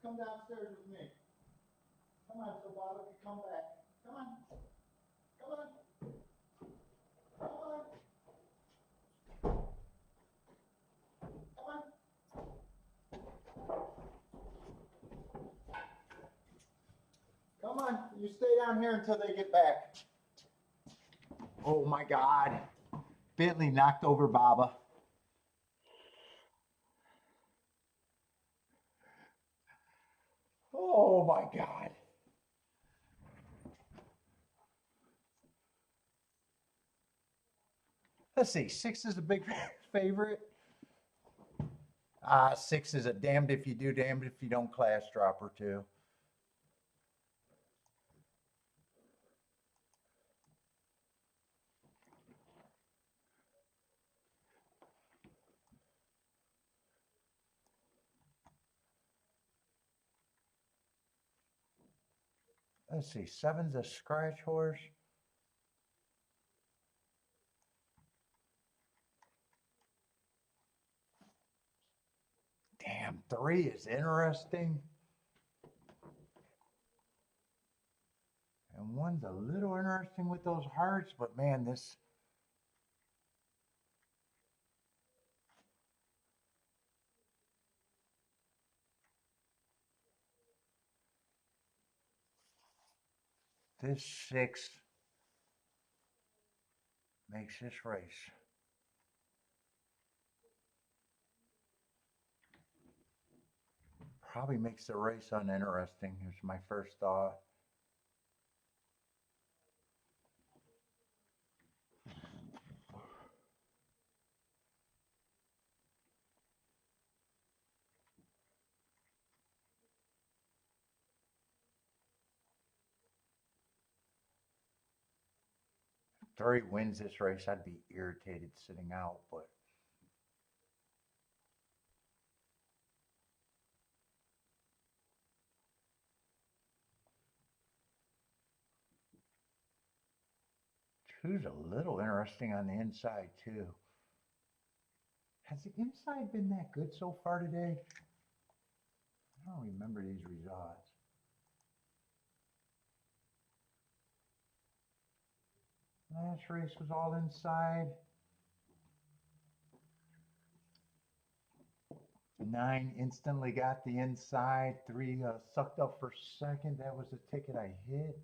come downstairs with me. Come on, so Bob can come back. Come on. Come on. Come on. Come on. Come on. You stay down here until they get back. Oh my God. Bentley knocked over Baba. Oh my God. Let's see, 6 is a big favorite. 6 is a damned if you do, damned if you don't class dropper too. Let's see, 7's a scratch horse. Damn, 3 is interesting. And 1's a little interesting with those hearts, but man, this. This 6 makes this race. Probably makes the race uninteresting, is my first thought. If 3 wins this race, I'd be irritated sitting out, but. Two's a little interesting on the inside too. Has the inside been that good so far today? I don't remember these results. Last race was all inside. 9 instantly got the inside. 3 sucked up for second. That was the ticket I hit.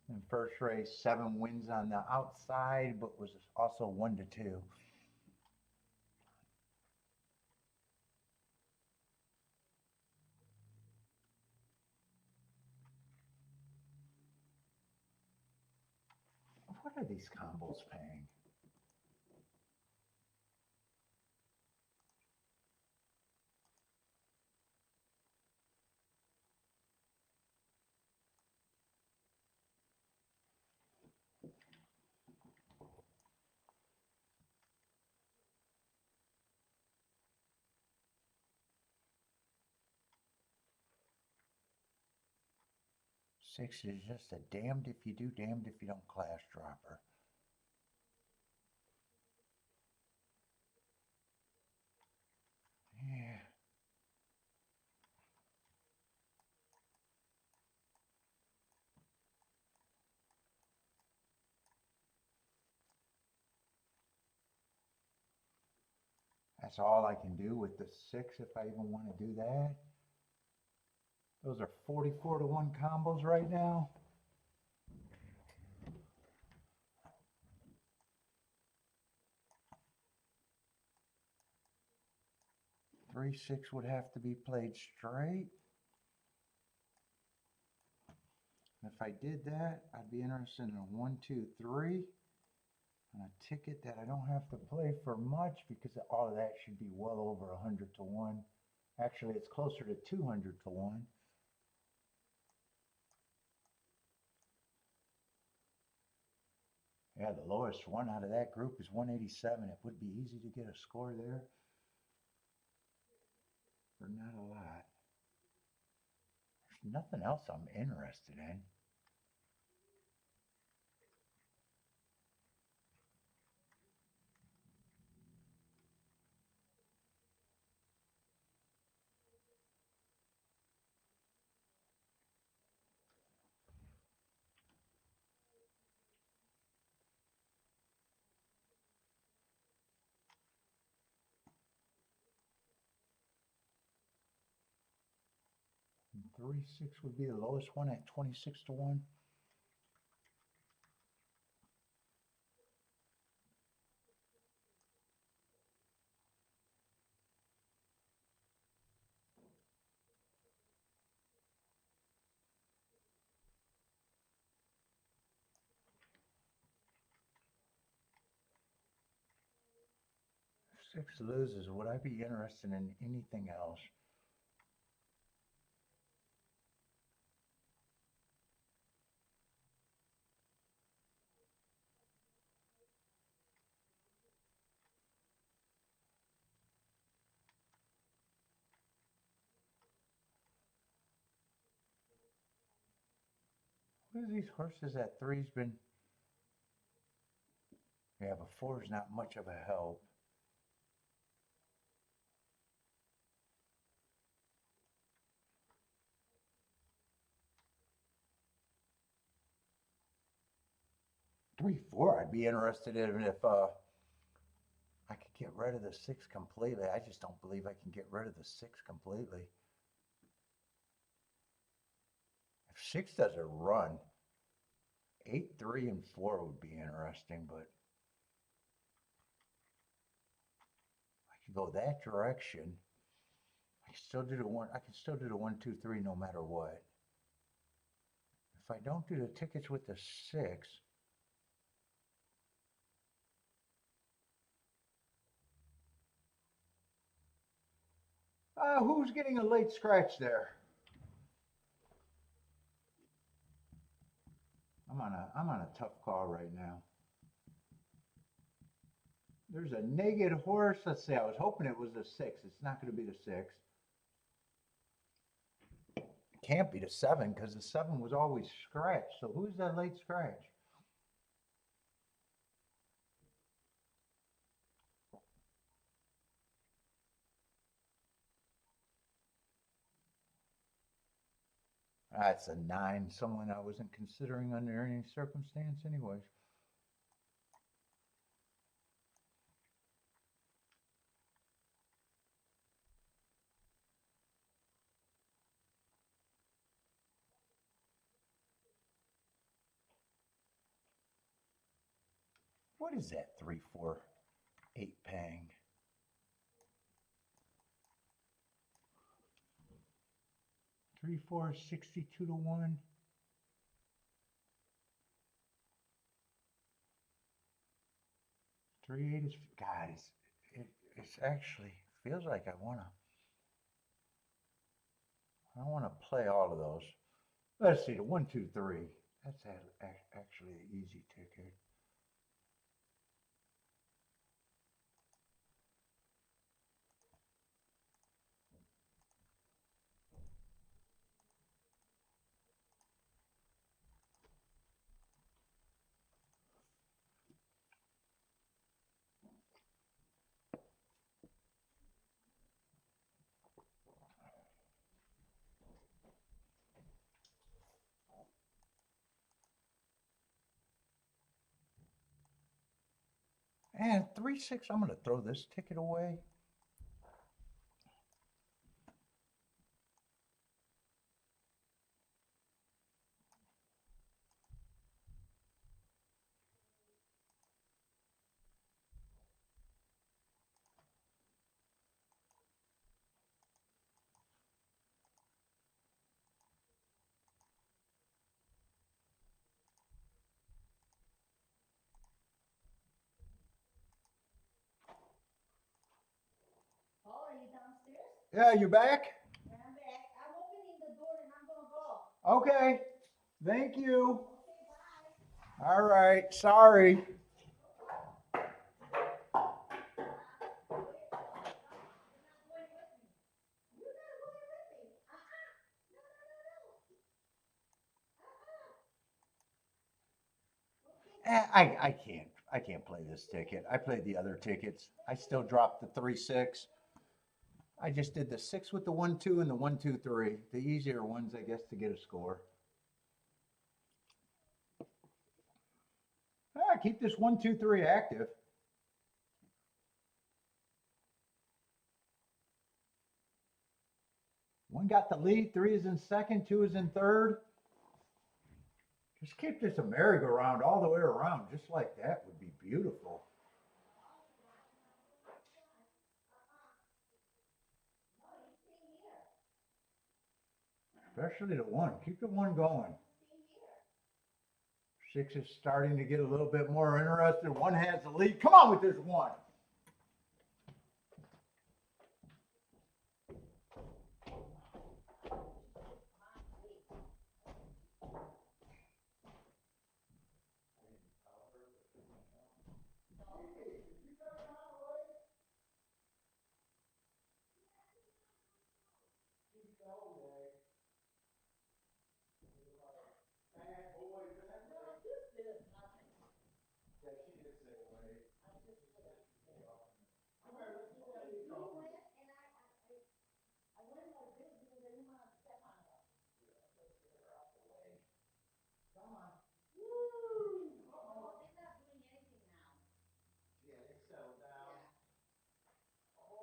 In first race, 7 wins on the outside, but was also 1-2. What are these combos paying? Six is just a damned if you do, damned if you don't class dropper. Yeah. That's all I can do with the 6 if I even want to do that. Those are 44-1 combos right now. Three, 6 would have to be played straight. If I did that, I'd be interested in a 1, 2, 3 on a ticket that I don't have to play for much because all of that should be well over 100-1. Actually, it's closer to 200-1. Yeah, the lowest one out of that group is 187. It would be easy to get a score there, but not a lot. There's nothing else I'm interested in. 3-6 would be the lowest one at 26 to 1. If 6 loses, would I be interested in anything else? What are these horses at 3's been? Yeah, but 4 is not much of a help. Three, 4, I'd be interested in if I could get rid of the 6 completely. I just don't believe I can get rid of the 6 completely. If 6 doesn't run, 8, 3, and 4 would be interesting, but I could go that direction. I can still do the 1. I can still do the 1, 2, 3 no matter what. If I don't do the tickets with the 6, who's getting a late scratch there? I'm on a tough call right now. There's a naked horse. Let's see. I was hoping it was the 6. It's not going to be the 6. It can't be the 7 because the 7 was always scratched. So who's that late scratch? That's a 9. Someone I wasn't considering under any circumstance, anyways. What is that 3, 4, 8 paying? Three, 4, 62 to 1. Three, 8 is, God, it's actually feels like I want to play all of those. Let's see, the 1, 2, 3. That's actually an easy ticket. And 3, 6, I'm going to throw this ticket away. Paul, are you downstairs? Yeah, you back? Yeah, I'm back. I'm opening the door and I'm gonna go. Okay. Thank you. Okay, bye. All right. Sorry. I can't play this ticket. I played the other tickets. I still dropped the 3, 6. I just did the 6 with the 1, 2 and the 1, 2, 3. The easier ones, I guess, to get a score. Keep this 1, 2, 3 active. One got the lead, 3 is in second, 2 is in third. Just keep this a merry-go-round all the way around, just like that would be beautiful. Especially the one. Keep the one going. 6 is starting to get a little bit more interested. 1 has the lead. Come on with this 1.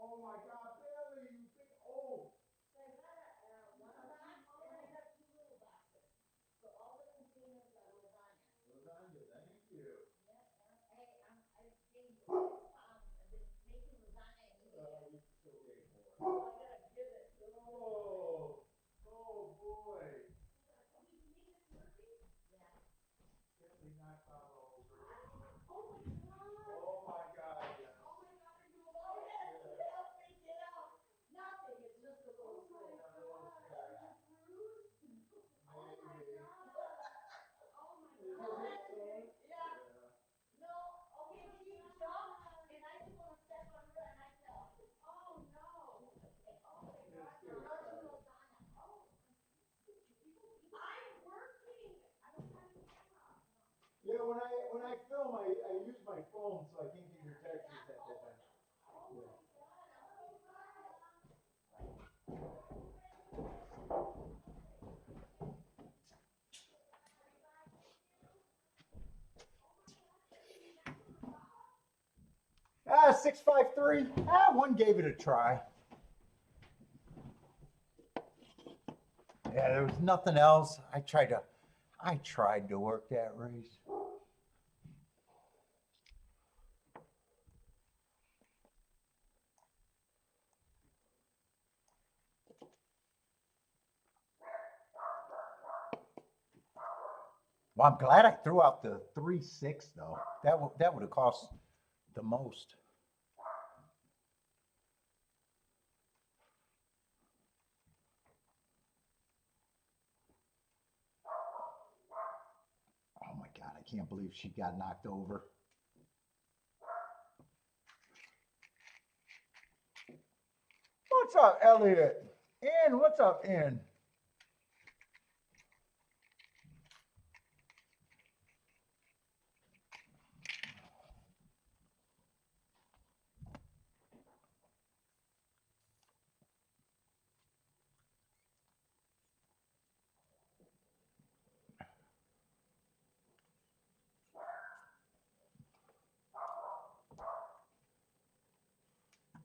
Oh my God, Billy, you big old. So I got one box and I got 2 little boxes. So all the containers are lasagna. Lasagna, thank you. Yeah. Hey, I gained 6 pounds. I've been making lasagna and eating it. You still gain more. So I gotta give it. Oh, oh boy. Can we make this Murphy? Yeah. Definitely not follow over. Oh my God. Oh my God, yeah. Oh my God, are you okay? Yes. Help me get out. Nothing, it's just a little scratch. Oh my God, are you bruised? Oh my God. Oh my God. Yeah. No, okay, she jumped and I didn't want to step on her and I fell. Oh no. Oh my God, crushing lasagna. Oh. I'm working. I don't have a camera. Yeah, when I film, I use my phone, so I can't get your texts at that time. Oh my God, I'm so sorry. 653. 1 gave it a try. Yeah, there was nothing else. I tried to work that race. Well, I'm glad I threw out the 3-6 though. That would have cost the most. Oh my God, I can't believe she got knocked over. What's up, Elliot? Ian, what's up, Ian?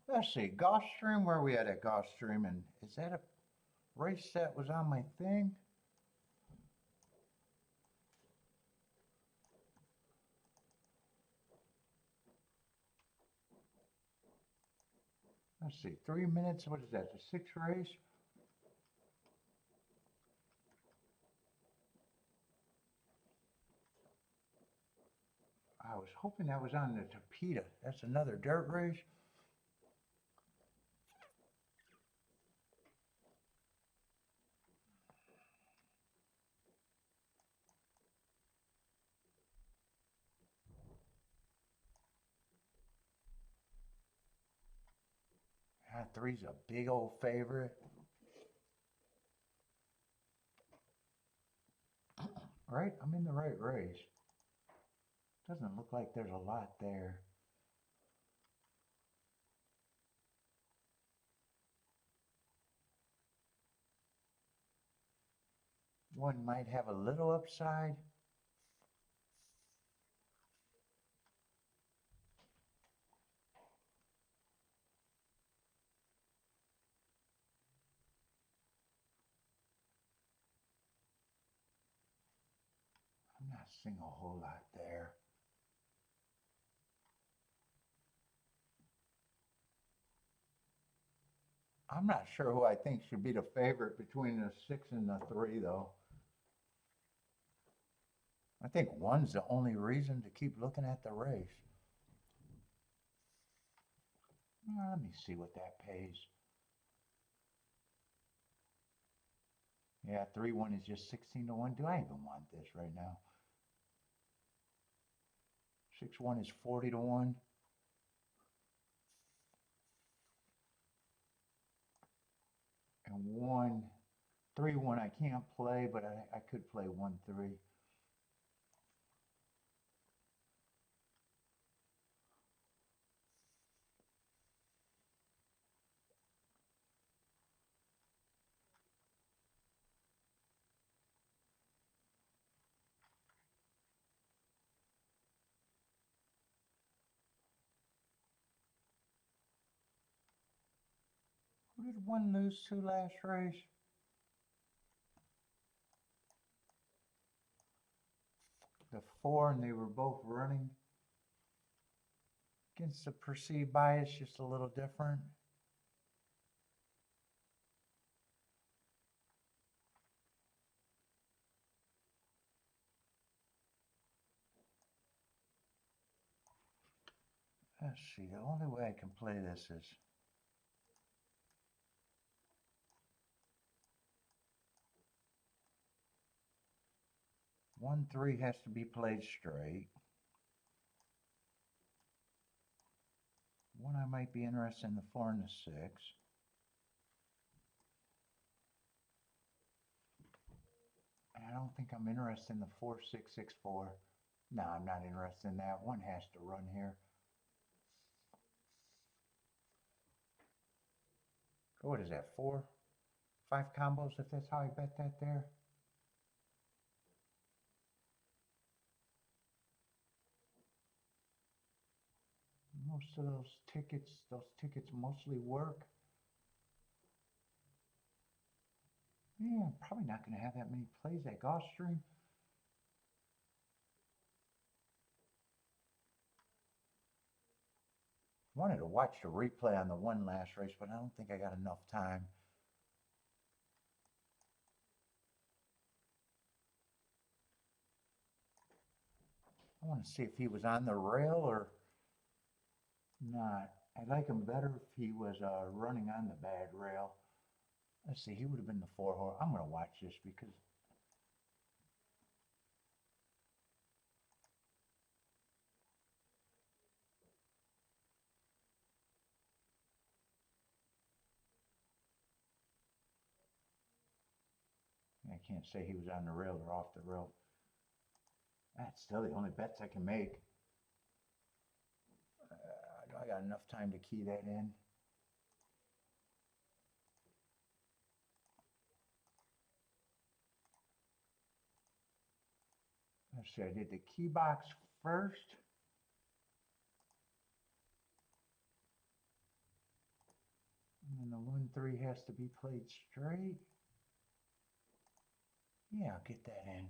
Let's see, Gulfstream, where are we at Gulfstream? And is that a race that was on my thing? Let's see, 3 minutes, what is that, the 6th race? I was hoping that was on the Tapeta. That's another dirt race. Ah, 3's a big old favorite. Right, I'm in the right race. Doesn't look like there's a lot there. One might have a little upside. not seeing a whole lot there. I'm not sure who I think should be the favorite between the 6 and the 3, though. I think 1's the only reason to keep looking at the race. Let me see what that pays. Yeah, 3-1 is just 16 to 1. Do I even want this right now? 6-1 is 40 to 1. And 3-1 I can't play, but I could play 1-3. Who did 1 lose to last race? The 4, and they were both running against the perceived bias, just a little different. Let's see, the only way I can play this is one 3 has to be played straight. 1 I might be interested in the 4 and the 6. I don't think I'm interested in the 4-6-6-4. No, I'm not interested in that. 1 has to run here. What is that, 4? 5 combos, if that's how I bet that there? Most of those tickets mostly work. Yeah, I'm probably not going to have that many plays at Gulfstream. Wanted to watch the replay on the 1 last race, but I don't think I got enough time. I want to see if he was on the rail or not. I'd like him better if he was running on the bad rail. Let's see, he would have been the 4 horse. I'm going to watch this because I can't say he was on the rail or off the rail. That's still the only bets I can make. I got enough time to key that in. Let's see, I did the key box first. And then the 1-3 has to be played straight. Yeah, I'll get that in.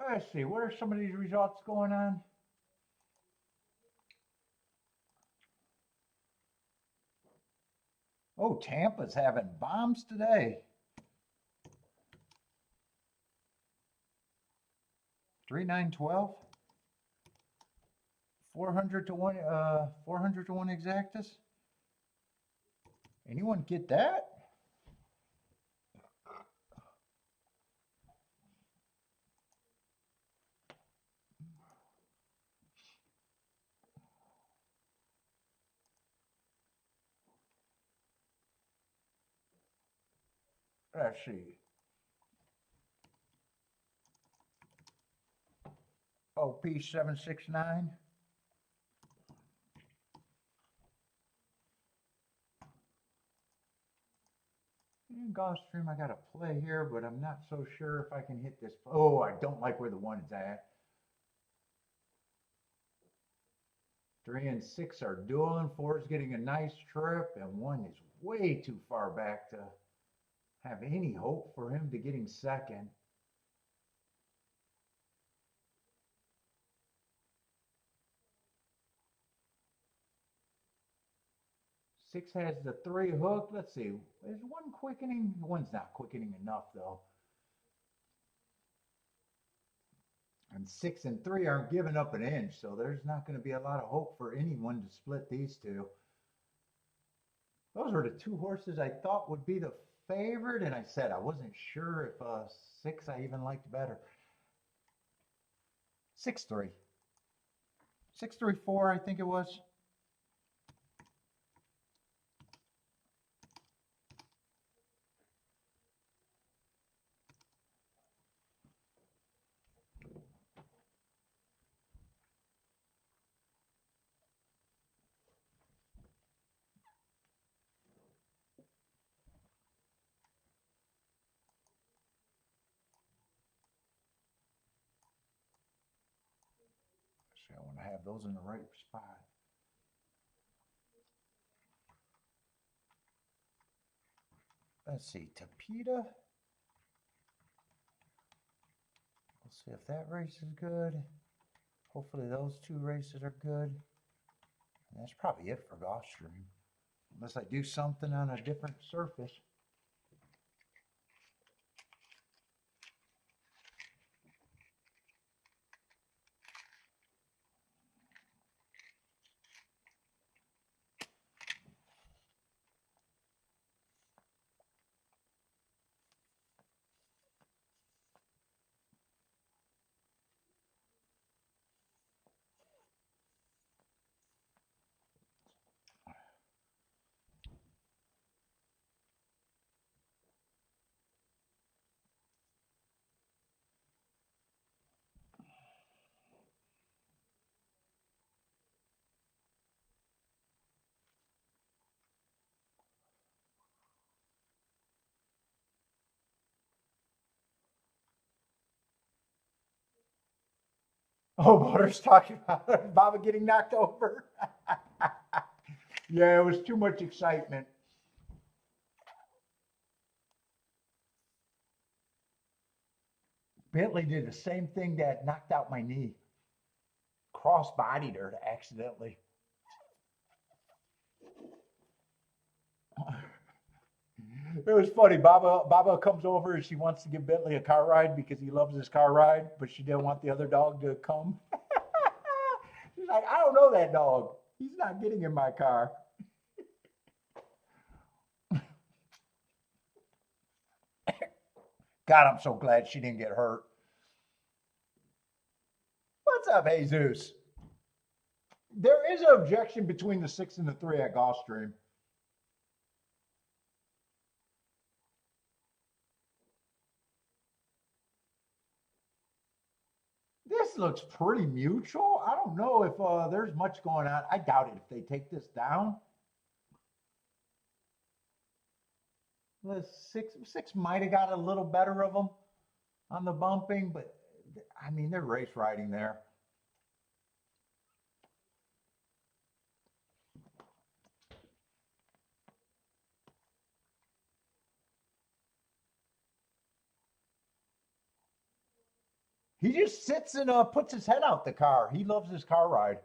Let's see, what are some of these results going on? Oh, Tampa's having bombs today. 3-9-12. 400 to 1. 400 to 1 exactus. Anyone get that? Let's see. OP 769. In Gulfstream, I got a play here, but I'm not so sure if I can hit this. Oh, I don't like where the 1 is at. 3 and 6 are dueling. 4 is getting a nice trip, and 1 is way too far back to have any hope for him to getting second. Six has the 3 hooked. Let's see. Is 1 quickening? 1's not quickening enough, though. And 6 and 3 aren't giving up an inch, so there's not going to be a lot of hope for anyone to split these two. Those were the 2 horses I thought would be the favorite, and I said I wasn't sure if 6 I even liked better. 6-3. 6-3-4, I think it was. See, I want to have those in the right spot. Let's see, Tapeta. We'll see if that race is good. Hopefully those 2 races are good. And that's probably it for Gulfstream. Unless I do something on a different surface. Oh, Butter's talking about Baba getting knocked over. Yeah, it was too much excitement. Bentley did the same thing that knocked out my knee. Cross-bodied her accidentally. It was funny. Baba comes over and she wants to give Bentley a car ride because he loves his car ride, but she didn't want the other dog to come. She's like, I don't know that dog. He's not getting in my car. God, I'm so glad she didn't get hurt. What's up, Jesus? There is an objection between the 6 and the 3 at Gulfstream. This looks pretty mutual. I don't know if there's much going on. I doubt it if they take this down. The six might have got a little better of them on the bumping, but I mean, they're race riding there. He just sits and puts his head out the car. He loves his car ride.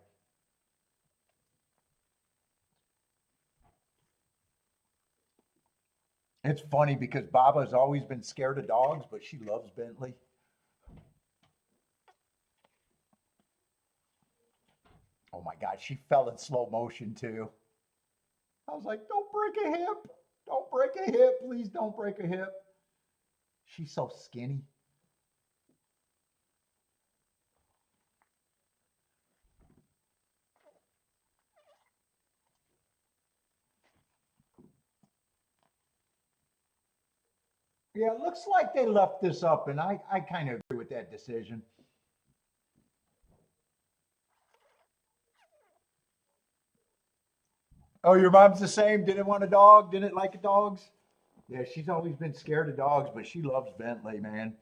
It's funny because Baba has always been scared of dogs, but she loves Bentley. Oh my God, she fell in slow motion too. I was like, don't break a hip. Don't break a hip. Please don't break a hip. She's so skinny. Yeah, it looks like they left this up, and I kind of agree with that decision. Oh, your mom's the same? Didn't want a dog? Didn't like dogs? Yeah, she's always been scared of dogs, but she loves Bentley, man.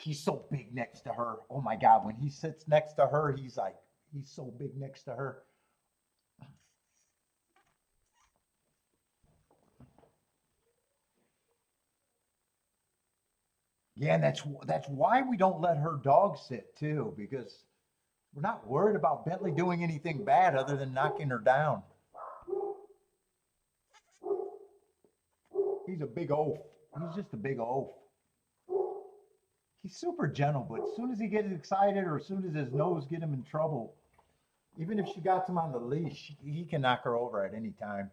He's so big next to her. Oh my God, when he sits next to her, he's so big next to her. Yeah, and that's why we don't let her dog sit too, because we're not worried about Bentley doing anything bad other than knocking her down. He's a big oaf. He's just a big oaf. He's super gentle, but as soon as he gets excited or as soon as his nose get him in trouble, even if she got him on the leash, he can knock her over at any time.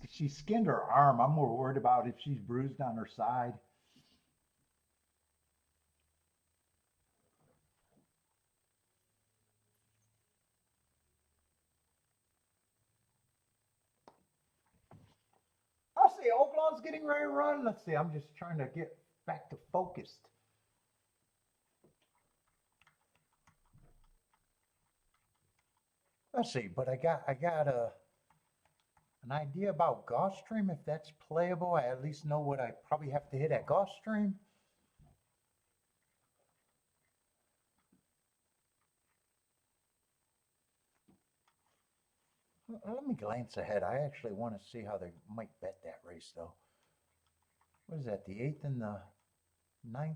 She skinned her arm. I'm more worried about if she's bruised on her side. I see Oaklawn's getting ready to run. Let's see. I'm just trying to get back to focused. Let's see, but I got an idea about Gulfstream. If that's playable, I at least know what I probably have to hit at Gulfstream. Let me glance ahead. I actually want to see how they might bet that race, though. What is that, the 8th and the 9th?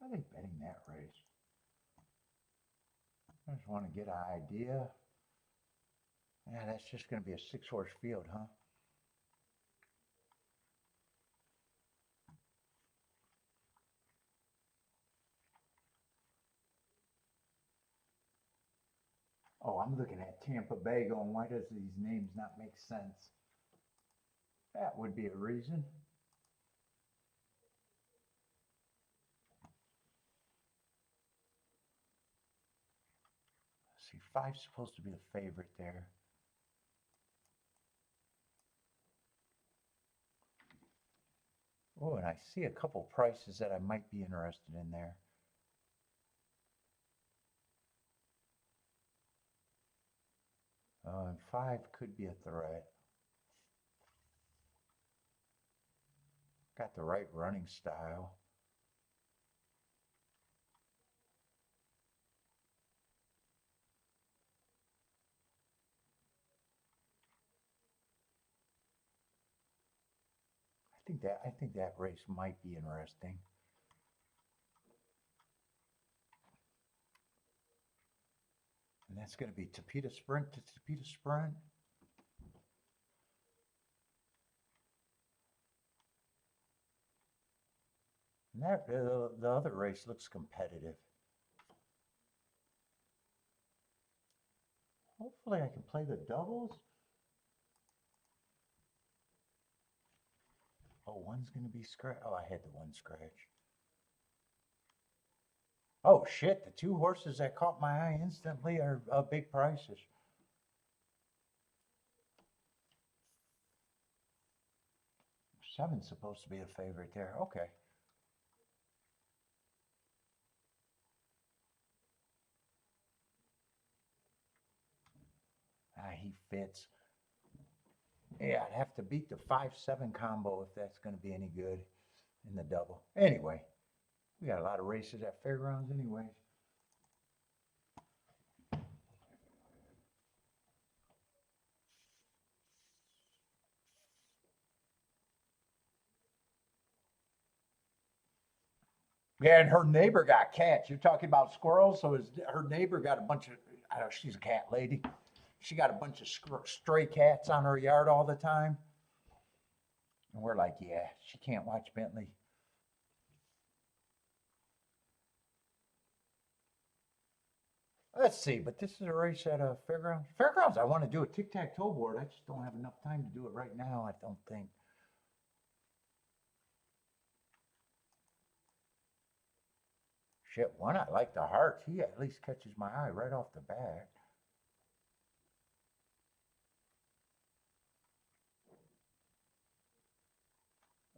How are they betting that race? I just want to get an idea. Yeah, that's just going to be a 6-horse field, huh? Oh, I'm looking at Tampa Bay going, why does these names not make sense? That would be a reason. Let's see, 5's supposed to be the favorite there. Oh, and I see a couple prices that I might be interested in there. And 5 could be a threat. Got the right running style. I think that race might be interesting. And that's going to be Tapeta Sprint to Tapeta Sprint. And that the other race looks competitive. Hopefully I can play the doubles. Oh, one's going to be scratch. Oh, I had the one scratch. Oh, shit. The 2 horses that caught my eye instantly are big prices. Seven's supposed to be a favorite there. Okay. He fits. Yeah, I'd have to beat the 5-7 combo if that's going to be any good in the double. Anyway, we got a lot of races at Fairgrounds anyways. Yeah, and her neighbor got cats. You're talking about squirrels, so her neighbor got a bunch of, I don't know, she's a cat lady. She got a bunch of stray cats on her yard all the time. And we're like, yeah, she can't watch Bentley. Let's see, but this is a race at a fairgrounds. Fairgrounds, I want to do a tic-tac-toe board. I just don't have enough time to do it right now, I don't think. Shit, one, I like the hearts. He at least catches my eye right off the bat.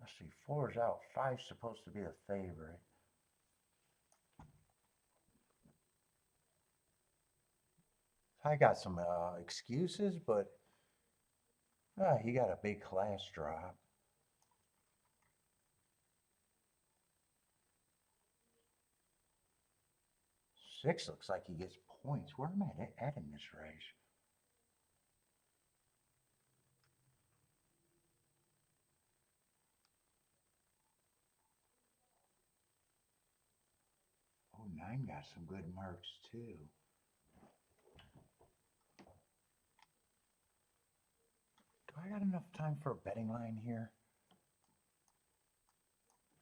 Let's see, 4's out. 5's supposed to be a favorite. I got some excuses, but he got a big class drop. Six looks like he gets points. Where am I at in this race? Oh, 9 got some good marks too. Do I got enough time for a betting line here?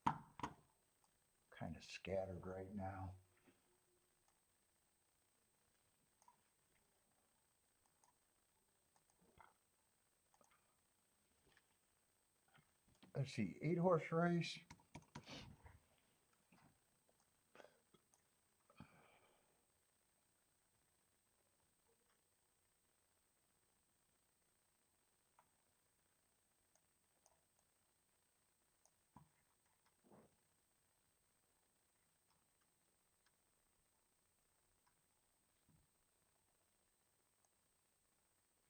Kind of scattered right now. Let's see, 8-horse race.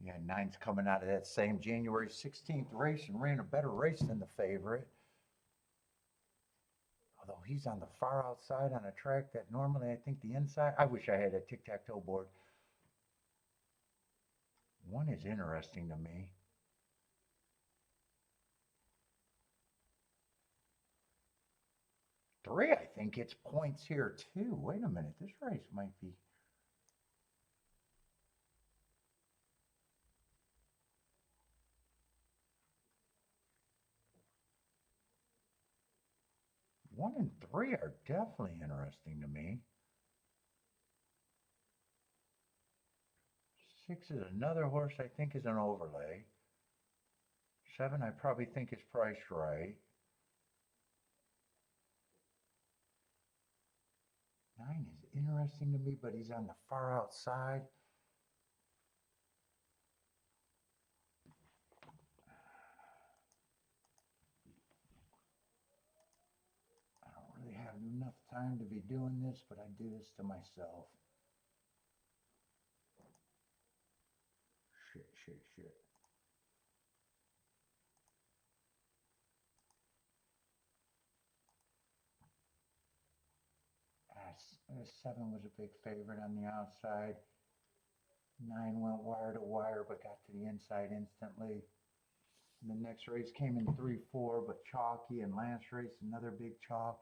Yeah, 9's coming out of that same January 16th race and ran a better race than the favorite. Although he's on the far outside on a track that normally I think the inside. I wish I had a tic-tac-toe board. 1 is interesting to me. 3, I think, gets points here too. Wait a minute, this race might be. One and 3 are definitely interesting to me. 6 is another horse I think is an overlay. 7 I probably think is priced right. 9 is interesting to me, but he's on the far outside. I don't really have enough time to be doing this, but I do this to myself. Shit. Ah, 7 was a big favorite on the outside. 9 went wire to wire, but got to the inside instantly. And the next race came in 3-4, but chalky, and last race another big chalk.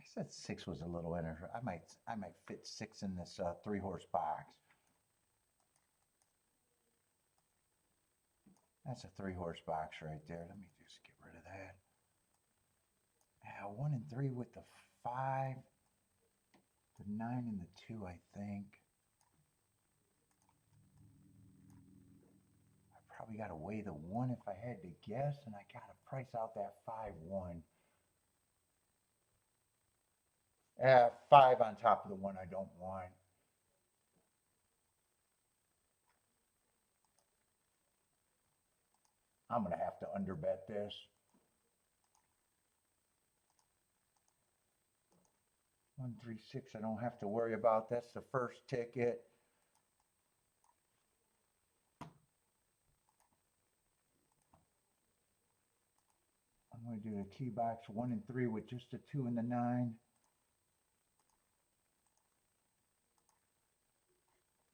I said 6 was a little interesting. I might fit 6 in this 3-horse box. That's a 3-horse box right there. Let me just get rid of that. 1 and 3 with the 5, the 9 and the 2, I think. I probably got to weigh the 1 if I had to guess, and I got to price out that 5-1. 5 on top of the 1 I don't want. I'm going to have to underbet this. 1, 3, 6, I don't have to worry about. That's the first ticket. I'm going to do the key box 1 and 3 with just a 2 and the 9.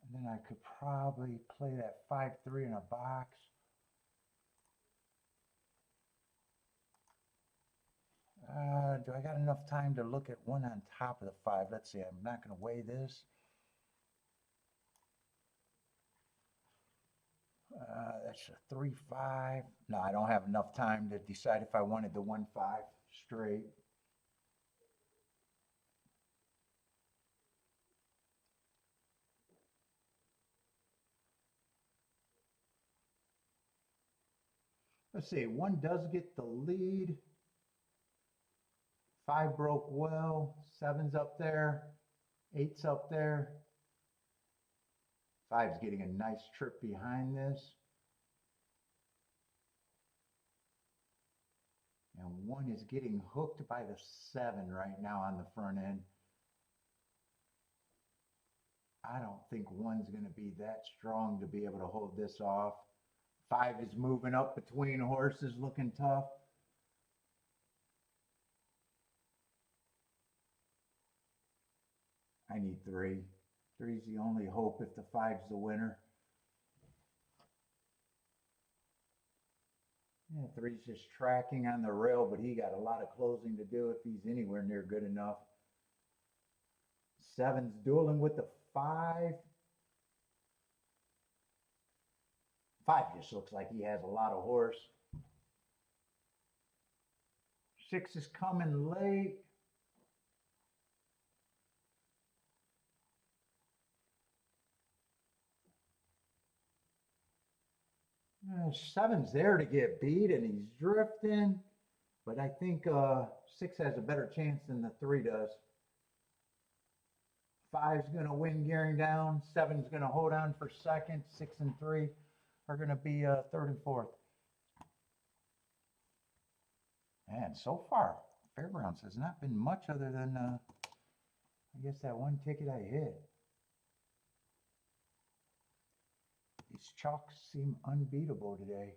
And then I could probably play that 5-3 in a box. do I got enough time to look at one on top of the 5? Let's see, I'm not going to weigh this. That's a 3-5. No, I don't have enough time to decide if I wanted the 1-5 straight. Let's see, 1 does get the lead. 5 broke well. 7's up there. 8's up there. 5's getting a nice trip behind this. And 1 is getting hooked by the 7 right now on the front end. I don't think 1's going to be that strong to be able to hold this off. 5 is moving up between horses, looking tough. I need 3. 3's the only hope if the 5's the winner. Yeah, 3's just tracking on the rail, but he got a lot of closing to do if he's anywhere near good enough. 7's dueling with the 5. 5 just looks like he has a lot of horse. 6 is coming late. 7's there to get beat, and he's drifting. But I think 6 has a better chance than the 3 does. 5's going to win gearing down. 7's going to hold on for second. 6 and 3 are going to be third and fourth. And so far, Fairgrounds has not been much other than, I guess, that one ticket I hit. These chalks seem unbeatable today.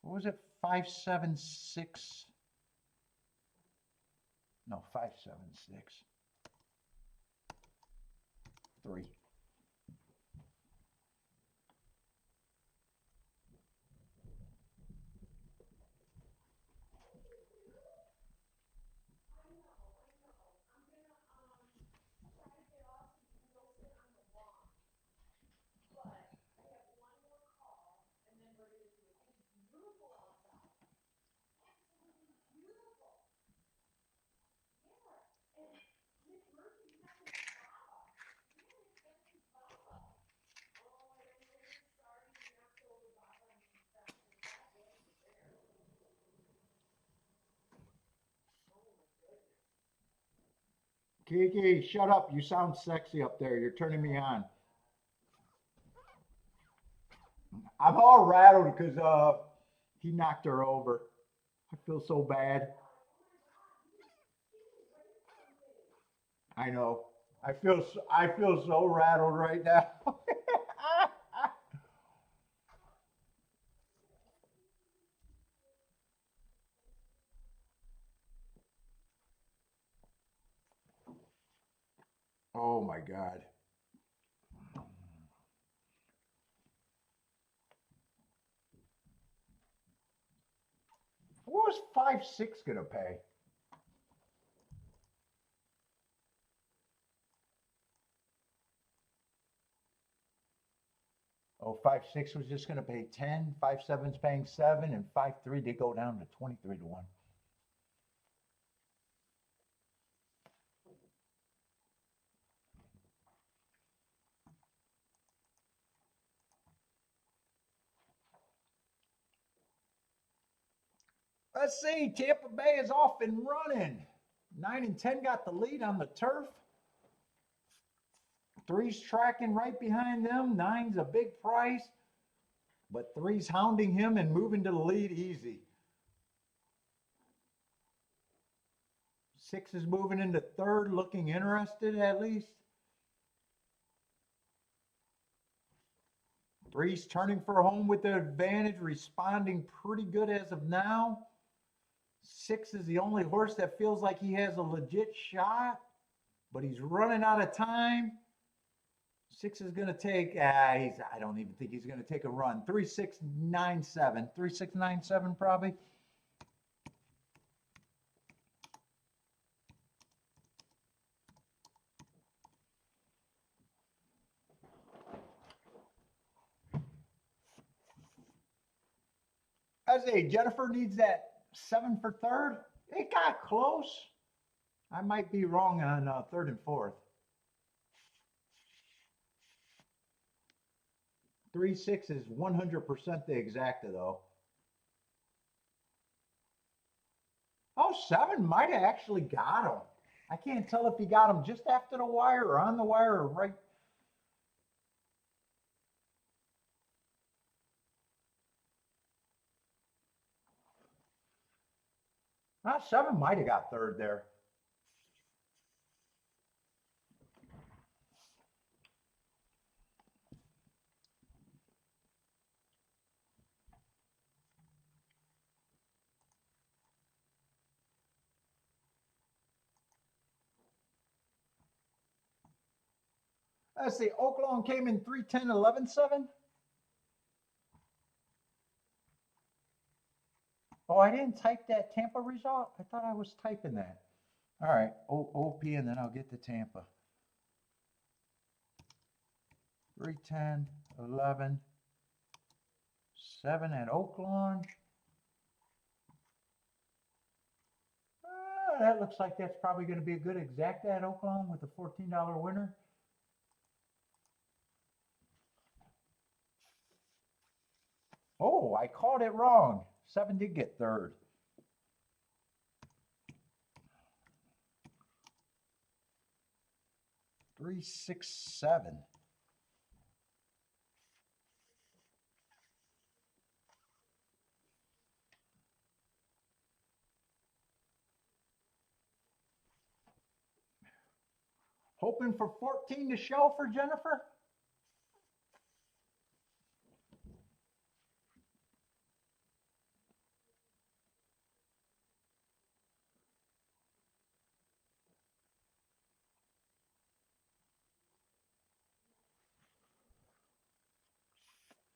What was it? 576? No, 576. 3. Kiki, shut up. You sound sexy up there. You're turning me on. I'm all rattled because he knocked her over. I feel so bad. I know. I feel so rattled right now. Oh my God. What was 5-6 gonna pay? Oh, 5-6 was just gonna pay 10. 5-7's paying 7, and 5-3 did go down to 23 to 1. Let's see, Tampa Bay is off and running. 9 and 10 got the lead on the turf. 3's tracking right behind them. 9's a big price, but 3's hounding him and moving to the lead easy. 6 is moving into third, looking interested at least. 3's turning for home with the advantage, responding pretty good as of now. 6 is the only horse that feels like he has a legit shot, but he's running out of time. 6 is going to take, I don't even think he's going to take a run. 3697. 3697 probably. I say Jennifer needs that 7 for third. It got close. I might be wrong on third and fourth. 3-6 is 100% the exacta though. Oh, 7 might have actually got him. I can't tell if he got him just after the wire or on the wire or right. Not 7 might have got third there. Let's see, Oaklawn came in 310, 11, 7. Oh, I didn't type that Tampa result. I thought I was typing that. All right, OP, and then I'll get to Tampa. 310, 11, 7 at Oaklawn. That looks like that's probably going to be a good exacta at Oaklawn with a $14 winner. Oh, I called it wrong. 7 did get third. Three, 6, 7. Hoping for 14 to show for Jennifer.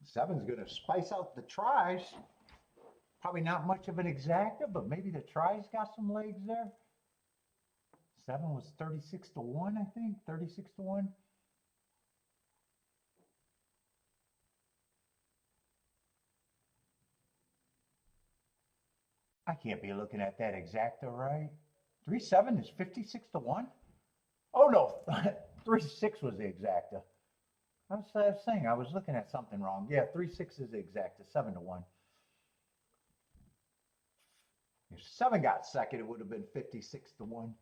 Seven's going to spice out the tries. Probably not much of an exacta, but maybe the tries got some legs there. 7 was 36 to 1, I think. 36 to 1. I can't be looking at that exacta right. 3-7 is 56 to 1. Oh no, 3-6 was the exacta. I was saying I was looking at something wrong. Yeah, 3-6 is the exacta, 7 to 1. If 7 got second, it would have been 56 to 1.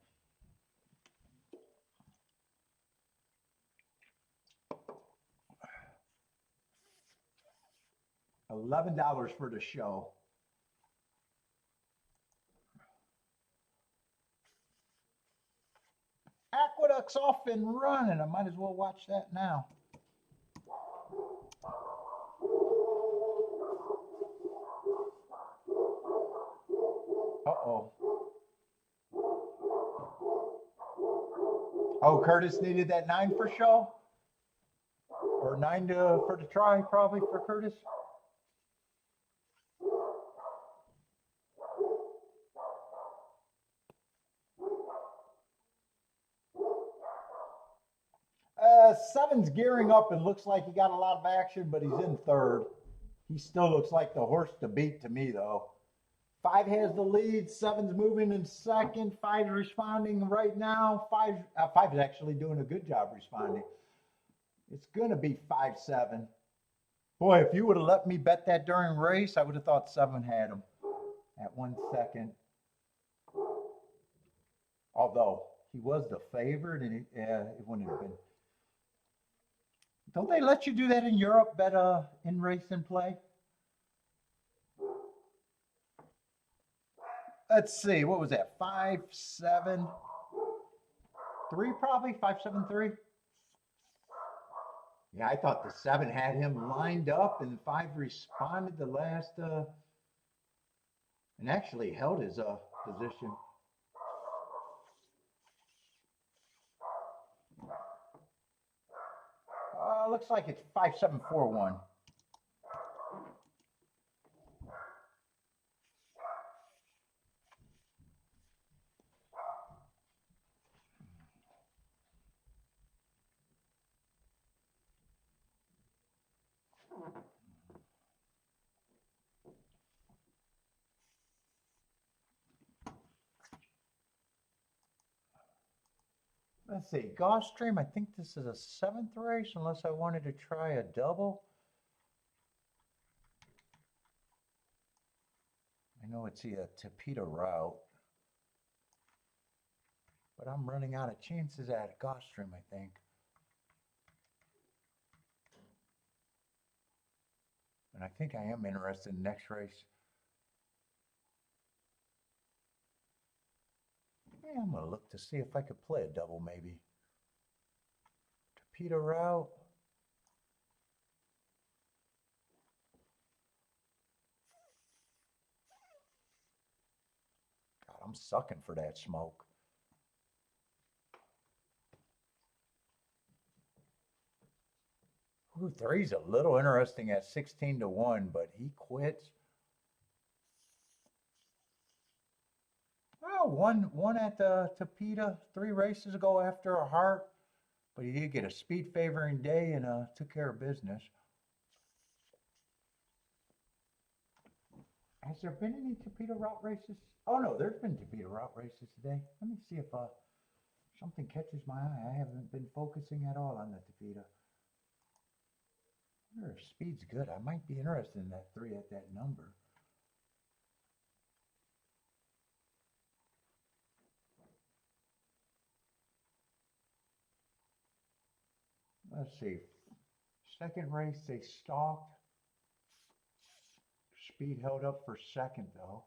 $11 for the show. Aqueduct's off and running. I might as well watch that now. Uh-oh. Oh, Curtis needed that 9 for show? Or 9 for the try, probably, for Curtis? Seven's gearing up and looks like he got a lot of action, but he's in third. He still looks like the horse to beat to me, though. 5 has the lead. 7's moving in second. 5's responding right now. 5 is actually doing a good job responding. It's going to be 5-7. Boy, if you would have let me bet that during race, I would have thought 7 had him at 1 second. Although he was the favorite, and it wouldn't have been. Don't they let you do that in Europe, bet in race and play? Let's see, what was that? 5-7-3 probably? 5-7-3? Yeah, I thought the 7 had him lined up and 5 responded the last and actually held his position. looks like it's 5741. Let's see, Gulfstream, I think this is a 7th race, unless I wanted to try a double. I know it's a Tapeta route, but I'm running out of chances at Gulfstream, I think. And I think I am interested in the next race. Yeah, I'm gonna look to see if I could play a double maybe. Tapeta route. God, I'm sucking for that smoke. Ooh, 3's a little interesting at 16-1, but he quits. Oh, one at the Tapeta 3 races ago after a heart, but he did get a speed favoring day and took care of business. Has there been any Tapeta route races? Oh no, there's been Tapeta route races today. Let me see if something catches my eye. I haven't been focusing at all on the Tapeta. I wonder if speed's good. I might be interested in that 3 at that number. Let's see. Second race, they stalked. Speed held up for second, though.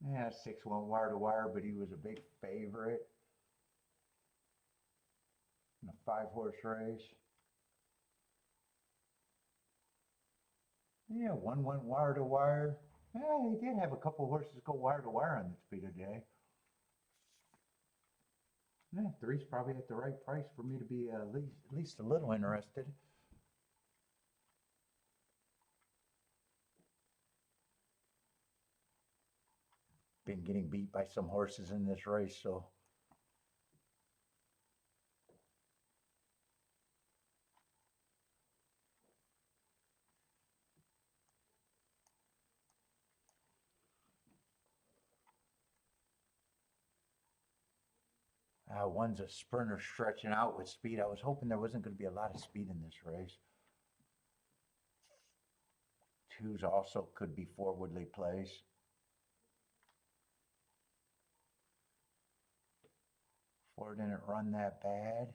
Yeah, 6-1 wire to wire, but he was a big favorite in a 5-horse race. Yeah, one went wire to wire. Yeah, he did have a couple horses go wire to wire on the Speed today. Yeah, 3's probably at the right price for me to be at least a little interested. Been getting beat by some horses in this race, so. One's a sprinter stretching out with speed. I was hoping there wasn't going to be a lot of speed in this race. 2's also could be forwardly placed. Four didn't run that bad.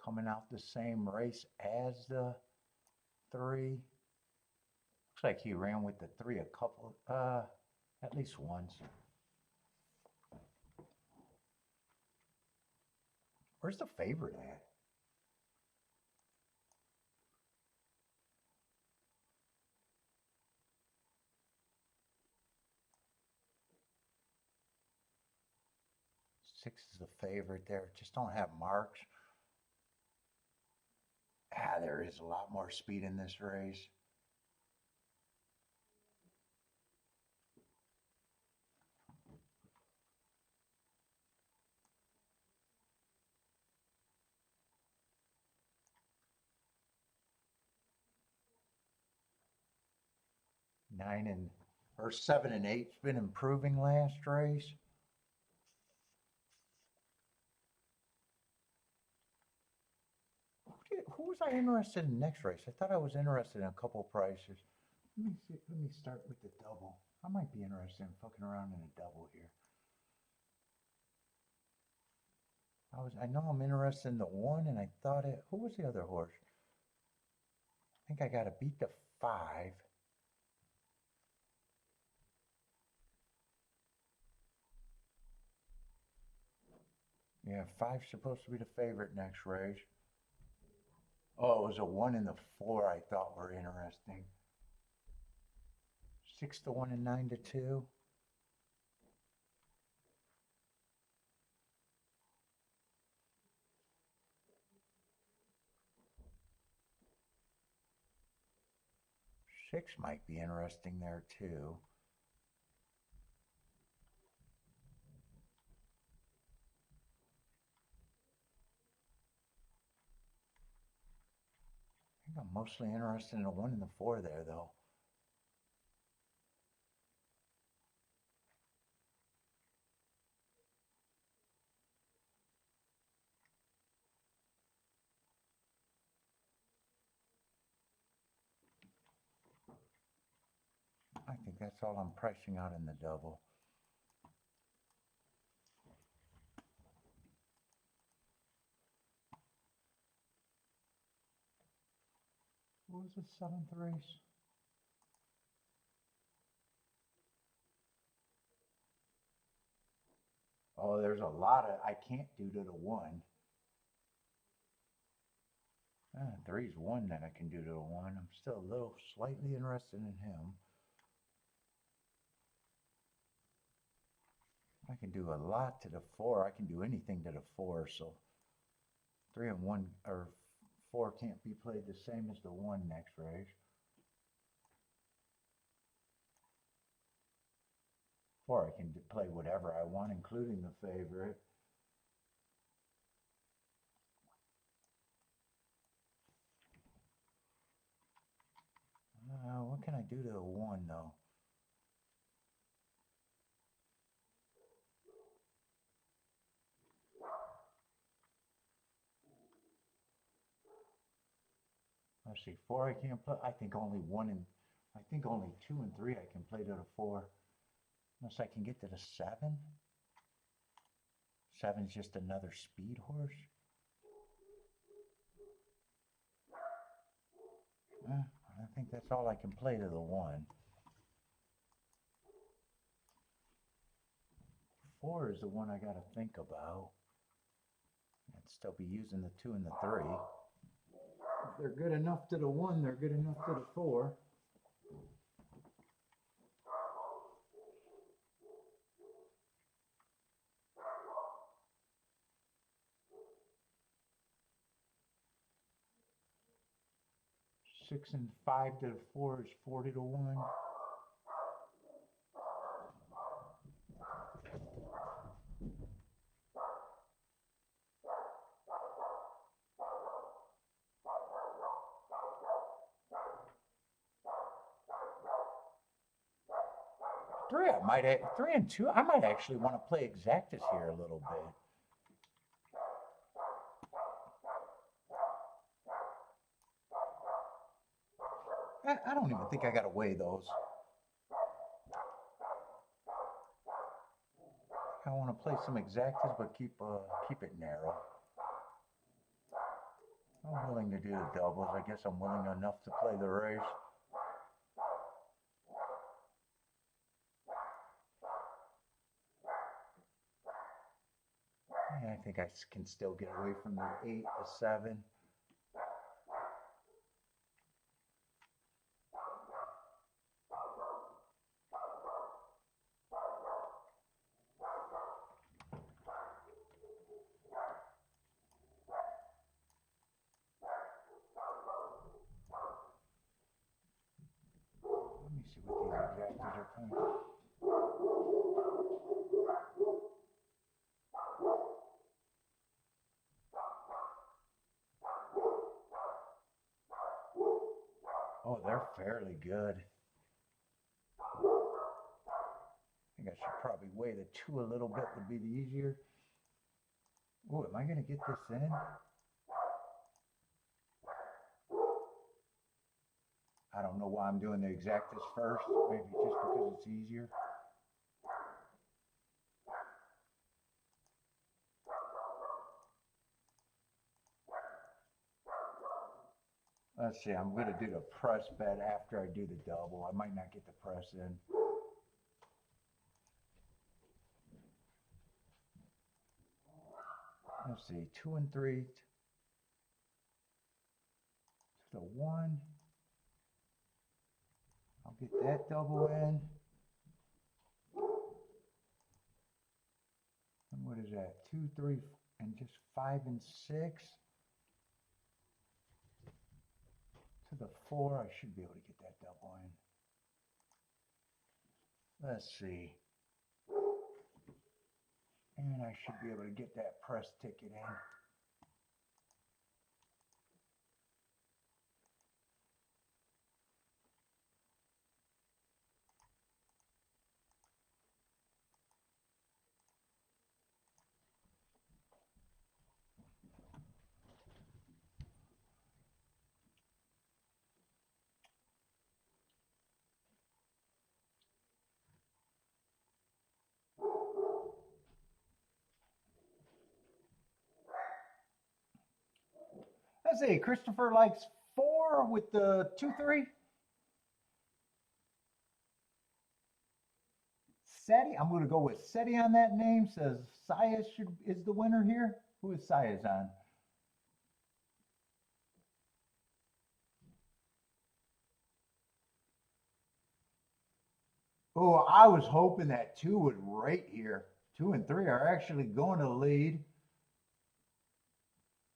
Coming out the same race as the 3. Looks like he ran with the 3 a couple, at least once. Where's the favorite at? Six is the favorite there. Just don't have marks. There is a lot more speed in this race. Seven and eight's been improving last race. Who was I interested in next race? I thought I was interested in a couple prices. Let me see. Let me start with the double. I might be interested in fucking around in a double here. I know I'm interested in the 1, and I thought it. Who was the other horse? I think I got to beat the 5. Yeah, 5's supposed to be the favorite next race. Oh, it was a 1 and the 4 I thought were interesting. 6 to 1 and 9 to 2. Six might be interesting there too. I think I'm mostly interested in the 1 and the 4 there though. I think that's all I'm pricing out in the double. What was the 7-3s? Oh, there's a lot of I can't do to the 1. 3's 1 that I can do to the 1. I'm still a little slightly interested in him. I can do a lot to the 4. I can do anything to the 4, so 3 and 1 or 4 can't be played the same as the 1 next race. 4 I can play whatever I want, including the favorite. What can I do to a 1 though? Let's see, 4 I can't play. I think only 2 and 3 I can play to the 4. Unless I can get to the 7. 7's just another speed horse. I think that's all I can play to the 1. 4 is the one I got to think about. I'd still be using the 2 and the 3. If they're good enough to the 1, they're good enough to the 4. Six and 5 to the 4 is 40 to 1. Three and 2. I might actually want to play exactus here a little bit. I don't even think I got to weigh those. I want to play some exactas, but keep it narrow. I'm willing to do the doubles. I guess I'm willing enough to play the race. Yeah, I think I can still get away from the 8, the 7. Let me see what these exactas are playing. Oh, they're fairly good. I think I should probably weigh the 2 a little bit would be the easier. Oh, am I going to get this in? I don't know why I'm doing the exactus first. Maybe just because it's easier. Let's see, I'm going to do the press bet after I do the double. I might not get the press in. Let's see, 2 and 3 to the 1. I'll Get that double in. And what is that? 2, 3, and just 5 and 6. To the 4, I should be able to get that double in. Let's see. And I should be able to get that press ticket in. Let's see, Christopher likes 4 with the 2, 3. Seti, I'm going to go with Seti on that name. Says Saya is the winner here. Who is Saya's on? Oh, I was hoping that 2 would rate here. 2 and 3 are actually going to lead.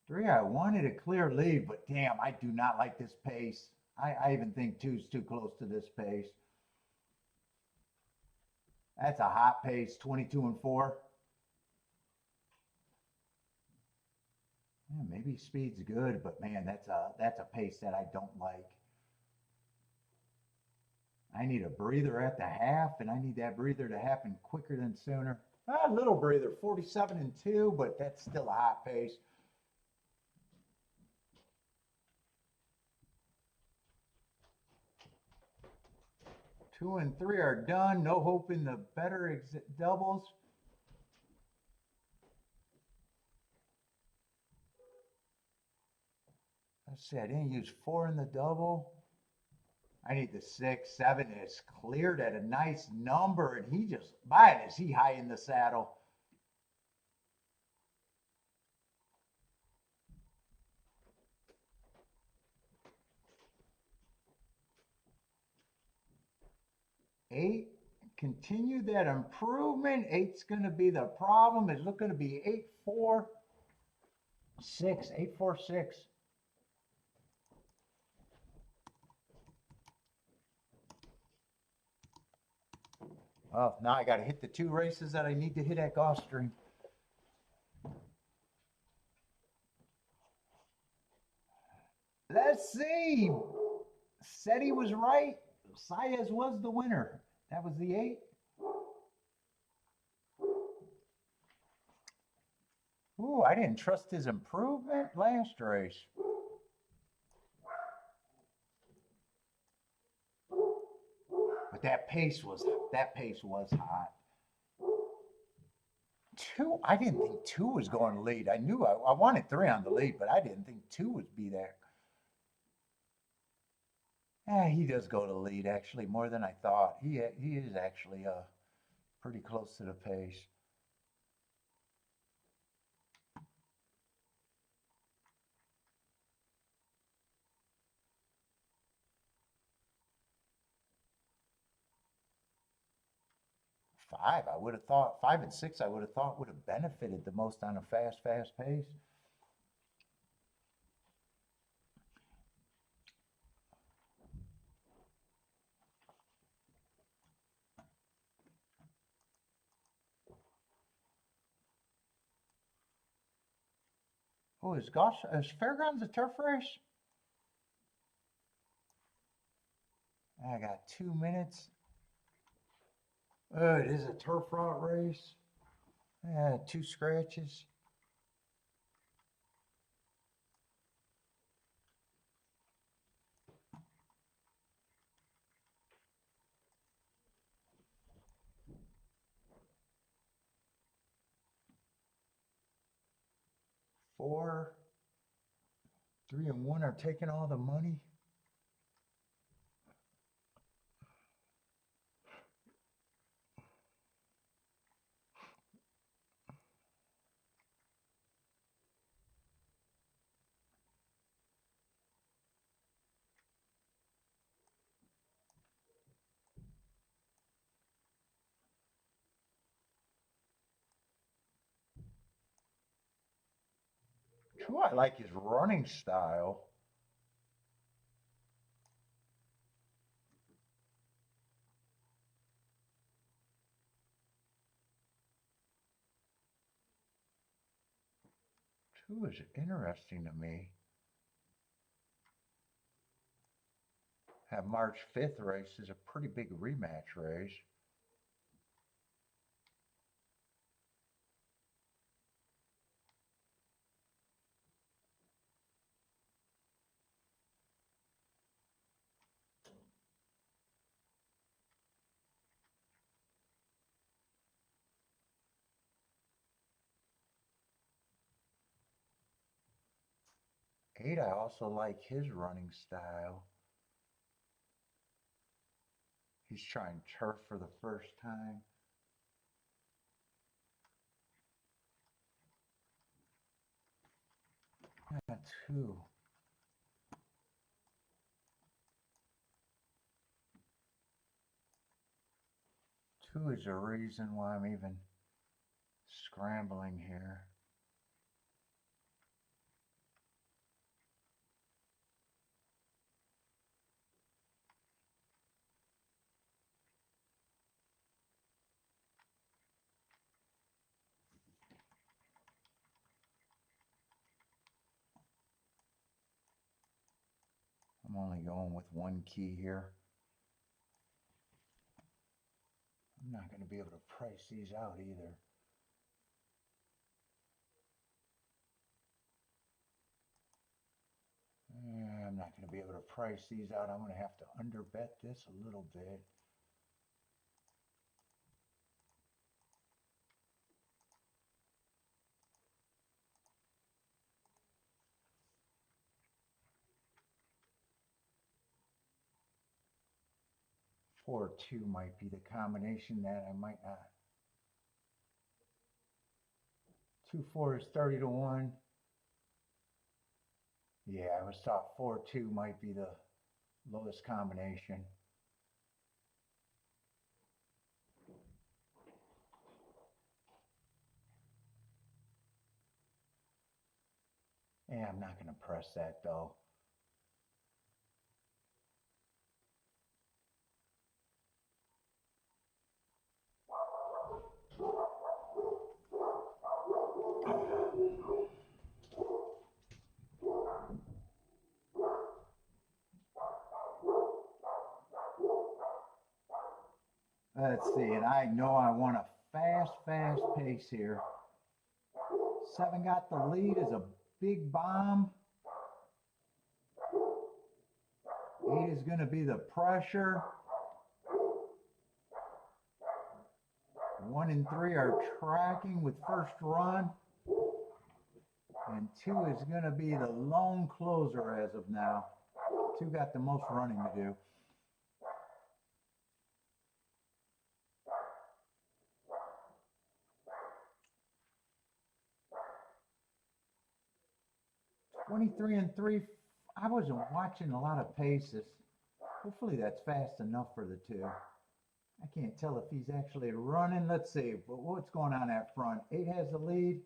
3, I wanted a clear lead, but damn, I do not like this pace. I even think 2's too close to this pace. That's a hot pace, 22 and 4. Yeah, maybe speed's good, but man, that's a pace that I don't like. I need a breather at the half, and I need that breather to happen quicker than sooner. A little breather, 47 and 2, but that's still a hot pace. Two and 3 are done. No hope in the bettor doubles. Let's see, I didn't use 4 in the double. I need the 6, 7 is cleared at a nice number, and he just, man, is he high in the saddle. Eight, continue that improvement. 8's going to be the problem. It's looking to be 8, 4, 6, 8, 4, 6. Oh, now I got to hit the 2 races that I need to hit at Gulfstream. Let's see. Said he was right. Saez was the winner. That was the 8. Ooh, I didn't trust his improvement last race. But that pace was hot. 2, I didn't think 2 was going to lead. I knew I wanted 3 on the lead, but I didn't think 2 would be there. He does go to lead, actually, more than I thought. He is actually pretty close to the pace. I would have thought 5 and 6. I would have thought would have benefited the most on a fast pace. Oh, is Fairgrounds a turf race? I got 2 minutes. Oh, it is a turf route race. 2 scratches. Four, 3 and 1 are taking all the money. Two, I like his running style. Two is interesting to me. Have March 5th race is a pretty big rematch race. Eight, I also like his running style. He's trying turf for the first time. Yeah, two. Two is the reason why I'm even scrambling here. I'm only going with one key here. I'm not going to be able to price these out either. I'm not going to be able to price these out. I'm going to have to underbet this a little bit. Four, two might be the combination that I might not. 2-4 is 30 to 1. Yeah, I was thought 4-2 might be the lowest combination. Yeah, I'm not going to press that though. Let's see, and I know I want a fast pace here. 7 got the lead as a big bomb. 8 is going to be the pressure. 1 and 3 are tracking with first run. And 2 is going to be the lone closer as of now. 2 got the most running to do. (23 and 3). I wasn't watching a lot of paces. Hopefully that's fast enough for the 2. I can't tell if he's actually running. Let's see what's going on at front. 8 has the lead.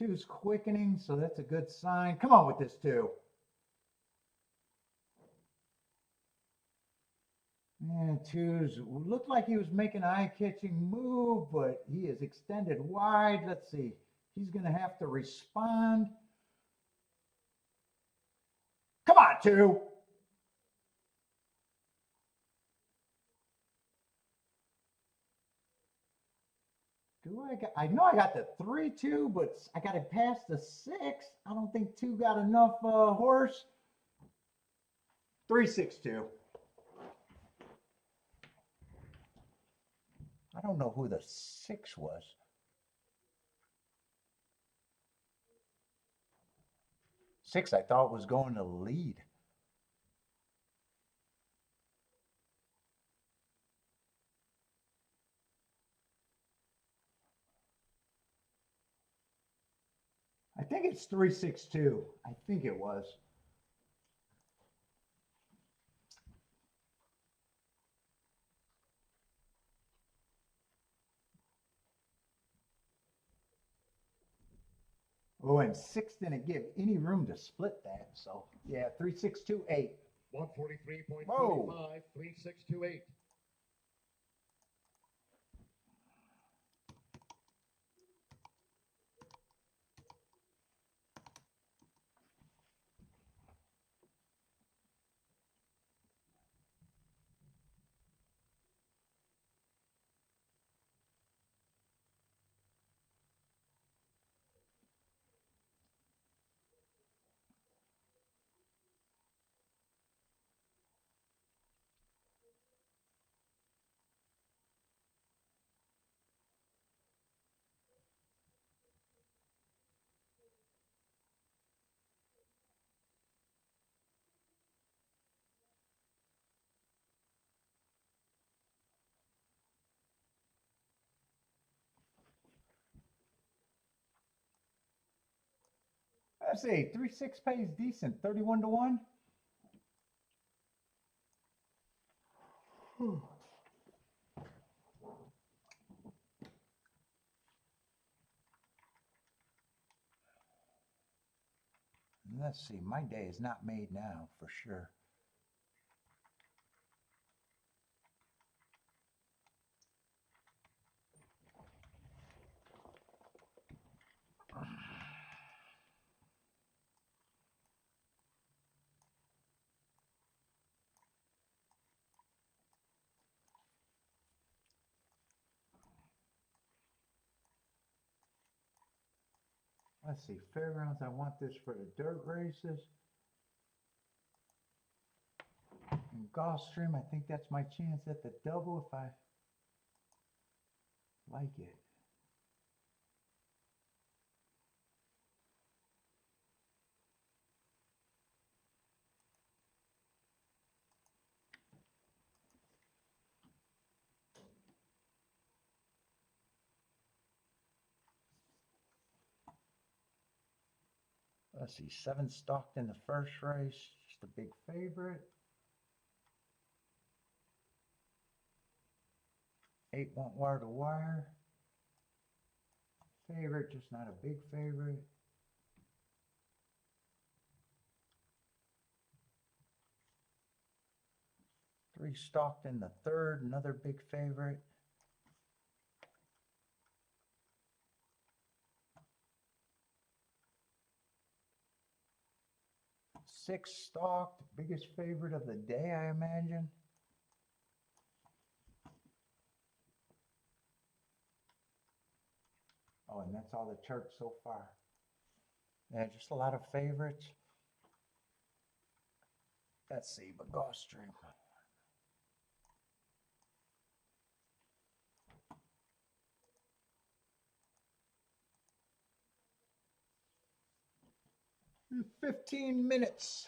2's quickening, so that's a good sign. Come on with this 2. And 2's looked like he was making an eye-catching move, but he is extended wide. Let's see. He's going to have to respond. Come on, 2. I know I got the 3-2, but I got it past the 6. I don't think 2 got enough horse. 3-6-2. I don't know who the 6 was. 6 I thought was going to lead. I think it's 3-6-2. I think it was. Oh, and 6 didn't give any room to split that. So, yeah, 3628. 143.45, 3628. Let's see, 3-6 pays decent, 31 to 1. Let's see, my day is not made now for sure. Let's see, fairgrounds, I want this for the dirt races. And Gulfstream, I think that's my chance at the double if I like it. Let's see, 7 stalked in the first race, just a big favorite. 8 went wire to wire. Favorite, just not a big favorite. Three stalked in the third, another big favorite. Six stalked, biggest favorite of the day, I imagine. Oh, and that's all the chart so far. Yeah, just a lot of favorites. Let's see, but Gulfstream. In 15 minutes.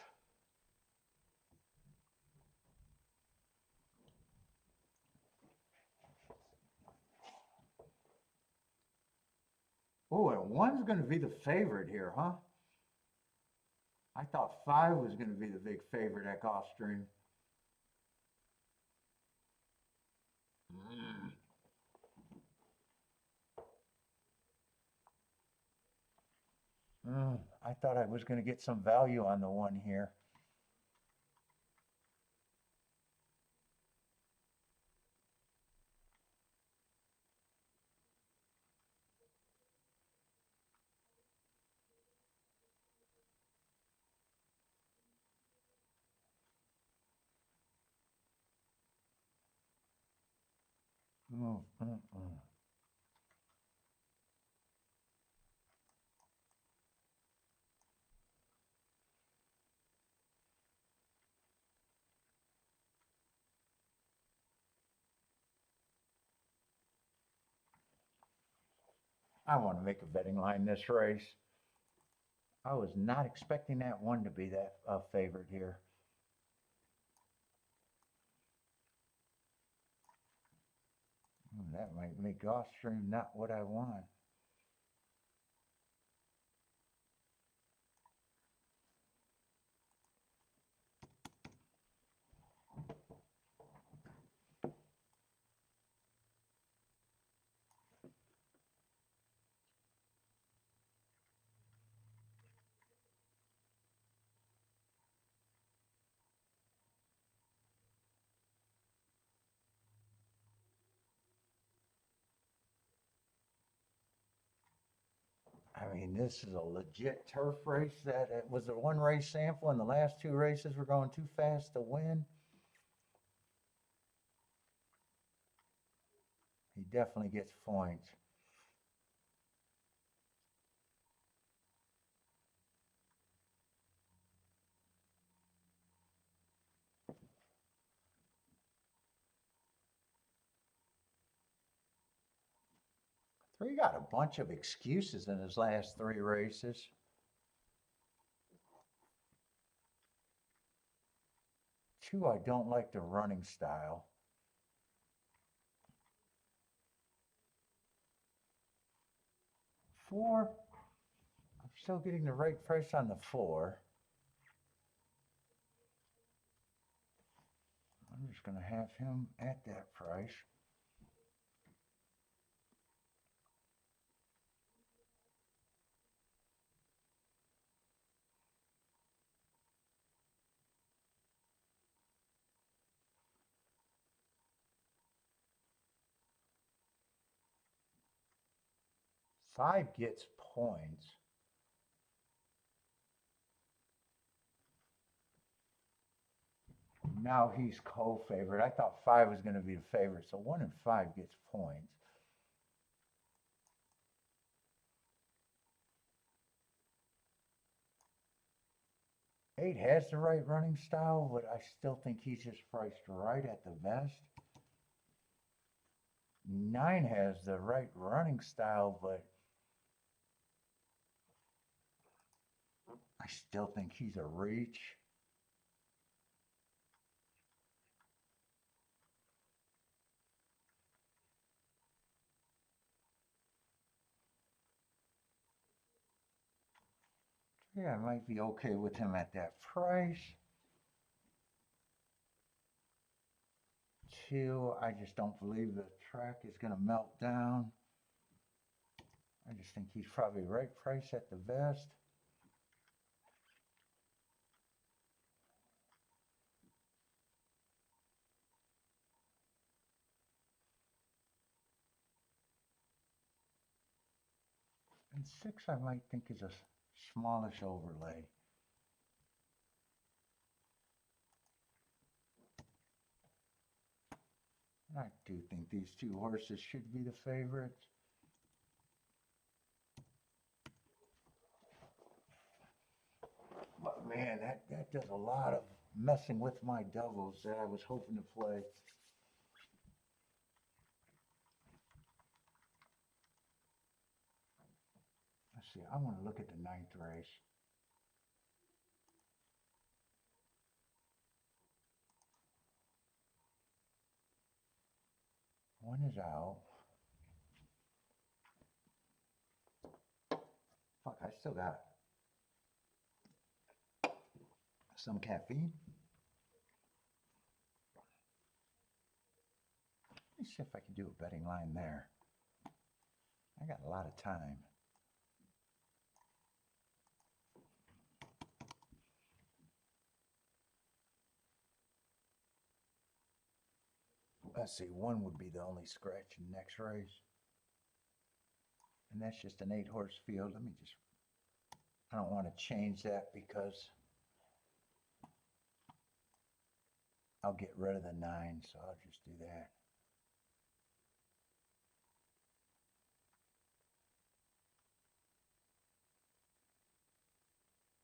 Oh, and 1's going to be the favorite here, huh? I thought 5 was going to be the big favorite at Gulfstream. I thought I was going to get some value on the 1 here. I want to make a betting line this race. I was not expecting that 1 to be that favorite here. That might make Gulfstream not what I want. I mean, this is a legit turf race. That it was a one race sample, and the last two races were going too fast to win. He definitely gets points. He got a bunch of excuses in his last three races. Two, I don't like the running style. Four, I'm still getting the right price on the four. I'm just going to have him at that price. Five gets points. Now he's co-favorite. I thought five was going to be the favorite, so 1 and 5 gets points. Eight has the right running style, but I still think he's just priced right at the best. 9 has the right running style, but I still think he's a reach. Yeah, I might be okay with him at that price. 2, I just don't believe the track is going to melt down. I just think he's probably right price at the best. And 6, I might think is a smallish overlay. I do think these two horses should be the favorites. But man, that does a lot of messing with my doubles that I was hoping to play. Let's see, I want to look at the 9th race. One is out. Fuck, I still got some caffeine. Let me see if I can do a betting line there. I got a lot of time. Let's see, 1 would be the only scratch in the next race. And that's just an 8-horse field. Let me just, I don't want to change that because I'll get rid of the 9, so I'll just do that.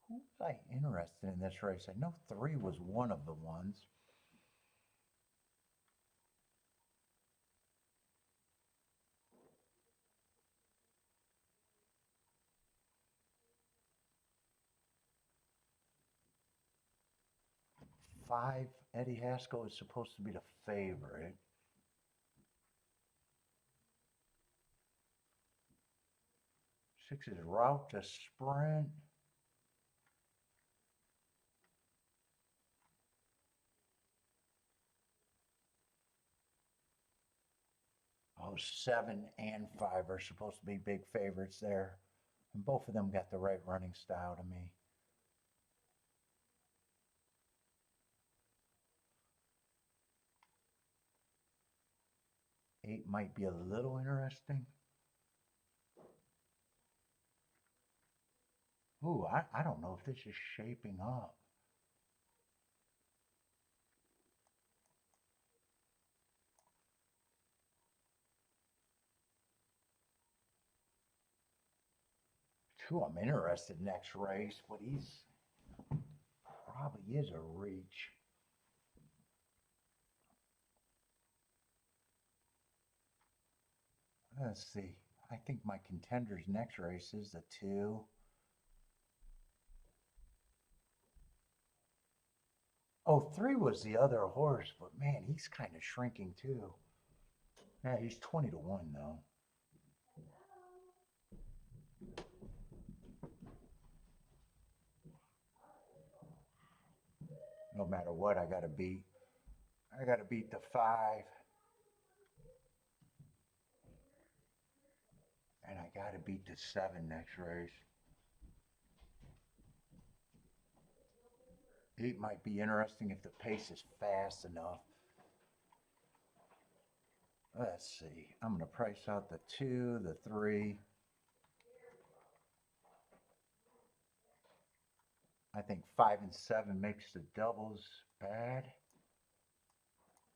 Who was I interested in this race? I know 3 was one of the ones. Five, Eddie Haskell is supposed to be the favorite. Six is Route to Sprint. Oh, 7 and 5 are supposed to be big favorites there. And both of them got the right running style to me. Eight might be a little interesting. Ooh, I don't know if this is shaping up. Phew, I'm interested next race, but he's probably is a reach. Let's see. I think my contender's next race is the 2. Oh, 3 was the other horse, but man, he's kind of shrinking too. Yeah, he's 20 to 1 though. No matter what, I gotta beat the 5. And I gotta beat the 7 next race. 8 might be interesting if the pace is fast enough. Let's see. I'm gonna price out the 2, the 3. I think 5 and 7 makes the doubles bad.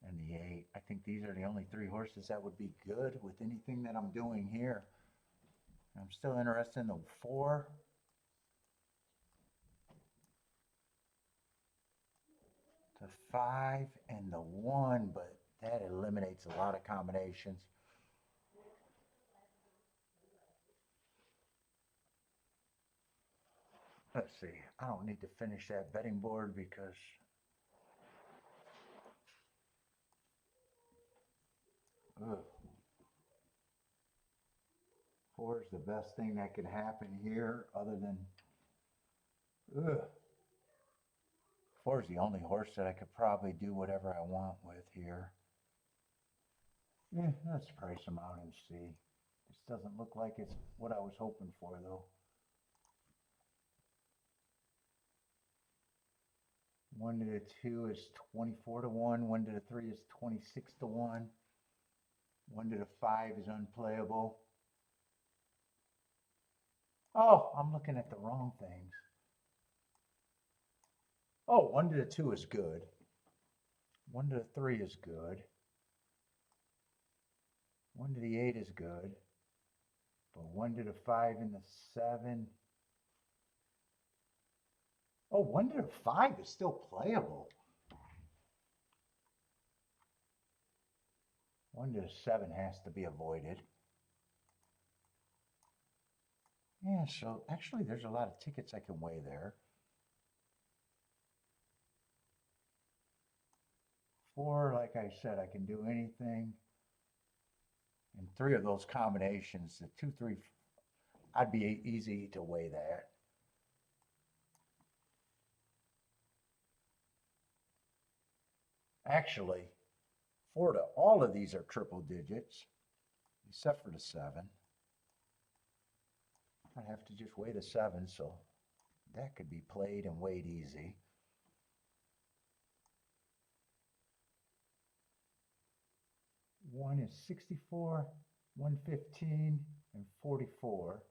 And the 8. I think these are the only 3 horses that would be good with anything that I'm doing here. I'm still interested in the 4. The 5 and the 1, but that eliminates a lot of combinations. Let's see. I don't need to finish that betting board because ugh. 4 is the best thing that could happen here other than ugh. 4 is the only horse that I could probably do whatever I want with here. Yeah, let's price him out and see. This doesn't look like it's what I was hoping for though. 1 to the 2 is 24 to 1. 1 to the 3 is 26 to 1. 1 to the 5 is unplayable. Oh, I'm looking at the wrong things. Oh, 1 to the 2 is good. 1 to the 3 is good. 1 to the 8 is good. But 1 to the 5 and the 7. Oh, 1 to the 5 is still playable. 1 to the 7 has to be avoided. Yeah, so actually there's a lot of tickets I can weigh there. 4, like I said, I can do anything. And 3 of those combinations, the 2, 3, I'd be easy to weigh that. Actually, 4 to all of these are triple digits, except for the 7. I have to just weigh the 7, so that could be played and weighed easy. One is 64, 115, and 44,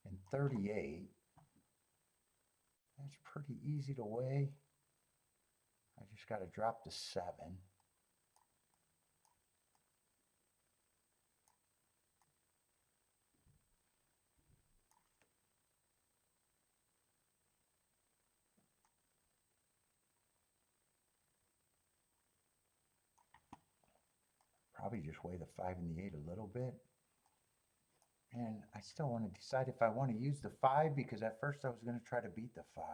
and 38. That's pretty easy to weigh. I just got to drop the 7. Probably just weigh the 5 and the 8 a little bit. And I still want to decide if I want to use the 5 because at first I was going to try to beat the 5.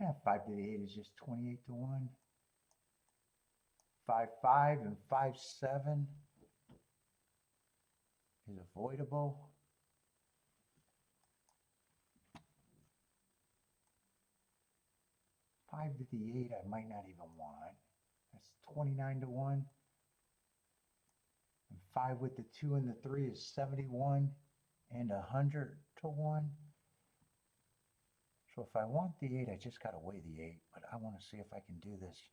Yeah, 5 to the 8 is just 28 to 1. 5, 5 and 5, 7 is avoidable. Five to the 8 I might not even want. That's 29 to 1. And 5 with the 2 and the 3 is 71 and 100 to 1. So if I want the 8, I just got to weigh the 8. But I want to see if I can do this.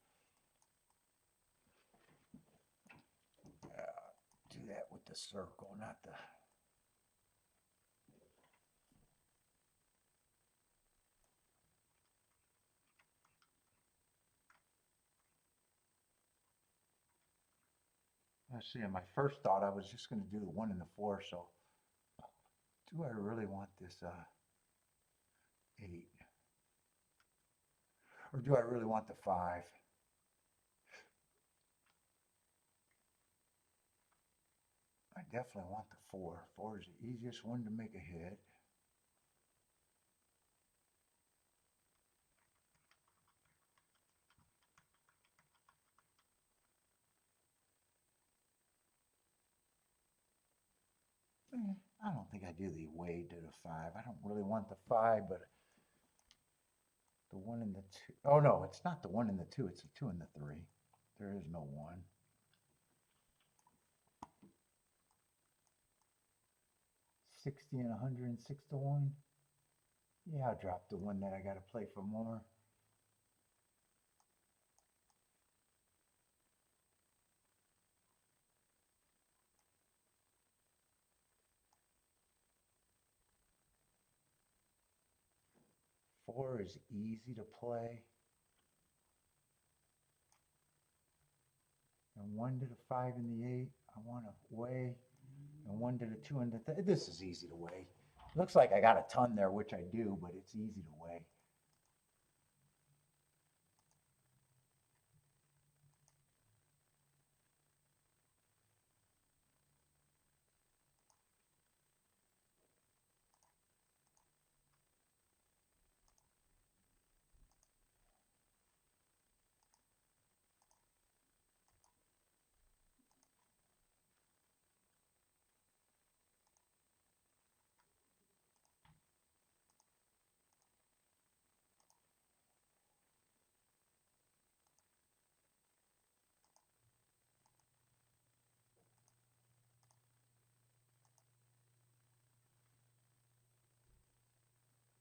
Do that with with the circle, not the... Let's see, in my first thought, I was just going to do the 1 and the 4, so do I really want this 8? Or do I really want the 5? I definitely want the 4. 4 is the easiest one to make a hit. I don't think I do the way to the 5. I don't really want the 5, but the 1 and the 2. Oh no, it's not the 1 and the 2. It's the 2 and the 3. There is no 1. $60 and 106 to 1. Yeah, I'll drop the 1 that I got to play for more. Four is easy to play. And 1 to the 5 and the 8, I want to weigh. And 1 to the 2 and the 3. This is easy to weigh. Looks like I got a ton there, which I do, but it's easy to weigh.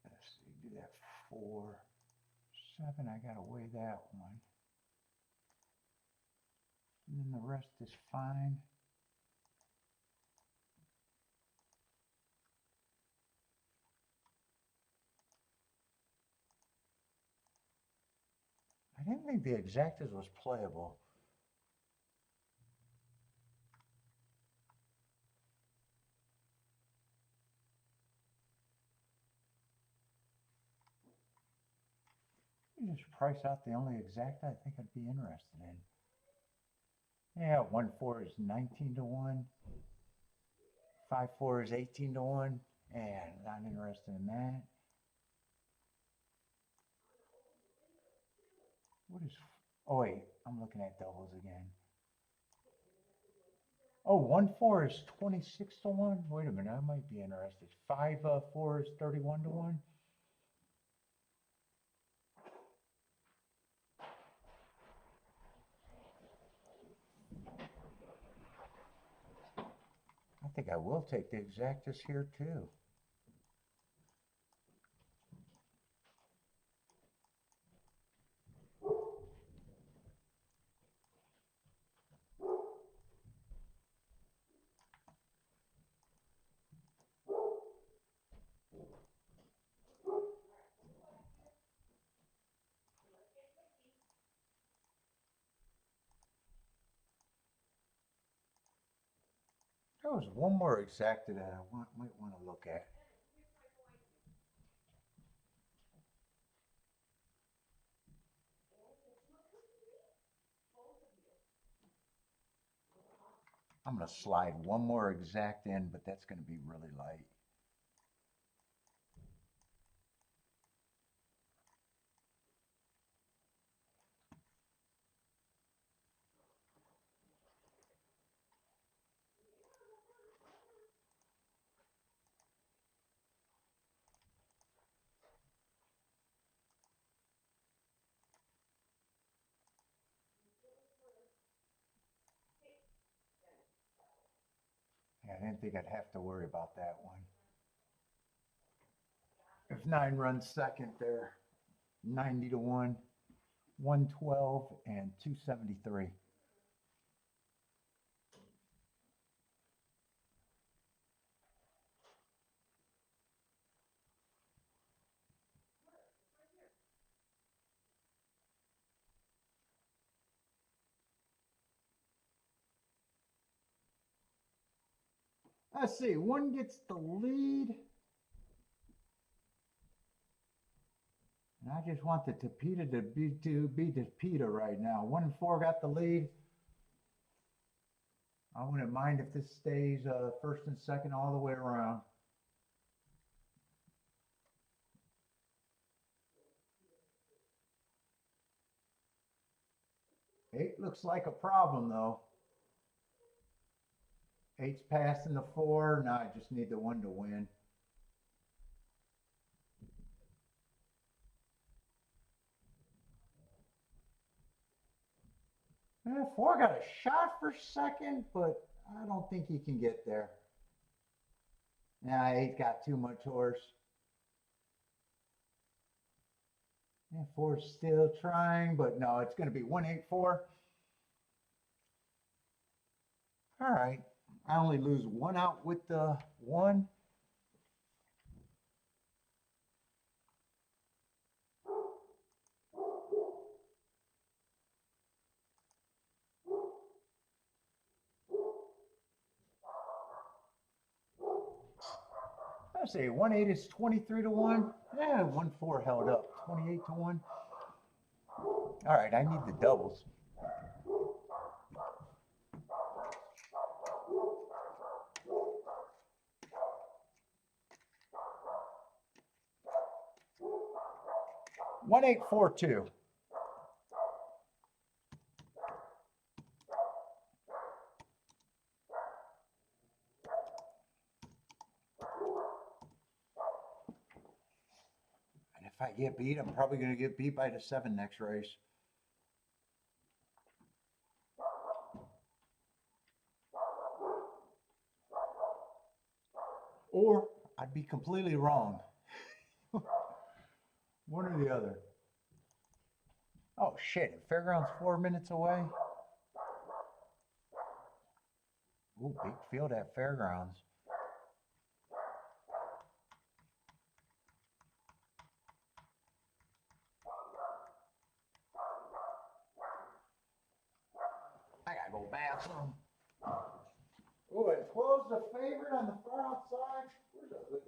Let's see, do that 4, 7. I got to weigh that one. And then the rest is fine. I didn't think the exactas was playable. You just price out the only exacta I think I'd be interested in. Yeah, 1-4 is 19 to 1. 5-4 is 18 to 1. And not interested in that. What is... Oh, wait. I'm looking at doubles again. Oh, 1-4 is 26 to 1. Wait a minute. I might be interested. 5-4 is 31 to 1. I think I will take the exactas here too. There was one more exacta that I might want to look at. I'm going to slide one more exact in, but that's going to be really light. I didn't think I'd have to worry about that one. If 9 runs second, they're 90 to 1, 112, and 273. Let's see, one gets the lead. And I just want the Tapeta to be Tapeta right now. 1-4 got the lead. I wouldn't mind if this stays first and second all the way around. 8 looks like a problem though. 8's passing the 4. Now I just need the 1 to win. Yeah, 4 got a shot for second, but I don't think he can get there. Nah, 8 got too much horse. Yeah, 4's still trying, but no, it's going to be 1-8-4. All right. I only lose 1 out with the 1. Let's see, 1-8 is 23-1. Yeah, 1-4 held up, 28-1. All right, I need the doubles. One 8-4-2. And if I get beat, I'm probably going to get beat by the 7 next race. Or I'd be completely wrong. One or the other. Oh shit, Fairground's 4 minutes away. Ooh, big field at Fairgrounds. I gotta go bathroom. Ooh, and 12's the favorite on the far outside. Where's the hoodie?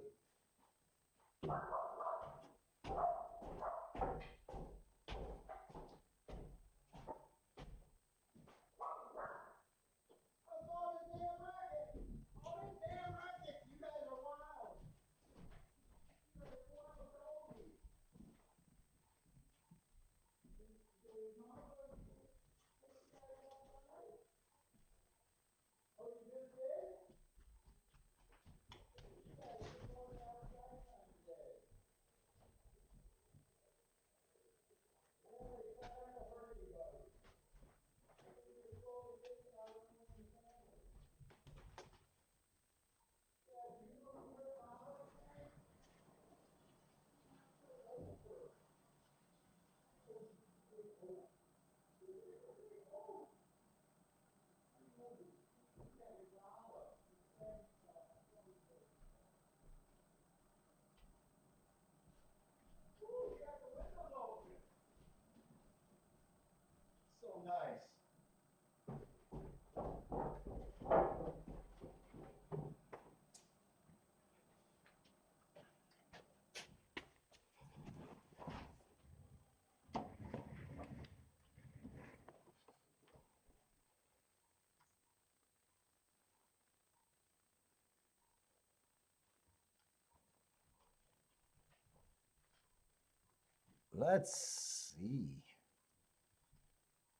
So nice. Let's see.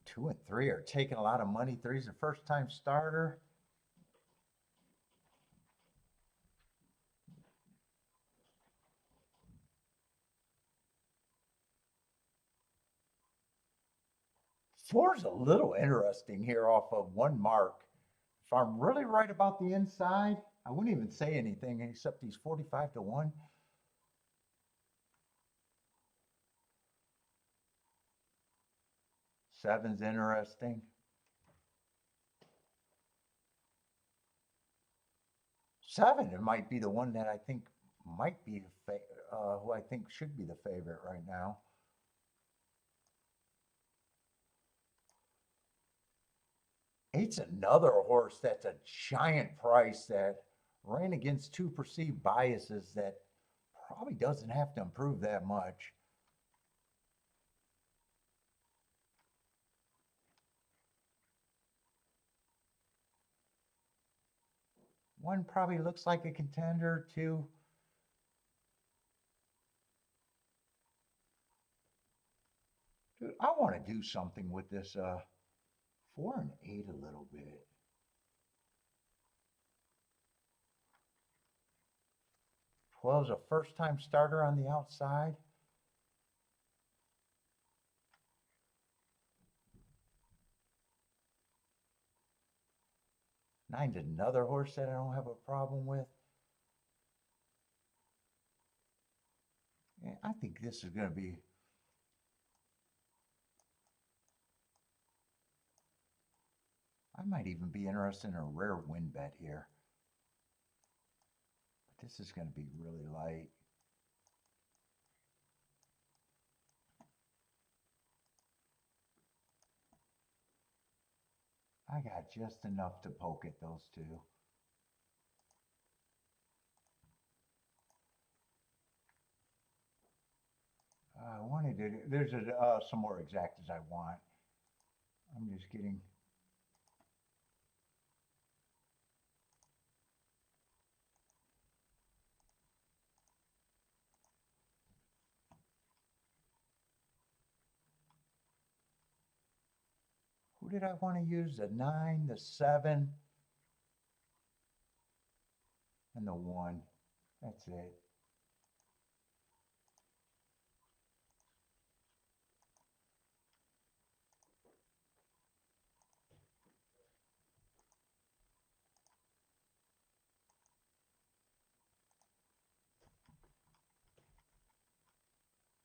2 and 3 are taking a lot of money. 3's a first-time starter. Four's a little interesting here off of 1 mark. If I'm really right about the inside, I wouldn't even say anything except he's 45-1. Seven's interesting. Seven, it might be the one that I think might be who I think should be the favorite right now. Eight's another horse that's a giant price that ran against two perceived biases that probably doesn't have to improve that much. One probably looks like a contender. Two, dude, I want to do something with this 4 and 8 a little bit. 12's a first-time starter on the outside. Nine's another horse that I don't have a problem with. Yeah, I think this is going to be... I might even be interested in a rare win bet here. But this is going to be really light. I got just enough to poke at those two. I wanted to, there's some more exactas I want. I'm just getting... Who did I want to use? The 9, the 7, and the 1. That's it.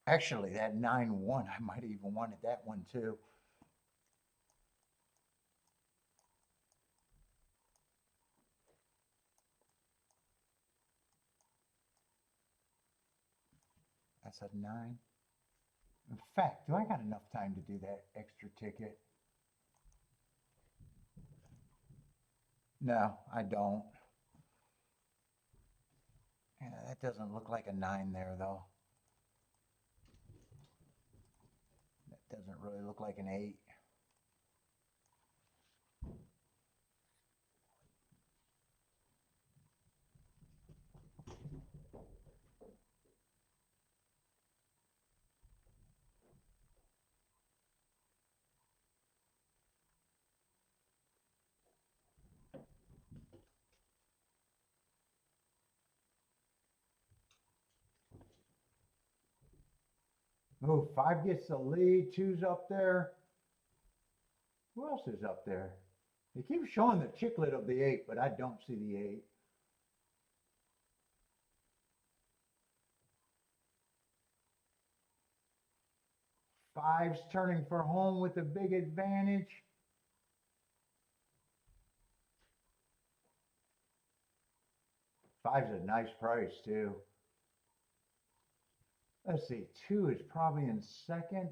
Actually, that 9-1, I might have even wanted that one too. That's a 9. In fact, do I got enough time to do that extra ticket? No, I don't. Yeah, that doesn't look like a 9 there, though. That doesn't really look like an 8. Oh, 5 gets the lead, 2's up there. Who else is up there? They keep showing the chiclet of the 8, but I don't see the 8. Five's turning for home with a big advantage. Five's a nice price too. Let's see, 2 is probably in second.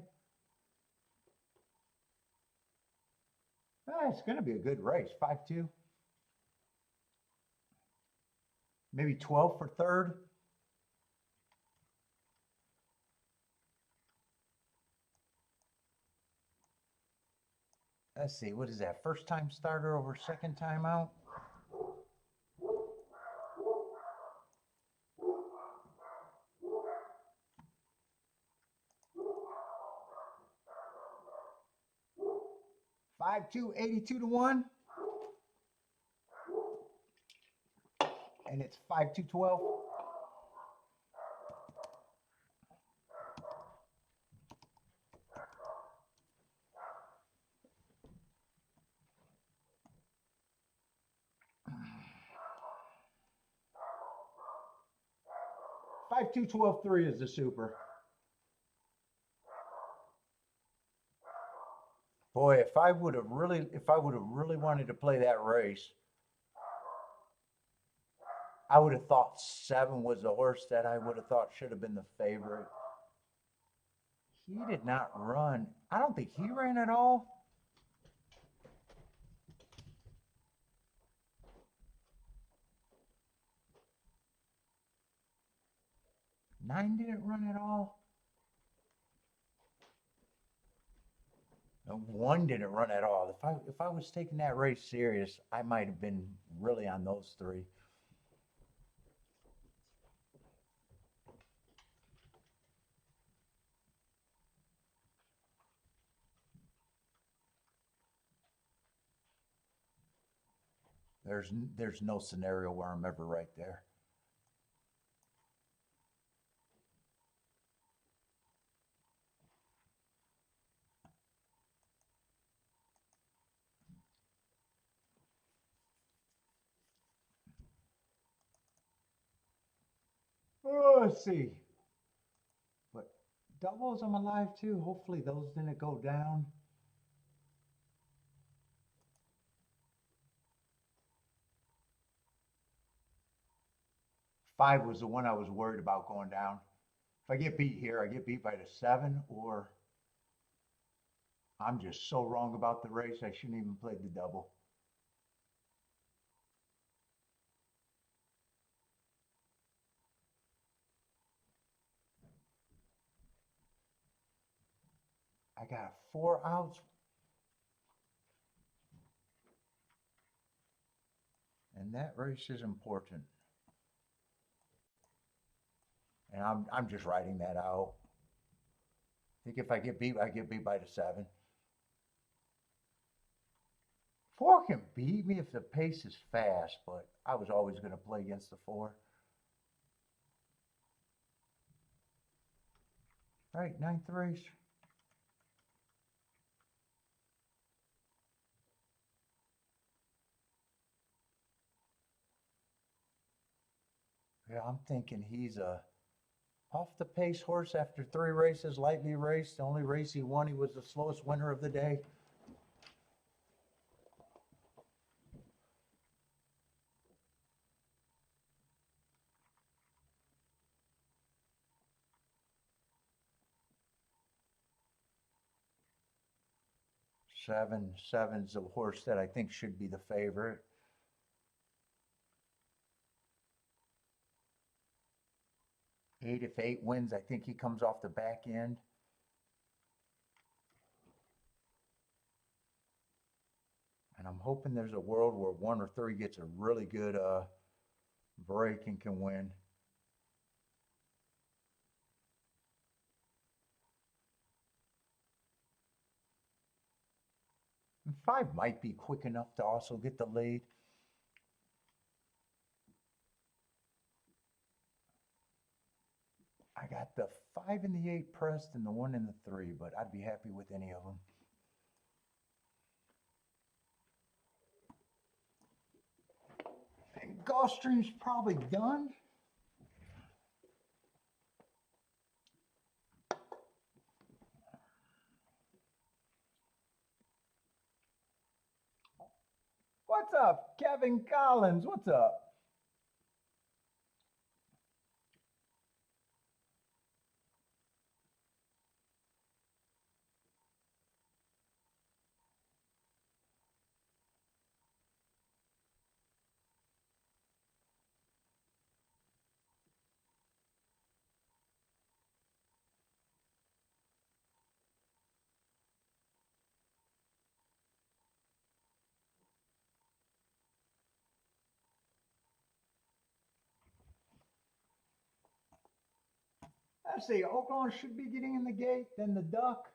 It's going to be a good race. 5-2. Maybe 12 for third. Let's see, what is that? First time starter over second time out? Five, 2, 82 to 1. And it's 5-2, 12. Five, 2, 12, 3 is the super. Boy, if I would have really wanted to play that race, I would have thought 7 was the horse that I would have thought should have been the favorite. He did not run. I don't think he ran at all. 9 didn't run at all. No, 1 didn't run at all. If I was taking that race serious, I might have been really on those 3. There's no scenario where I'm ever right there. Oh, let's see. But doubles, I'm alive too. Hopefully those didn't go down. Five was the one I was worried about going down. If I get beat here, I get beat by the 7, or I'm just so wrong about the race, I shouldn't even play the double. I got 4 outs. And that race is important. And I'm just writing that out. I think if I get beat by the 7. 4 can beat me if the pace is fast, but I was always going to play against the 4. All right, 9th race. Yeah, I'm thinking he's a off the pace horse after 3 races, lightly raced. The only race he won, he was the slowest winner of the day. Seven's a horse that I think should be the favorite. 8, if 8 wins, I think he comes off the back end. And I'm hoping there's a world where 1 or 3 gets a really good break and can win. And 5 might be quick enough to also get the lead. I got the 5 and the 8 pressed and the 1 and the 3, but I'd be happy with any of them. And Gulfstream's probably done. What's up, Kevin Collins? What's up? Let's see, Oaklawn should be getting in the gate, then the duck.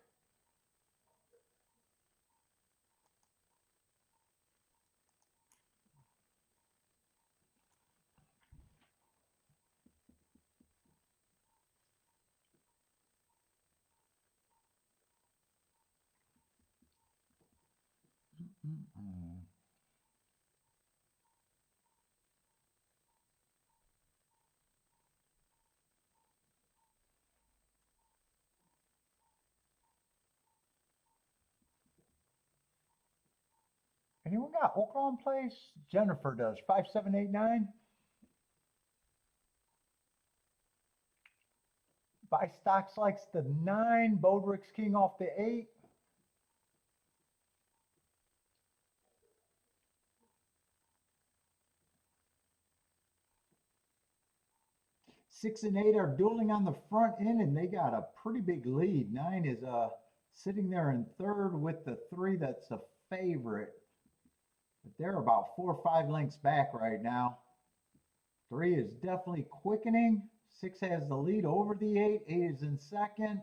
Anyone got Oaklawn place? Jennifer does. 5789. Buy stocks likes the 9. Bodrick's king off the 8. 6 and 8 are dueling on the front end, and they got a pretty big lead. 9 is sitting there in third with the 3 that's a favorite. But they're about 4 or 5 lengths back right now. 3 is definitely quickening. 6 has the lead over the 8. 8 is in second.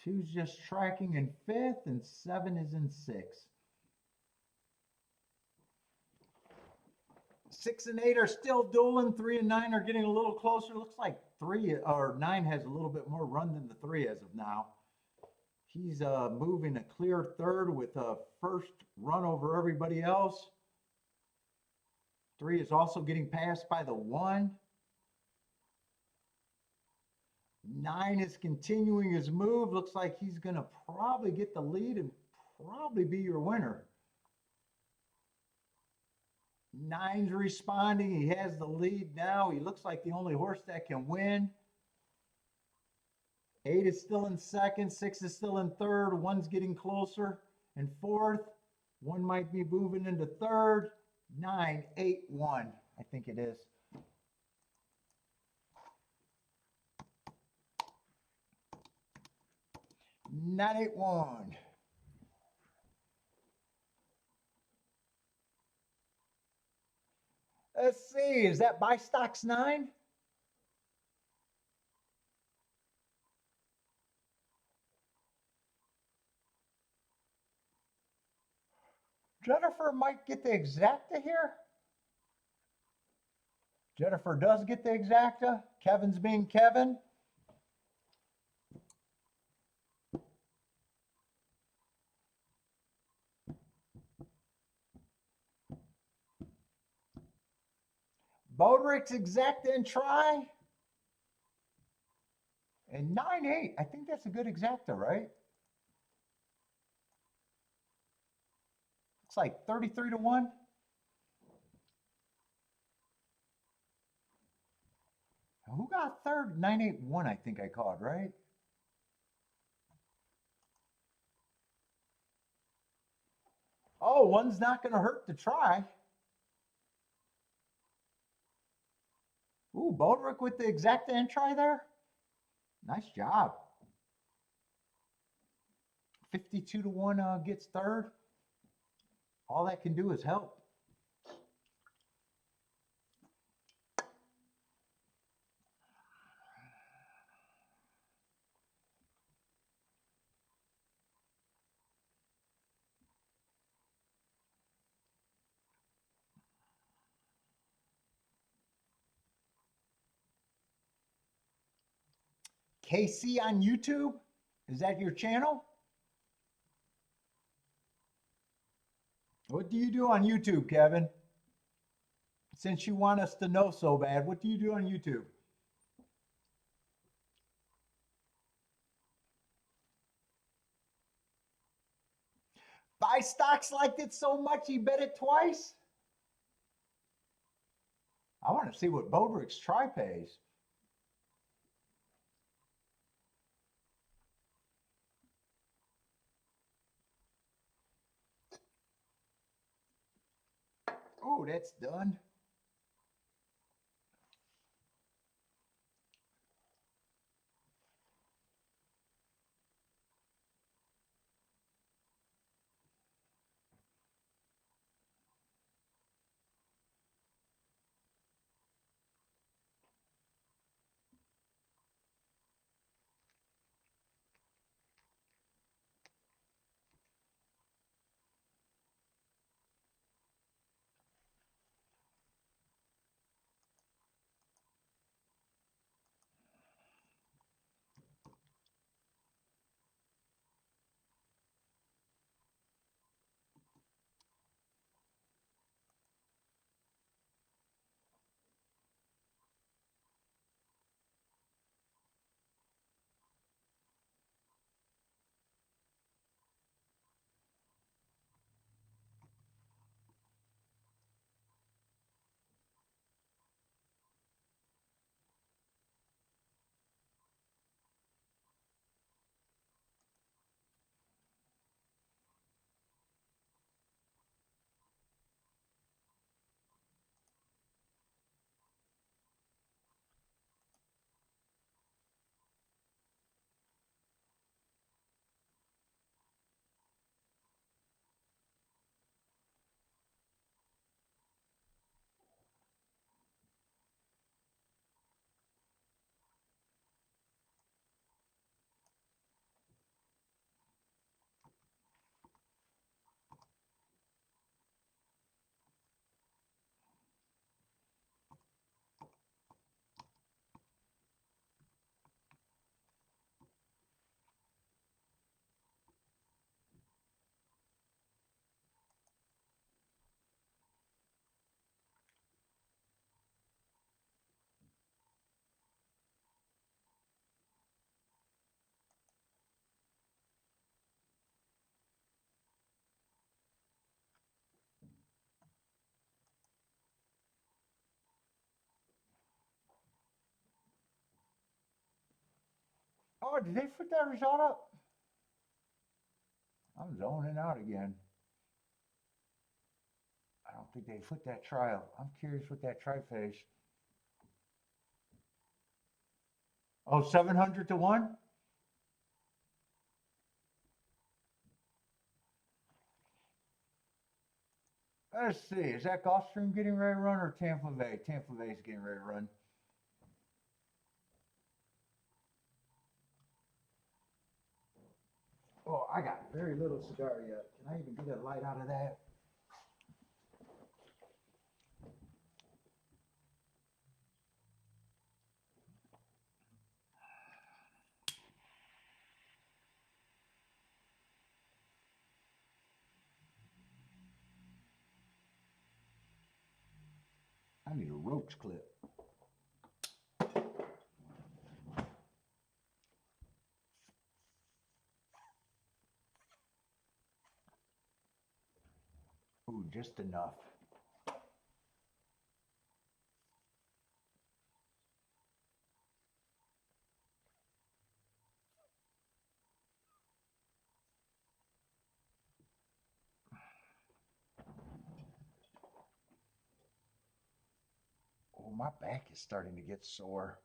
2's just tracking in 5th, and 7 is in 6th. 6 and 8 are still dueling. 3 and 9 are getting a little closer. Looks like 9 has a little bit more run than the 3 as of now. He's moving a clear third with a first run over everybody else. 3 is also getting passed by the 1. 9 is continuing his move. Looks like he's going to probably get the lead and probably be your winner. 9's responding. He has the lead now. He looks like the only horse that can win. 8 is still in second. 6 is still in third. 1's getting closer in fourth. 1 might be moving into third. 9, 8, 1. I think it is. Nine, 8, 1. Let's see. Is that by stocks 9? Jennifer might get the exacta here. Jennifer does get the exacta. Kevin's being Kevin. Bodrick's exacta and try. And 9, 8. I think that's a good exacta, right? It's like 33 to 1. Who got third? 9, 8, 1, I think I called, right? Oh, 1's not going to hurt to try. Ooh, Bodrick with the exacta and try there. Nice job. 52 to 1 gets third. All that can do is help. KC on YouTube? Is that your channel? What do you do on YouTube, Kevin? Since you want us to know so bad, what do you do on YouTube? Buy stocks liked it so much he bet it twice? I want to see what Bodrick's try pays. Oh, that's done. Oh, did they put that result up? I'm zoning out again. I don't think they put that trial. I'm curious what that tri-face. Oh, 700 to 1? Let's see. Is that Gulfstream getting ready to run or Tampa Bay? Tampa Bay's getting ready to run. Oh, I got very little cigar yet. Can I even get a light out of that? I need a roach clip. Ooh, just enough. Oh, my back is starting to get sore.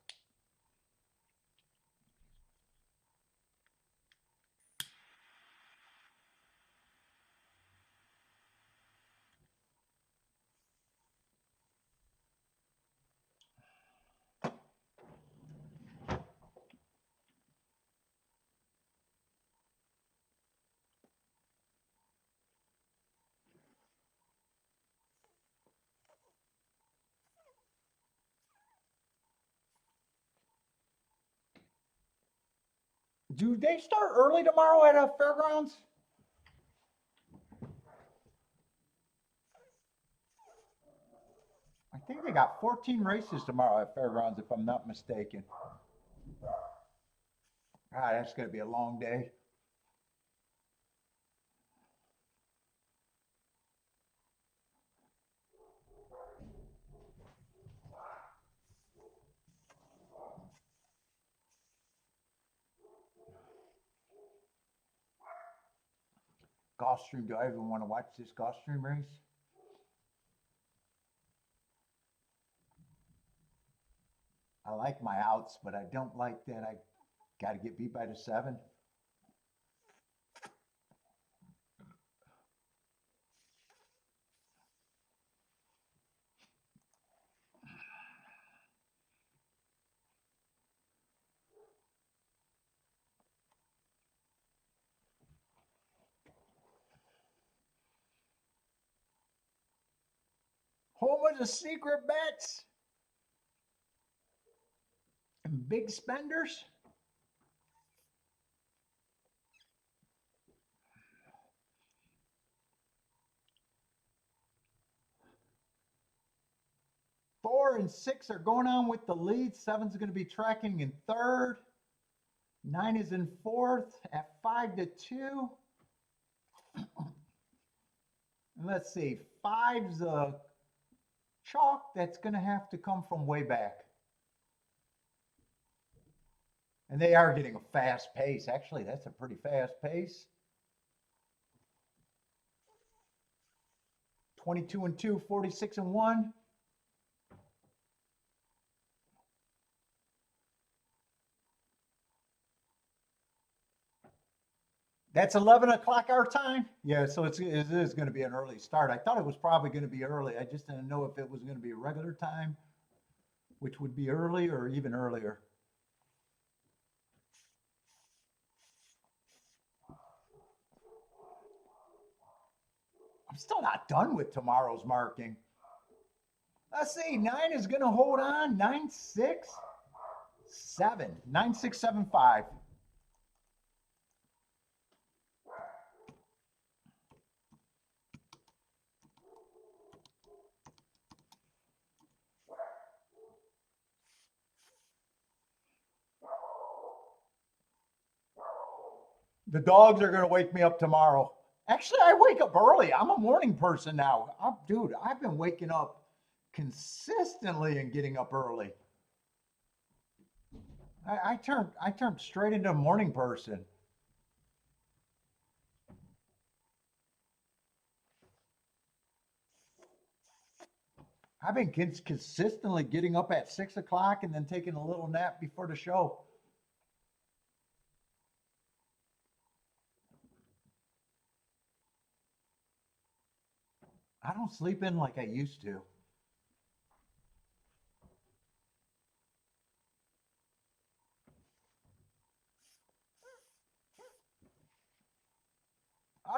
Do they start early tomorrow at a fairgrounds? I think they got 14 races tomorrow at fairgrounds, if I'm not mistaken. God, that's going to be a long day. Gulfstream, do I even want to watch this Gulfstream race? I like my outs, but I don't like that I got to get beat by the 7. Home of the secret bets and big spenders. Four and 6 are going on with the lead. 7's going to be tracking in 3rd. 9 is in 4th at 5-2. And let's see, 5's a chalk that's going to have to come from way back. And they are getting a fast pace. Actually, that's a pretty fast pace. 22 and 2, 46 and 1. That's 11 o'clock our time. Yeah, so it is going to be an early start. I thought it was probably going to be early. I just didn't know if it was going to be a regular time, which would be early or even earlier. I'm still not done with tomorrow's marking. Let's see, 9 is going to hold on. 9, 6, 7. 9, 6, 7, 5. The dogs are going to wake me up tomorrow. Actually, I wake up early. I'm a morning person now. Dude, I've been waking up consistently and getting up early. I turned straight into a morning person. I've been consistently getting up at 6 o'clock and then taking a little nap before the show. I don't sleep in like I used to.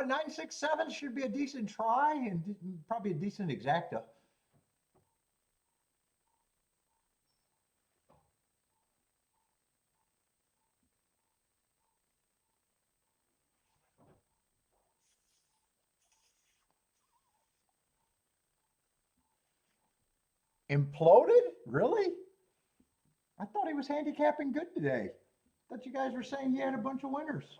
967 should be a decent try and probably a decent exacta. Imploded? Really? I thought he was handicapping good today. I thought you guys were saying he had a bunch of winners.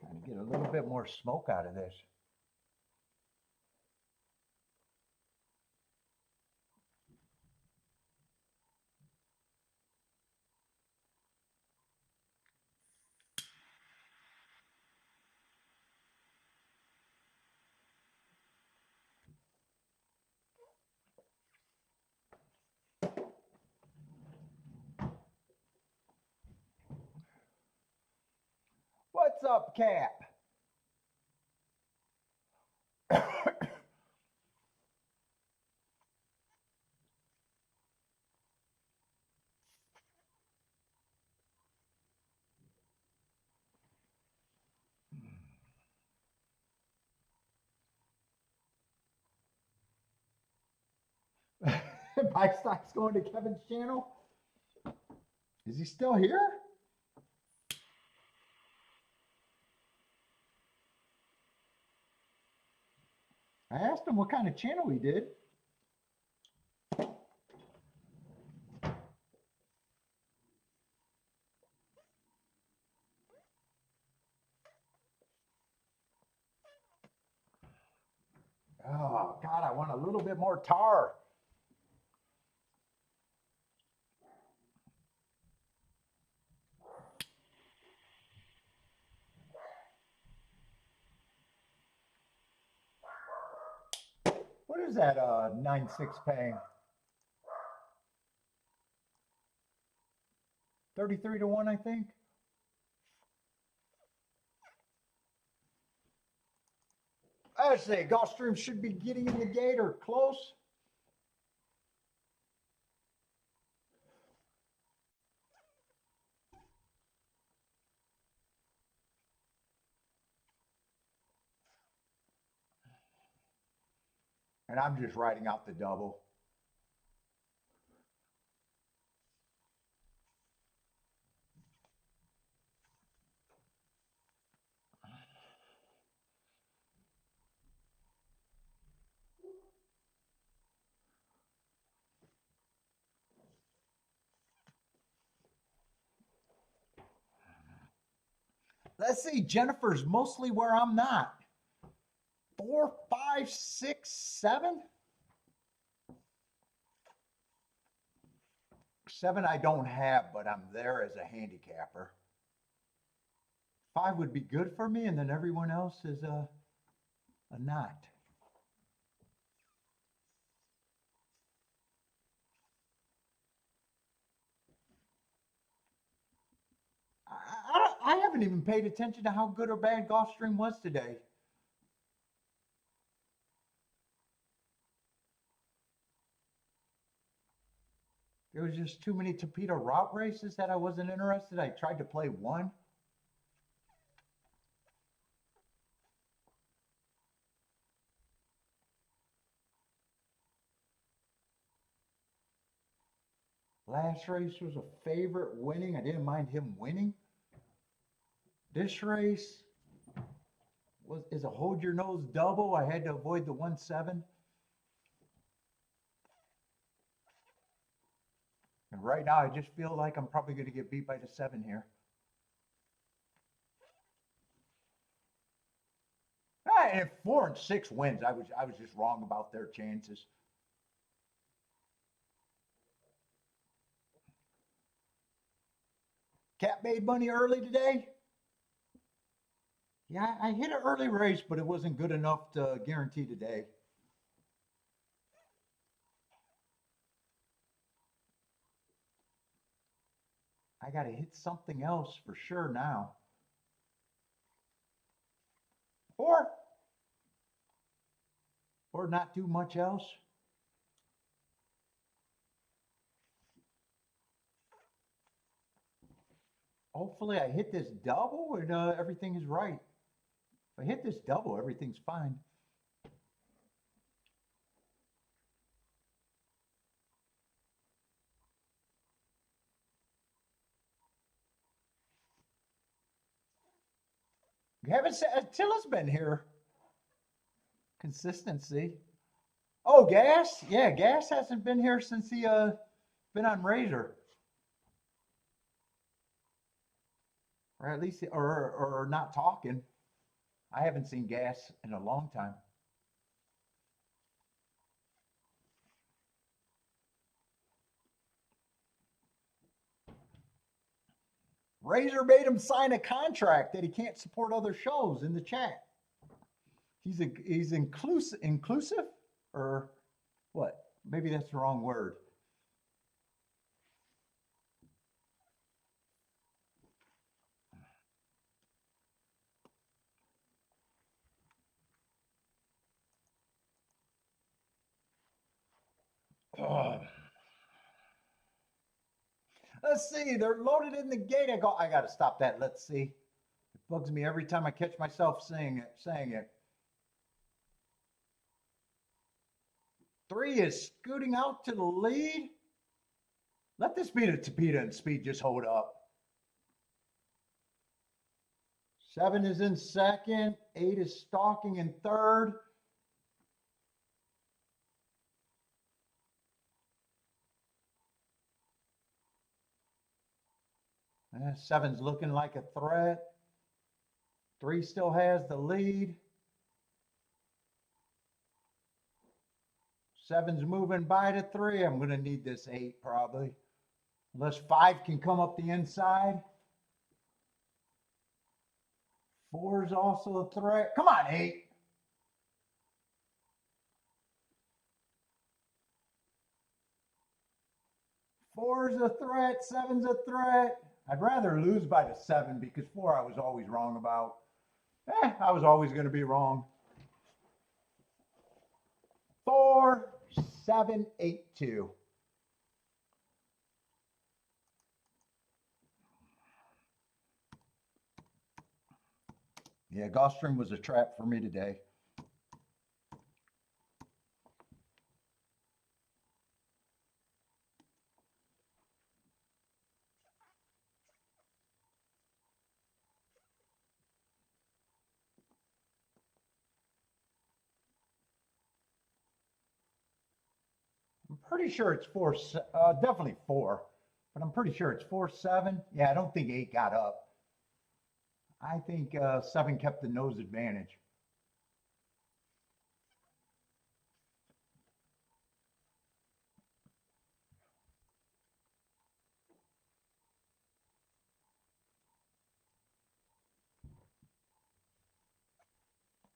Trying to get a little bit more smoke out of this. What's up, Cap? My stock's going to Kevin's channel. Is he still here? I asked him what kind of channel he did. Oh, God, I want a little bit more tar. What is that 9.6 paying? 33 to 1, I think. I say Gulfstream should be getting in the gate or close. And I'm just writing out the double. Let's see, Jennifer's mostly where I'm not. 4, 5, 6, 7. 7 I don't have, but I'm there as a handicapper. 5 would be good for me, and then everyone else is a not. I haven't even paid attention to how good or bad Gulfstream was today. There was just too many torpedo route races that I wasn't interested. I tried to play one. Last race was a favorite winning. I didn't mind him winning. This race is a hold your nose double. I had to avoid the 1-7. And right now, I just feel like I'm probably going to get beat by the 7 here. And if 4 and 6 wins, I was just wrong about their chances. Cat made money early today. Yeah, I hit an early race, but it wasn't good enough to guarantee today. I got to hit something else for sure now. Or not do much else. Hopefully I hit this double and everything is right. If I hit this double, everything's fine. We haven't said Attila's been here. Consistency. Oh, Gas? Yeah, Gas hasn't been here since he been on Razor. Or at least or not talking. I haven't seen Gas in a long time. Razor made him sign a contract that he can't support other shows in the chat. He's inclusive or what? Maybe that's the wrong word. Let's see. They're loaded in the gate. I got to stop that. Let's see. It bugs me every time I catch myself saying it. 3 is scooting out to the lead. Let this be the Tapita and Speed just hold up. 7 is in second. 8 is stalking in third. Seven's looking like a threat. 3 still has the lead. 7's moving by to 3. I'm going to need this 8 probably. Unless 5 can come up the inside. 4 is also a threat. Come on, 8. Four is a threat. 7's a threat. I'd rather lose by the 7 because 4 I was always wrong about. I was always going to be wrong. 4, 7, 8, 2. Yeah, Gulfstream was a trap for me today. I'm pretty sure it's 4, definitely 4, but I'm pretty sure it's 4, 7. Yeah, I don't think 8 got up. I think 7 kept the nose advantage.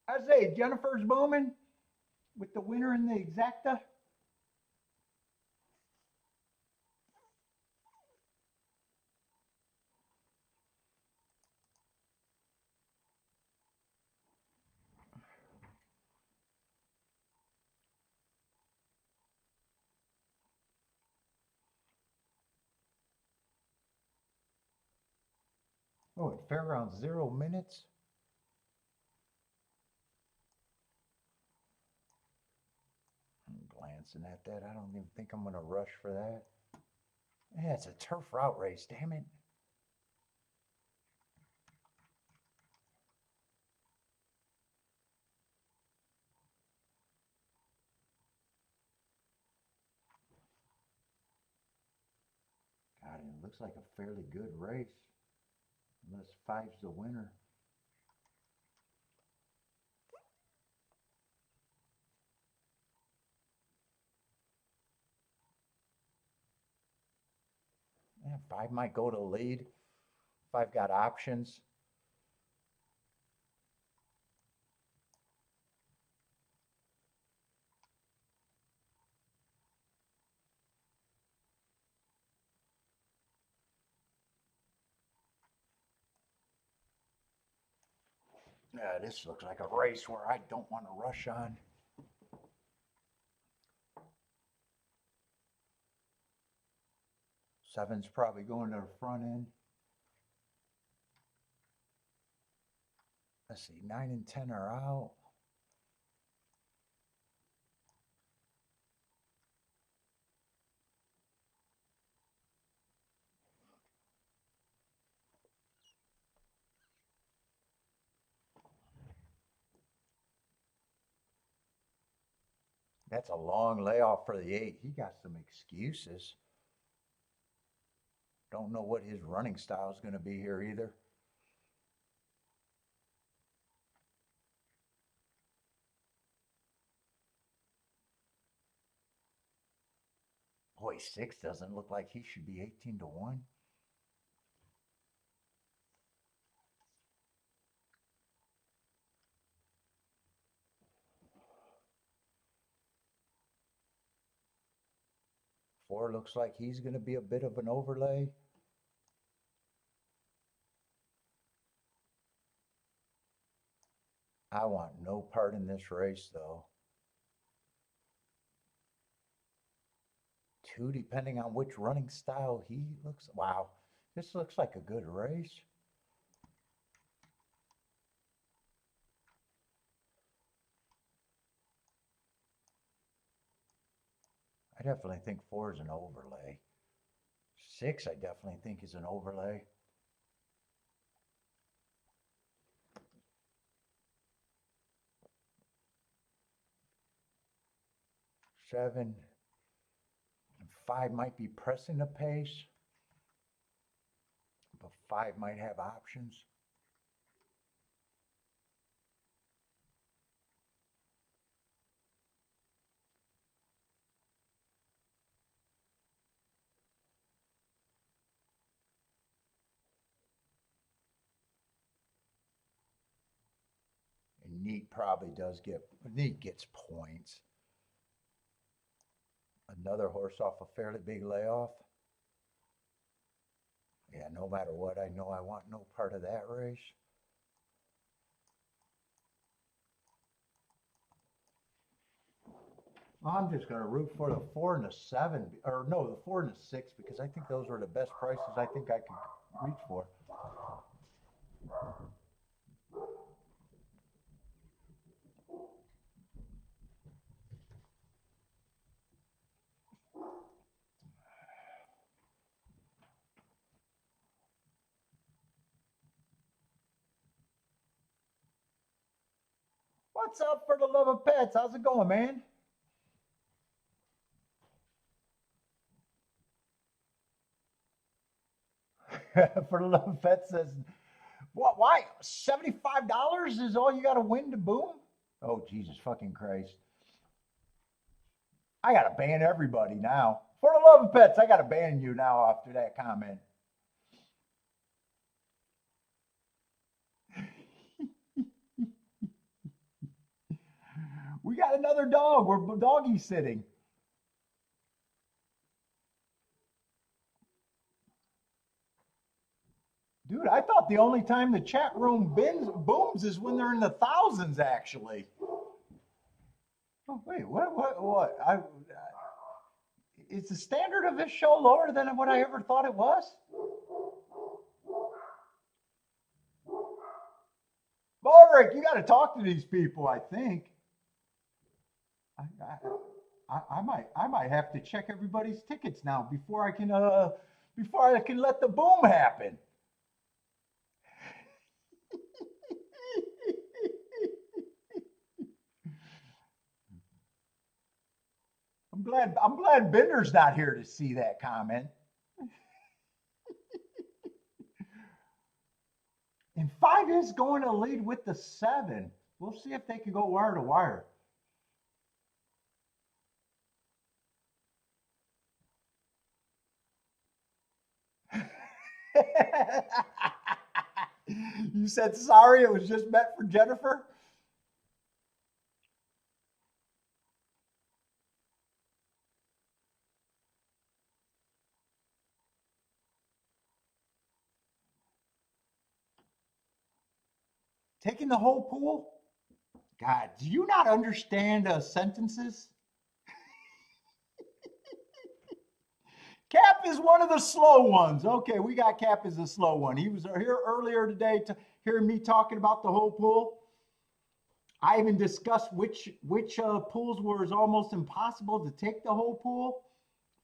I say Jennifer's booming with the winner in the exacta. Oh, at Fairgrounds, 0 minutes. I'm glancing at that. I don't even think I'm going to rush for that. Yeah, it's a turf route race, damn it. looks like a fairly good race, unless 5's the winner. Yeah, 5 might go to the lead. 5 got options. Yeah, this looks like a race where I don't want to rush on. Seven's probably going to the front end. Let's see, 9 and 10 are out. That's a long layoff for the 8. He got some excuses. Don't know what his running style is going to be here either. Boy, 6 doesn't look like he should be 18 to 1. Four looks like he's going to be a bit of an overlay. I want no part in this race, though. 2, depending on which running style he looks. Wow, this looks like a good race. I definitely think 4 is an overlay. 6, I definitely think is an overlay. Seven and 5 might be pressing the pace, but 5 might have options. And Neat probably does Neat gets points. Another horse off a fairly big layoff. Yeah, no matter what, I know I want no part of that race. I'm just going to root for the 4 and the 7, or no, the 4 and the 6, because I think those were the best prices I think I could reach for. What's up, for the love of pets? How's it going, man? For the love of pets says, what? Why? $75 is all you got to win to boom? Oh, Jesus fucking Christ. I got to ban everybody now. For the love of pets, I got to ban you now after that comment. We got another dog. We're doggy sitting. Dude, I thought the only time the chat room booms is when they're in the thousands, actually. Oh, wait, what? Is the standard of this show lower than what I ever thought it was? Ulrich, you got to talk to these people, I think. I might have to check everybody's tickets now before I can let the boom happen. I'm glad Bender's not here to see that comment. And 5 is going to lead with the 7. We'll see if they can go wire to wire. You said sorry, it was just meant for Jennifer? Taking the whole pool? God, do you not understand sentences? Cap is one of the slow ones. Okay, we got Cap as a slow one. He was here earlier today to hear me talking about the whole pool. I even discussed which pools were almost impossible to take the whole pool,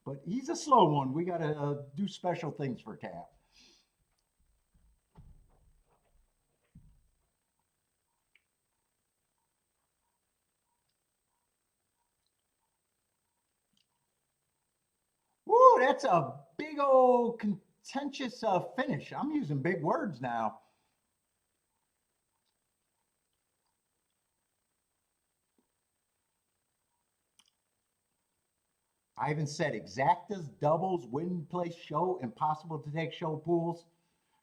but he's a slow one. We got to do special things for Cap. Woo, that's a big old contentious finish. I'm using big words now. I even said exactas, doubles, win, place, show, impossible to take show pools.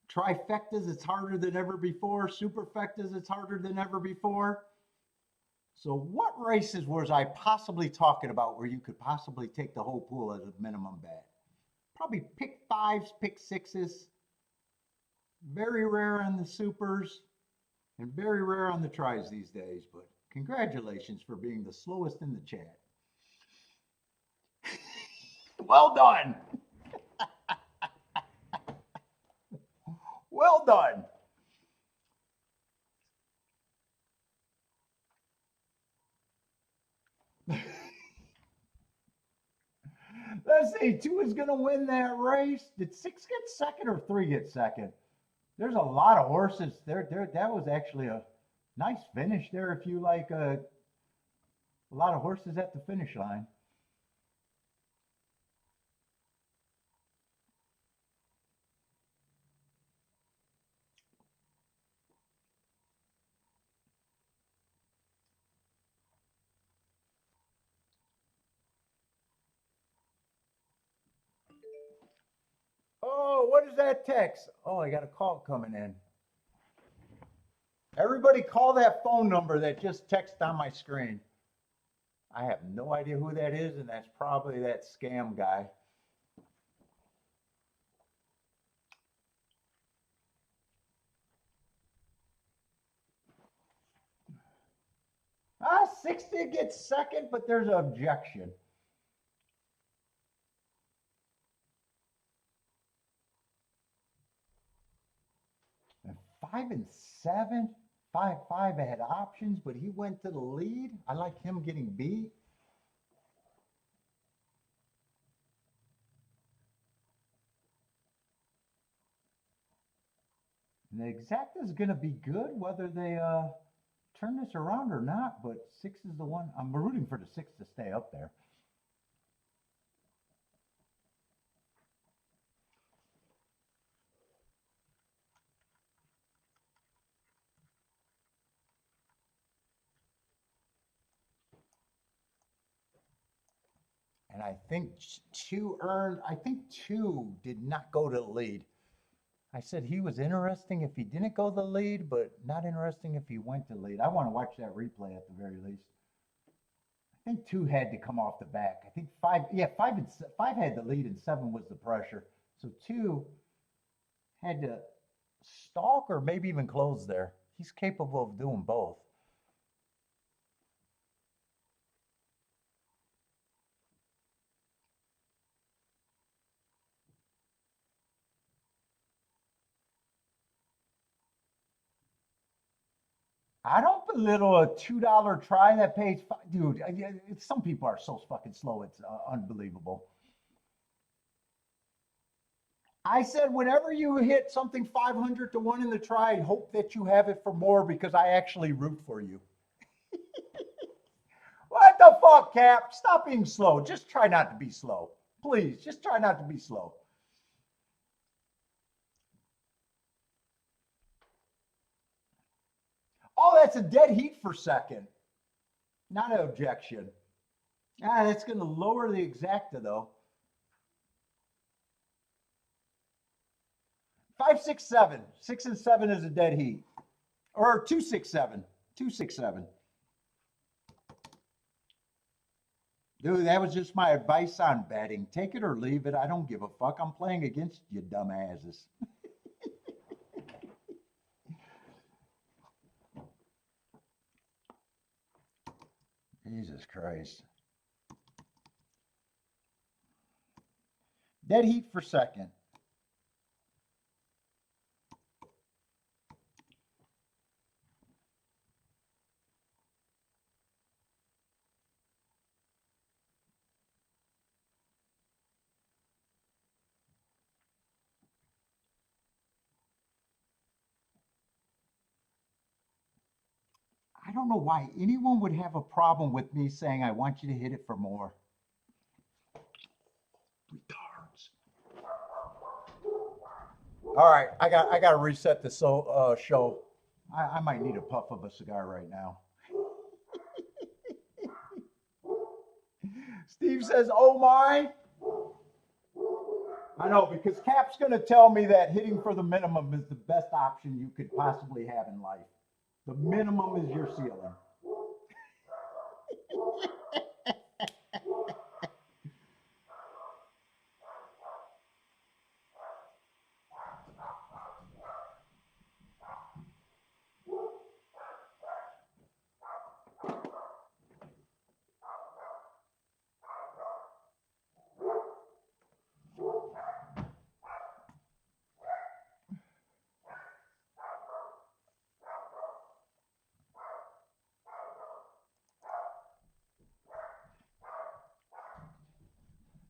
Trifectas, it's harder than ever before. Superfectas, it's harder than ever before. So what races was I possibly talking about where you could possibly take the whole pool as a minimum bet? Probably pick 5s, pick 6s. Very rare on the supers and very rare on the tries these days, but congratulations for being the slowest in the chat. Well done. Well done. Let's see, 2 is going to win that race. Did 6 get second or 3 get second? There's a lot of horses there. That was actually a nice finish there if you like a lot of horses at the finish line. Oh, what is that text? Oh, I got a call coming in. Everybody call that phone number that just texted on my screen. I have no idea who that is, and that's probably that scam guy. Ah, 60 gets second, but there's an objection. And 5 and 7, 5 had options, but he went to the lead. I like him getting beat. And the exacta is going to be good, whether they turn this around or not. But 6 is the one. I'm rooting for the 6 to stay up there. And I think 2 earned. I think 2 did not go to the lead. I said he was interesting if he didn't go the lead, but not interesting if he went to lead. I want to watch that replay at the very least. I think 2 had to come off the back. I think 5, yeah, 5 had the lead and 7 was the pressure. So 2 had to stalk or maybe even close there. He's capable of doing both. I don't belittle a $2 try that pays dude. Some people are so fucking slow. It's unbelievable. I said, whenever you hit something 500 to 1 in the try, hope that you have it for more because I actually root for you. What the fuck, Cap? Stop being slow. Just try not to be slow. Please, just try not to be slow. Oh, that's a dead heat for second. Not an objection. Ah, that's going to lower the exacta though. 5, 6, 7. 6 and 7 is a dead heat. Or 2, 6, 7. 2, 6, 7. Dude, that was just my advice on betting. Take it or leave it. I don't give a fuck. I'm playing against you dumbasses. Jesus Christ. Dead heat for second. I don't know why anyone would have a problem with me saying I want you to hit it for more. Retards. All right, I got to reset the show. I might need a puff of a cigar right now. Steve says, "Oh my." I know, because Cap's going to tell me that hitting for the minimum is the best option you could possibly have in life. The minimum is your ceiling.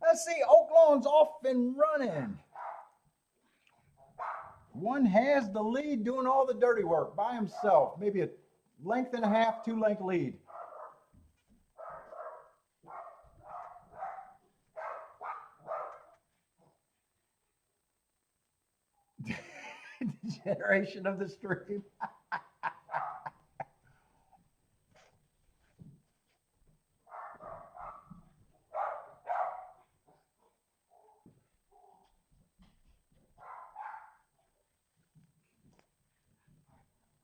Let's see, Oaklawn's off and running. One has the lead doing all the dirty work by himself. Maybe a length and a half, 2-length lead. Degeneration of the stream.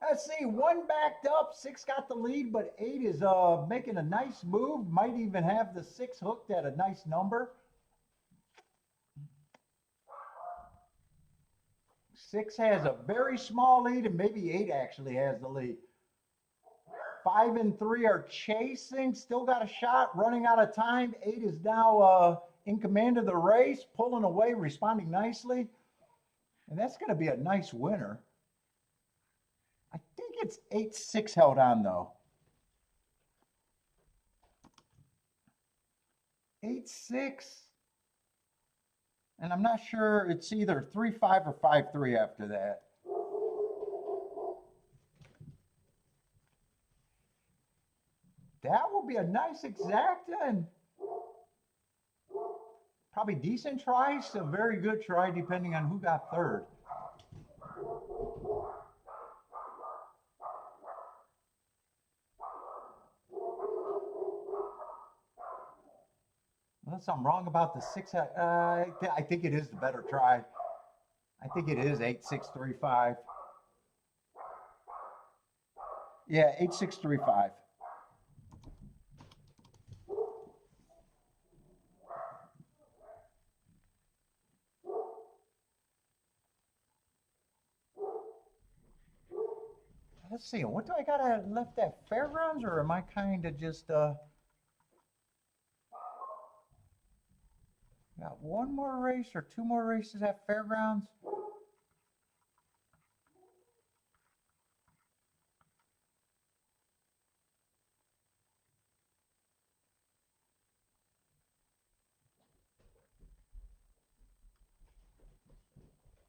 Let's see, 1 backed up, 6 got the lead, but 8 is making a nice move. Might even have the 6 hooked at a nice number. 6 has a very small lead, and maybe 8 actually has the lead. 5 and 3 are chasing, still got a shot, running out of time. 8 is now in command of the race, pulling away, responding nicely. And that's going to be a nice winner. I think it's 8-6 held on, though. 8-6. And I'm not sure, it's either 3-5 or 5-3 after that. That will be a nice exacta and probably decent try, a very good try depending on who got third. Unless I'm wrong about the 6, I think it is the better try. I think it is 8-6-3-5. Yeah, 8-6-3-5. Let's see, what do I got left at Fairgrounds, or am I kind of just got one more race or 2 more races at Fairgrounds?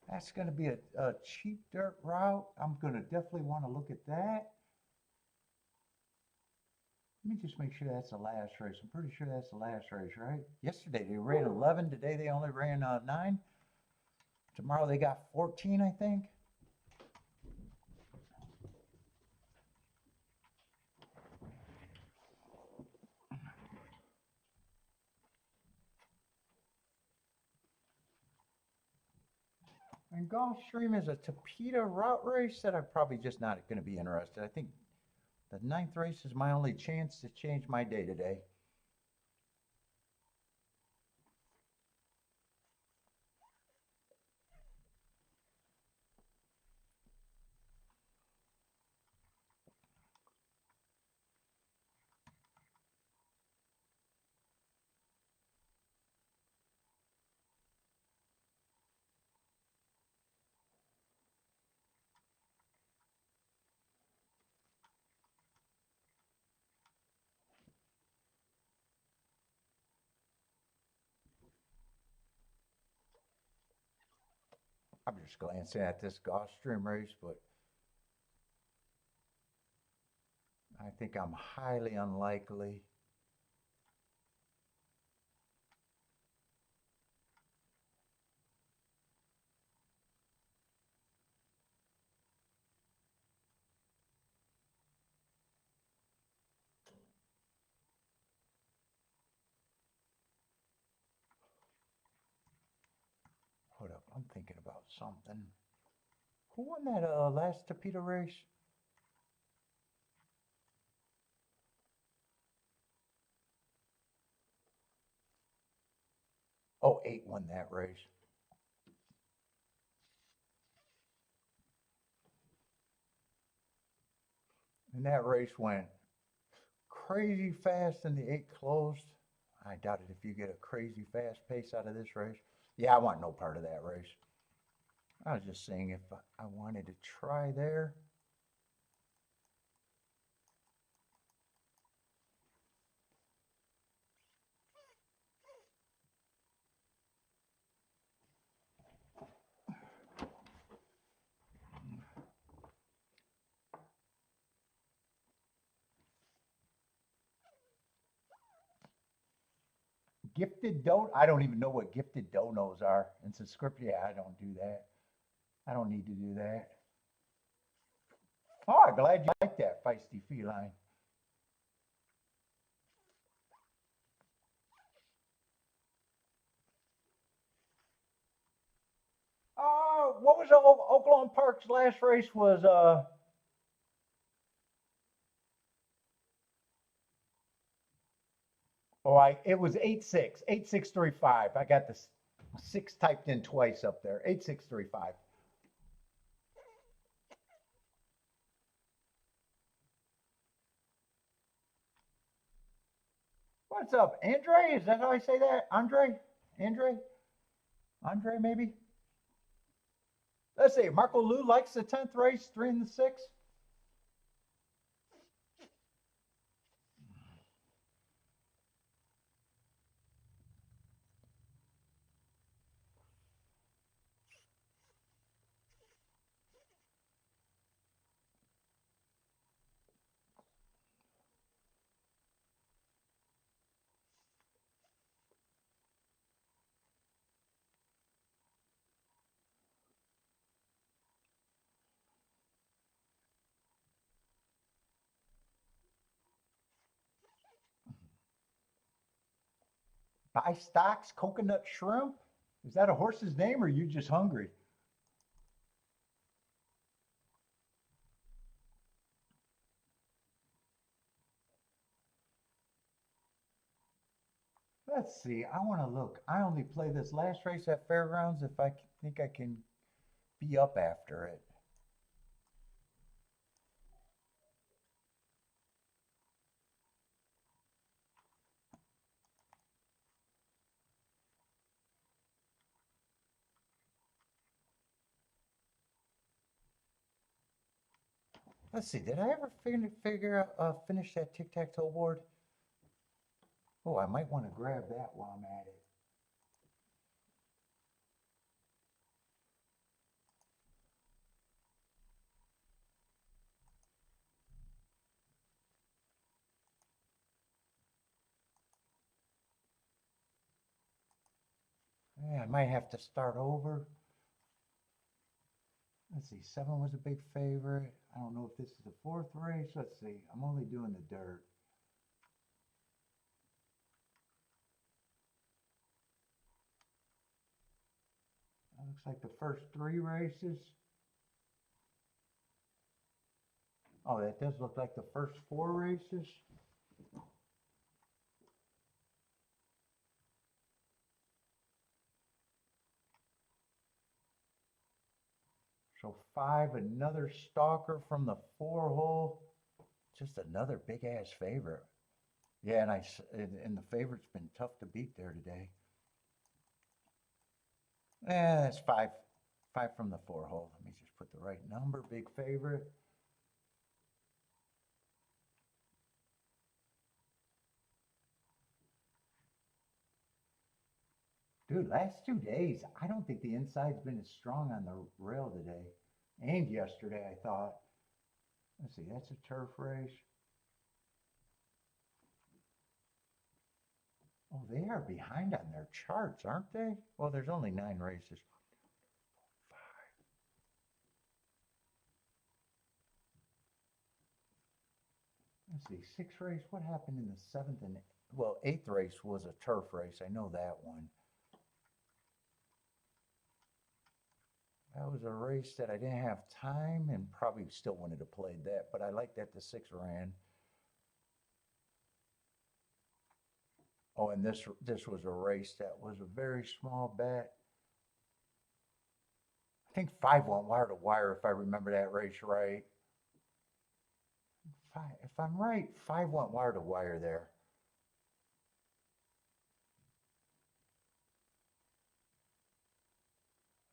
That's going to be a cheap dirt route. I'm going to definitely want to look at that. Let me just make sure that's the last race. I'm pretty sure that's the last race, right? Yesterday they ran 11. Today they only ran 9. Tomorrow they got 14, I think. And Gulfstream is a Tapeta route race that I'm probably just not going to be interested. I think the 9th race is my only chance to change my day today. I'm just glancing at this Gulfstream race, but I think I'm highly unlikely. Hold up, I'm thinking about something. Who won that last Tapeta race? Oh, 8 won that race. And that race went crazy fast and the 8 closed. I doubt it if you get a crazy fast pace out of this race. Yeah, I want no part of that race. I was just saying if I wanted to try there. Gifted don I don't even know what gifted donos are. And subscription, yeah, I don't do that. I don't need to do that. Oh, I'm glad you like that feisty feline. What was Oaklawn Park's last race was it was 8-6, 8635. I got the 6 typed in twice up there. 8635. What's up, Andre? Is that how I say that? Andre? Andre? Andre, maybe? Let's see. Marco Lou likes the 10th race, 3 and the 6. Buy stocks, coconut shrimp. Is that a horse's name or are you just hungry? Let's see. I want to look. I only play this last race at Fairgrounds if I think I can be up after it. Let's see. Did I ever finish that tic-tac-toe board? Oh, I might want to grab that while I'm at it. Yeah, I might have to start over. Let's see, 7 was a big favorite. I don't know if this is the 4th race. Let's see. I'm only doing the dirt. Looks like the first 3 races. Oh, that does look like the first 4 races. So 5, another stalker from the 4 hole. Just another big ass favorite. Yeah, and the favorite's been tough to beat there today. That's 5 from the 4 hole. Let me just put the right number. Big favorite. Dude, last 2 days, I don't think the inside's been as strong on the rail today. And yesterday, I thought. Let's see, that's a turf race. Oh, they are behind on their charts, aren't they? Well, there's only 9 races. 5. Let's see, 6th race. What happened in the 7th and, well, 8th race was a turf race. I know that one. That was a race that I didn't have time and probably still wanted to play that, but I like that the 6 ran. Oh, and this was a race that was a very small bet. I think 5 went wire to wire if I remember that race right. If I'm right, 5 went wire to wire there.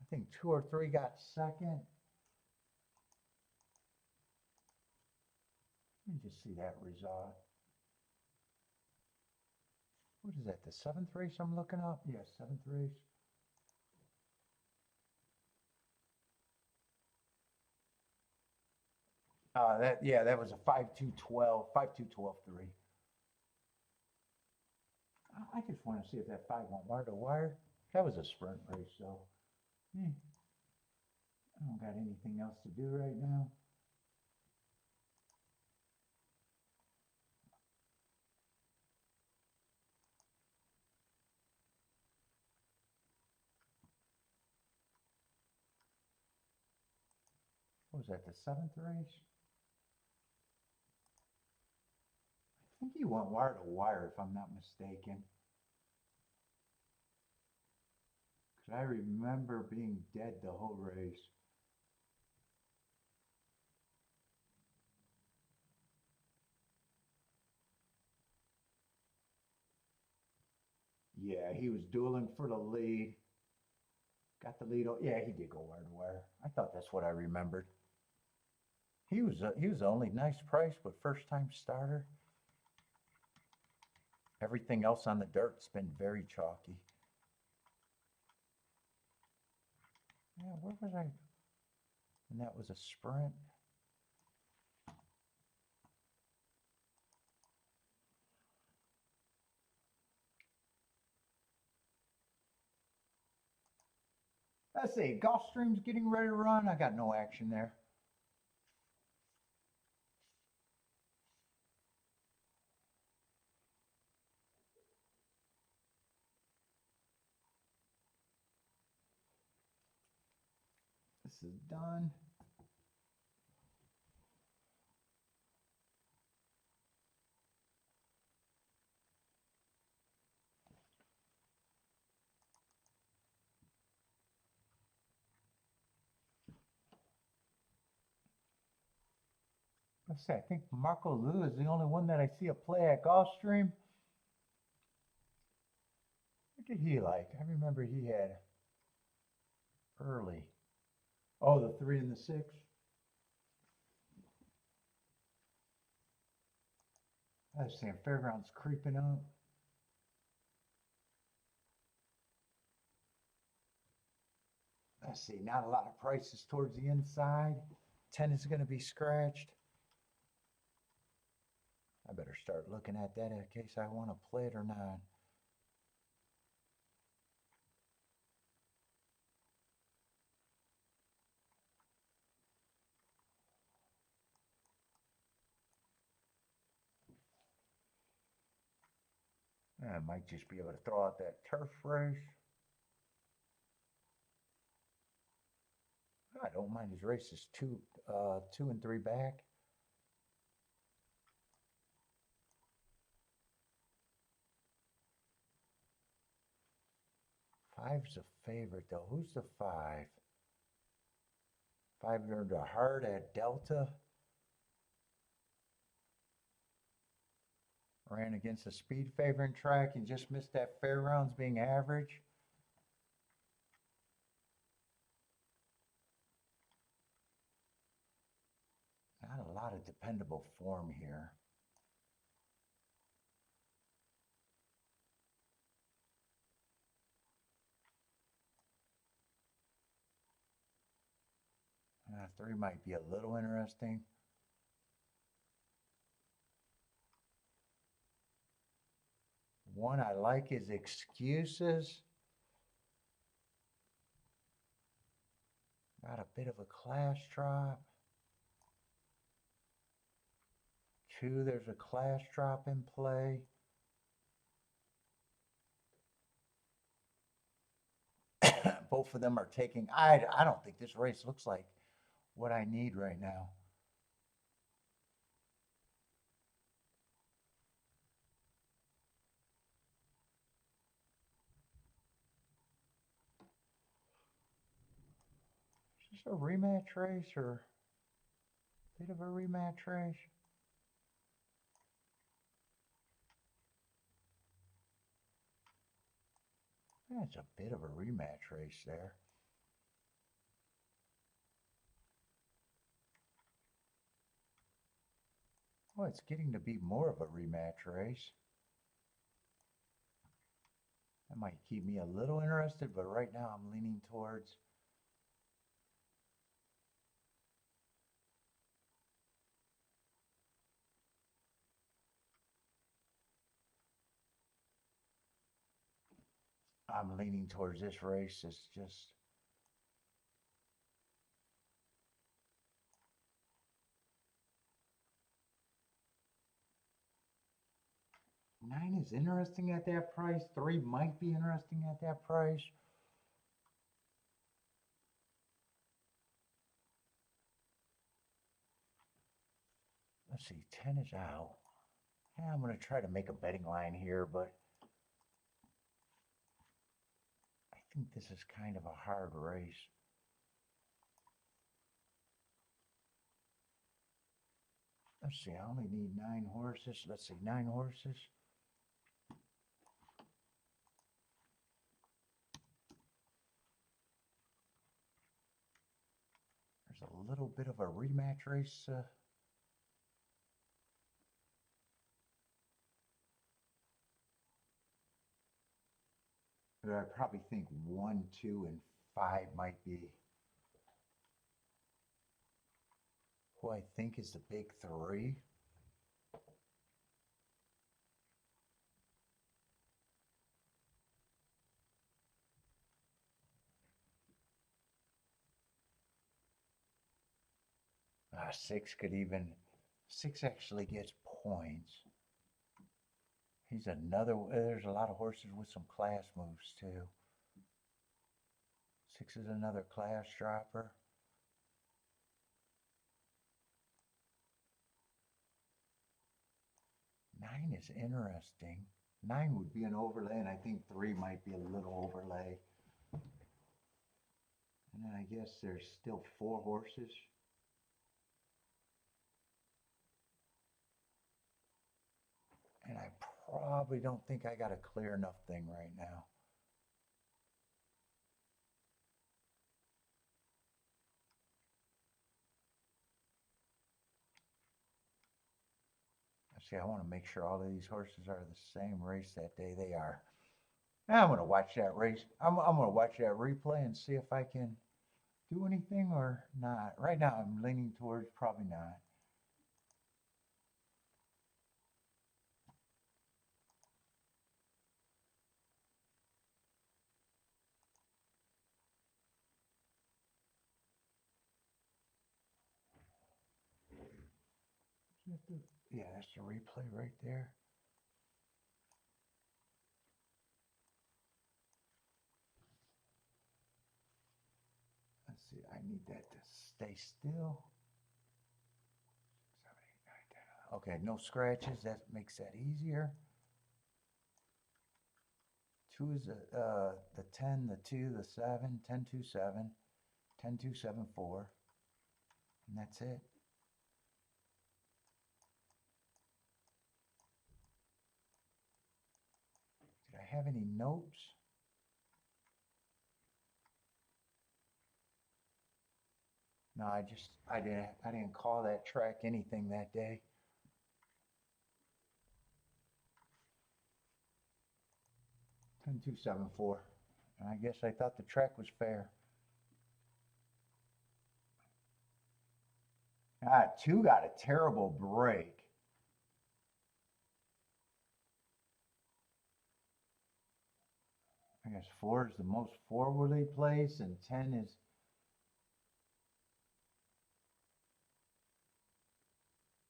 I think 2 or 3 got second. Let me just see that result. What is that, the 7th race I'm looking up? Yes, 7th race. That was a 5-2-12, 5-2-12-3. I just want to see if that 5 went wire to wire. That was a sprint race, so I don't got anything else to do right now. What was that, the 7th race? I think he went wire to wire, if I'm not mistaken. Because I remember being dead the whole race. Yeah, he was dueling for the lead. Got the lead. Yeah, he did go wire to wire. I thought that's what I remembered. He was the only nice price, but first time starter. Everything else on the dirt's been very chalky. Yeah, where was I? And that was a sprint. Let's see, Gulfstream's getting ready to run. I got no action there. This is done. Let's see, I think Marco Lu is the only one that I see a play at Gulfstream. What did he like? I remember he had early. Oh, the 3 and the 6. Let's see, Fairground's creeping up. Let's see, not a lot of prices towards the inside. 10 is going to be scratched. I better start looking at that in case I want to play it or not. I might just be able to throw out that turf race. don't mind his races. 2 and 3 back. Five's a favorite though. Who's the 5? 5 earned a heart at Delta. Ran against a speed favoring track and just missed that fair rounds being average. Not a lot of dependable form here. Three might be a little interesting. One I like is Excuses. Got a bit of a class drop. 2, there's a class drop in play. Both of them are taking, I don't think this race looks like what I need right now. Is this a rematch race or a bit of a rematch race? That's a bit of a rematch race there. Well, it's getting to be more of a rematch race. That might keep me a little interested, but right now I'm leaning towards this race. It's just nine is interesting at that price. 3 might be interesting at that price. Let's see, 10 is out. Yeah, I'm going to try to make a betting line here, but I think this is kind of a hard race. Let's see, I only need 9 horses. Let's see, 9 horses. There's a little bit of a rematch race. I probably think 1, 2, and 5 might be who I think is the big 3. Six actually gets points. He's another, there's a lot of horses with some class moves too. 6 is another class dropper. 9 is interesting. 9 would be an overlay, and I think 3 might be a little overlay. And then I guess there's still 4 horses. And I probably don't think I got a clear enough thing right now. See, I want to make sure all of these horses are the same race that day. They are. Now I'm going to watch that race. I'm going to watch that replay and see if I can do anything or not. Right now I'm leaning towards probably not. Yeah, that's the replay right there. Let's see, I need that to stay still. 6, 7, 8, 9, 10. Okay, no scratches. That makes that easier. 2 is the 10, the 2, the 7, 10, 2, 7, 10, 2, 7, 4. And that's it. Did I have any notes? No, I didn't call that track anything that day. Ten, 2, 7, 4. And I guess I thought the track was fair. 2 got a terrible break. I guess 4 is the most forwardly placed, and 10 is.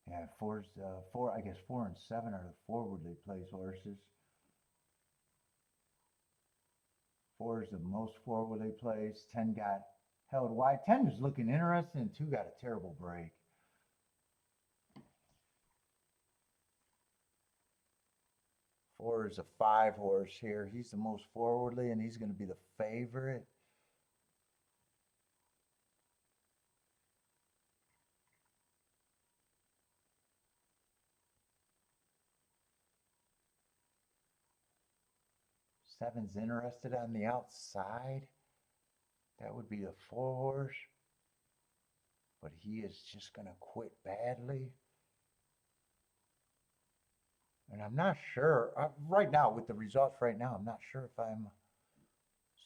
Yeah, 4's 4. I guess 4 and 7 are the forwardly placed horses. 4 is the most forwardly placed. 10 got held wide. 10 was looking interesting, and 2 got a terrible break. 4 is a 5 horse here. He's the most forwardly, and he's going to be the favorite. Seven's interested on the outside. That would be the 4 horse. But he is just going to quit badly. And I'm not sure, right now, with the results right now, I'm not sure if I'm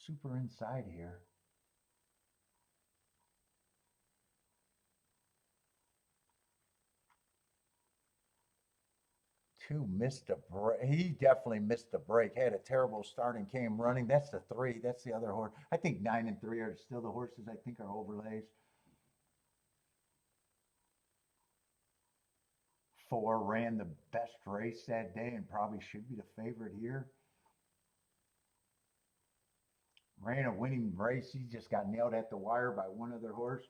super inside here. 2 missed a break. He definitely missed a break. Had a terrible start and came running. That's the 3. That's the other horse. I think 9 and 3 are still the horses I think are overlays. 4 ran the best race that day and probably should be the favorite here. Ran a winning race. He just got nailed at the wire by one other horse.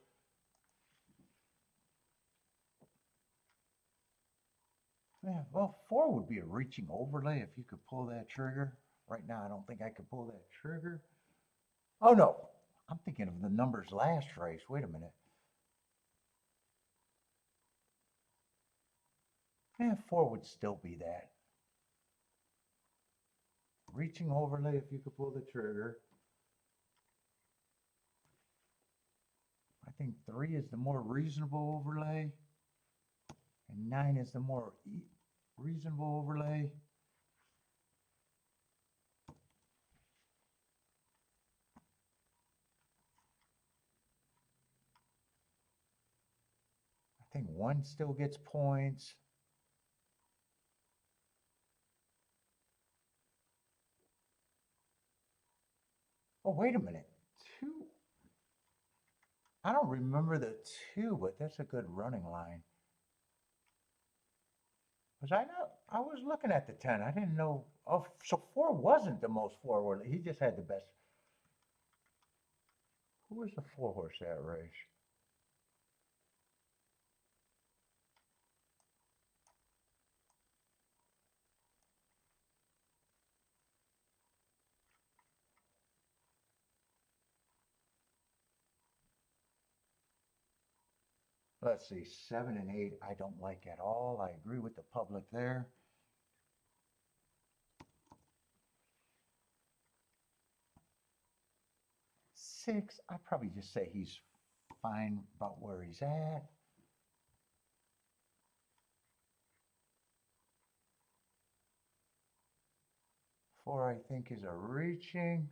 Yeah, well, 4 would be a reaching overlay if you could pull that trigger. Right now, I don't think I could pull that trigger. Oh, no. I'm thinking of the numbers last race. Wait a minute. Yeah, 4 would still be that. Reaching overlay if you could pull the trigger. I think 3 is the more reasonable overlay. And 9 is the more reasonable overlay. I think 1 still gets points. Oh, wait a minute. 2. I don't remember the 2, but that's a good running line. Was I not? I was looking at the 10. I didn't know. Oh, so 4 wasn't the most forward. He just had the best. Who was the 4 horse that race? Let's see, 7 and 8, I don't like at all. I agree with the public there. 6, I'd probably just say he's fine about where he's at. 4, I think, is a reaching,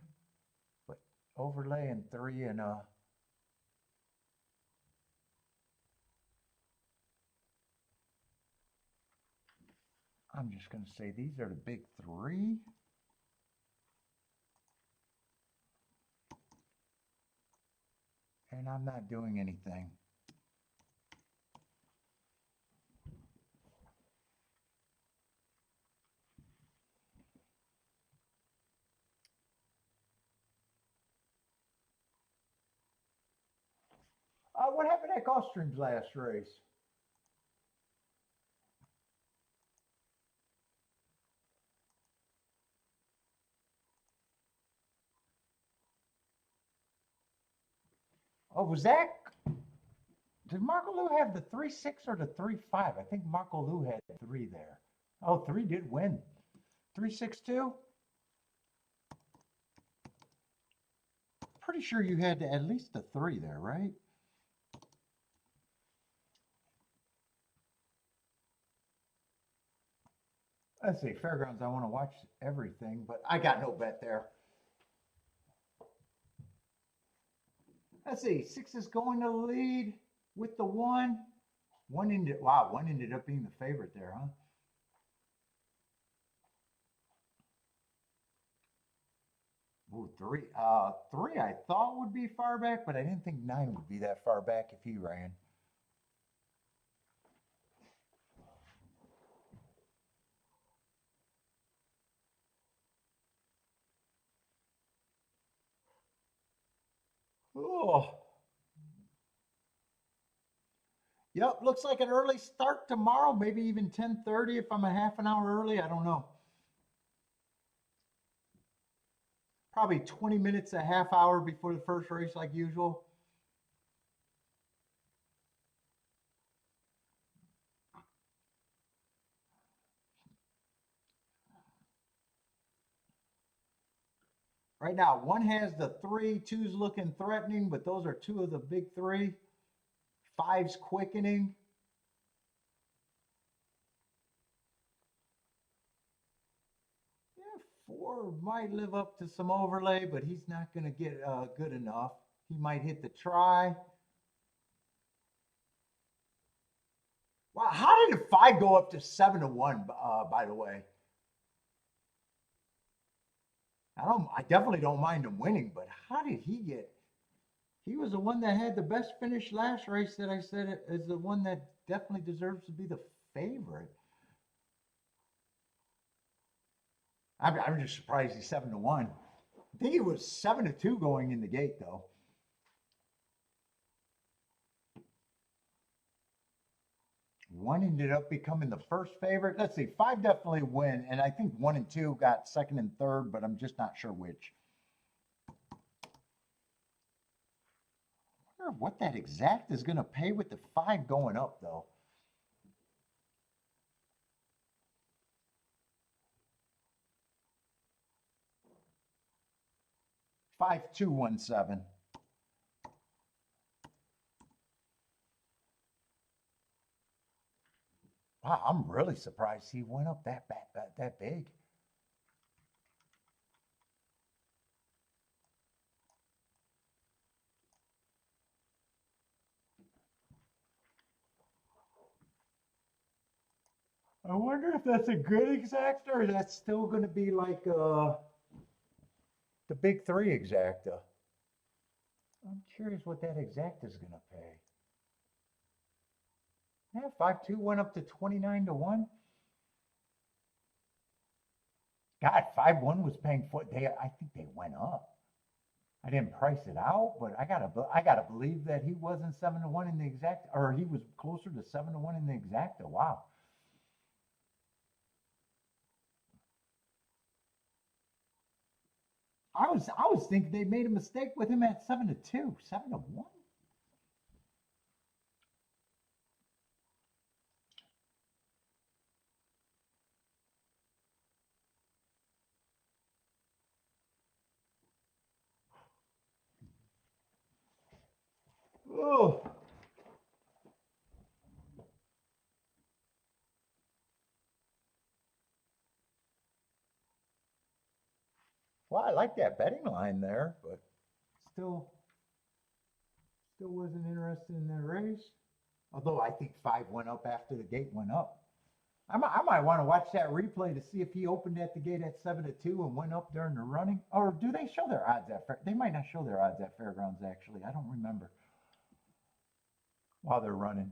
but overlay, and 3 and I'm just going to say these are the big 3. And I'm not doing anything. What happened at Gulfstream's last race? Oh, was that? Did Marco Lou have the 3-6 or the 3-5? I think Marco Lou had 3 there. Oh, 3 did win. 3-6-2? Pretty sure you had at least the 3 there, right? Let's see, Fairgrounds, I want to watch everything, but I got no bet there. Let's see, 6 is going to lead with the 1. One ended up being the favorite there, huh? Ooh, 3. 3 I thought would be far back, but I didn't think 9 would be that far back if he ran. Oh. Yep, looks like an early start tomorrow, maybe even 10:30 if I'm a half an hour early, I don't know. Probably 20 minutes, a half hour before the first race like usual. Right now, 1 has the 3, 2's looking threatening, but those are 2 of the big 3. 5's quickening. Yeah, 4 might live up to some overlay, but he's not going to get good enough. He might hit the try. Wow, how did a 5 go up to 7-1, by the way? I definitely don't mind him winning, but how did he get? He was the one that had the best finish last race that I said is the one that definitely deserves to be the favorite. I'm just surprised he's 7-1. I think he was 7-2 going in the gate though. One ended up becoming the first favorite. Let's see, 5 definitely win, and I think 1 and 2 got second and third, but I'm just not sure which. I wonder what that exact is going to pay with the 5 going up though. $5,217. Wow, I'm really surprised he went up that big. I wonder if that's a good exacta or that's still going to be like the big 3 exacta. I'm curious what that exacta is going to pay. Yeah, 5.2 went up to 29-1. God, 5.1 was paying for they. I think they went up. I didn't price it out, but I gotta believe that he wasn't 7-1 in the exacta, or he was closer to 7-1 in the exacta. Wow. I was thinking they made a mistake with him at 7-2, 7-1. Oh. Well, I like that betting line there, but still wasn't interested in that race. Although I think 5 went up after the gate went up. I might want to watch that replay to see if he opened at the gate at 7-2 and went up during the running. Or do they show their odds at They might not show their odds at Fairgrounds, actually. I don't remember. While they're running.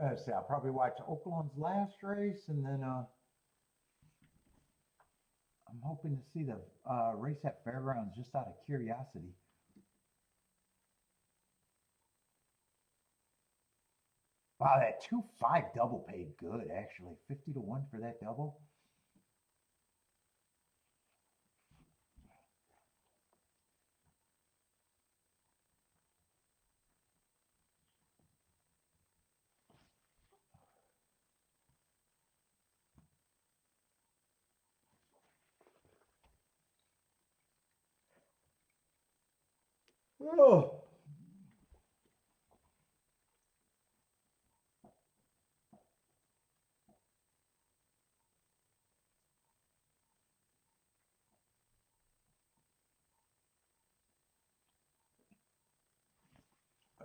Let's see, I'll probably watch Oaklawn's last race, and then I'm hoping to see the race at Fairgrounds just out of curiosity. Wow, that 2-5 double paid good, actually. 50 to 1 for that double. Oh.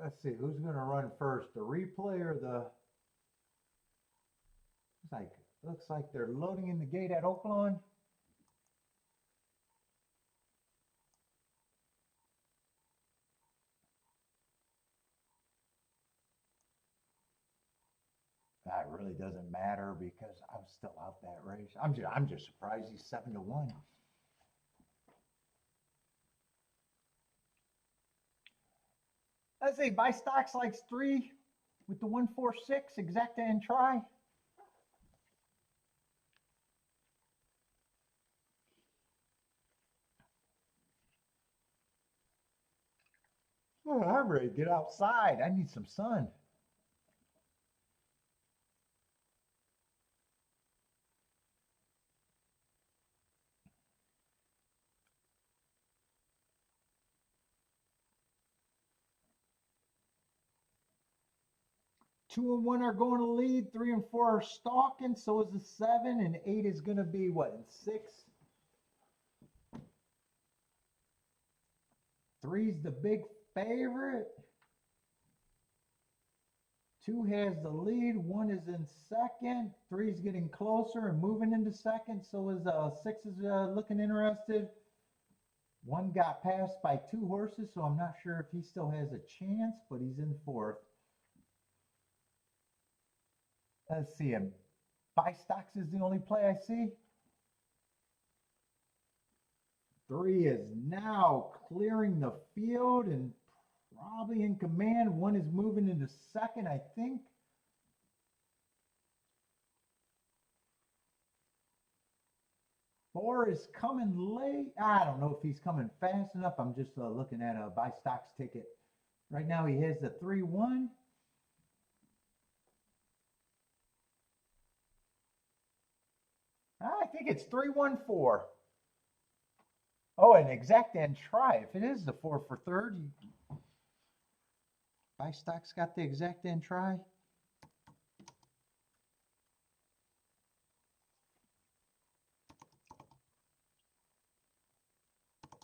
Let's see, who's going to run first, the replay or the... Looks like they're loading in the gate at Oaklawn. That really doesn't matter because I'm still out that race. I'm just surprised he's 7 to 1. Let's see, buy stocks likes 3 with the 146 exacta and try. Oh, I'm ready to get outside. I need some sun. Two and one are going to lead. 3 and 4 are stalking. So is the 7, and 8 is going to be what, in 6? 3's the big favorite. 2 has the lead. 1 is in second. 3's getting closer and moving into second. So is 6 is looking interested. 1 got passed by 2 horses, so I'm not sure if he still has a chance, but he's in 4th. Let's see him. Buy stocks is the only play I see. 3 is now clearing the field and probably in command. 1 is moving into second, I think. Four is coming late. I don't know if he's coming fast enough. I'm just looking at a buy stocks ticket. Right now he has the 3-1. I think it's 3-1-4. Oh, an exact and try. If it is the 4 for third, buy stocks got the exact and try.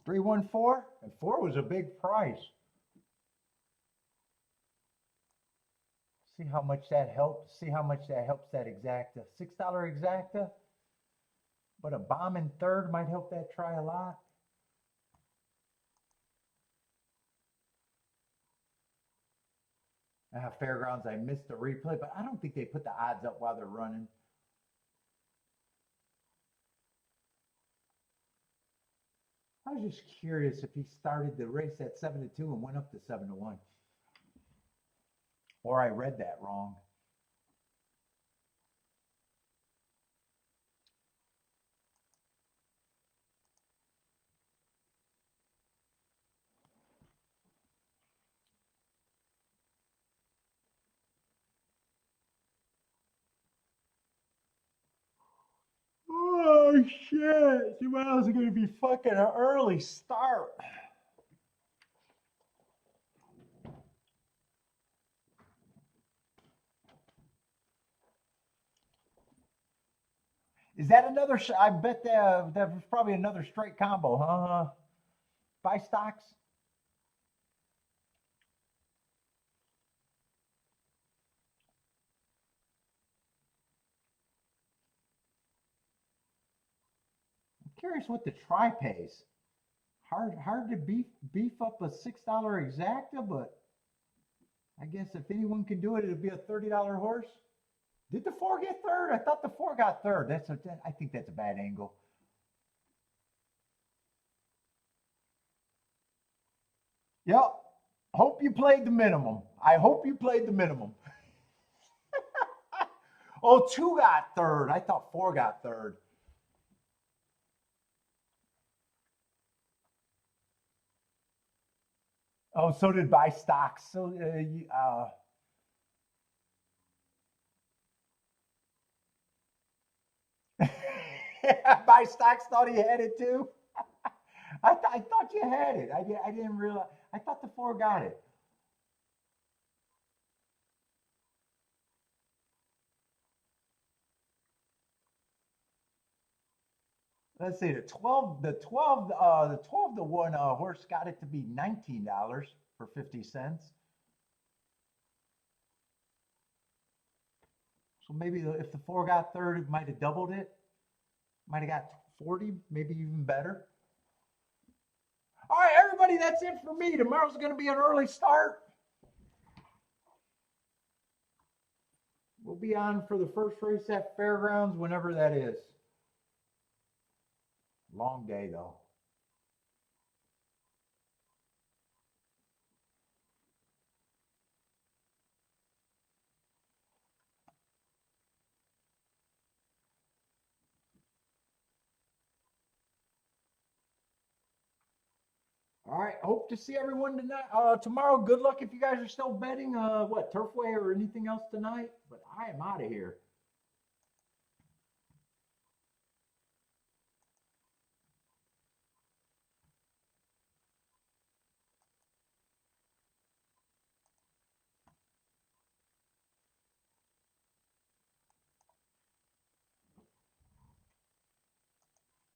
Three, 1, 4, and 4 was a big price. See how much that helps. See how much that helps that exacta. $6 exacta, but a bomb in third might help that try a lot. Fairgrounds, I missed the replay, but I don't think they put the odds up while they're running. I was just curious if he started the race at 7-2 and went up to 7-1. Or I read that wrong. Oh shit! Tomorrow's gonna be fucking an early start. Is that another? I bet that was probably another straight combo, huh? Buy stocks. I'm curious what the try pays. Hard to beef up a $6 exacta, but I guess if anyone can do it, it'll be a $30 horse. Did the 4 get third? I thought the 4 got third. I think that's a bad angle. Yep. Hope you played the minimum. I hope you played the minimum. Oh, 2 got third. I thought 4 got third. Oh, so did buy stocks. So, buy stocks thought he had it too. I thought you had it. I didn't realize. I thought the 4 got it. Let's see, the 12 to 1 horse got it to be $19 for 50 cents. So maybe if the 4 got third, it might have doubled it. Might have got 40, maybe even better. All right, everybody, that's it for me. Tomorrow's going to be an early start. We'll be on for the first race at Fairgrounds, whenever that is. Long day, though. All right, hope to see everyone tonight. Tomorrow, good luck if you guys are still betting. What, Turfway or anything else tonight? But I am out of here.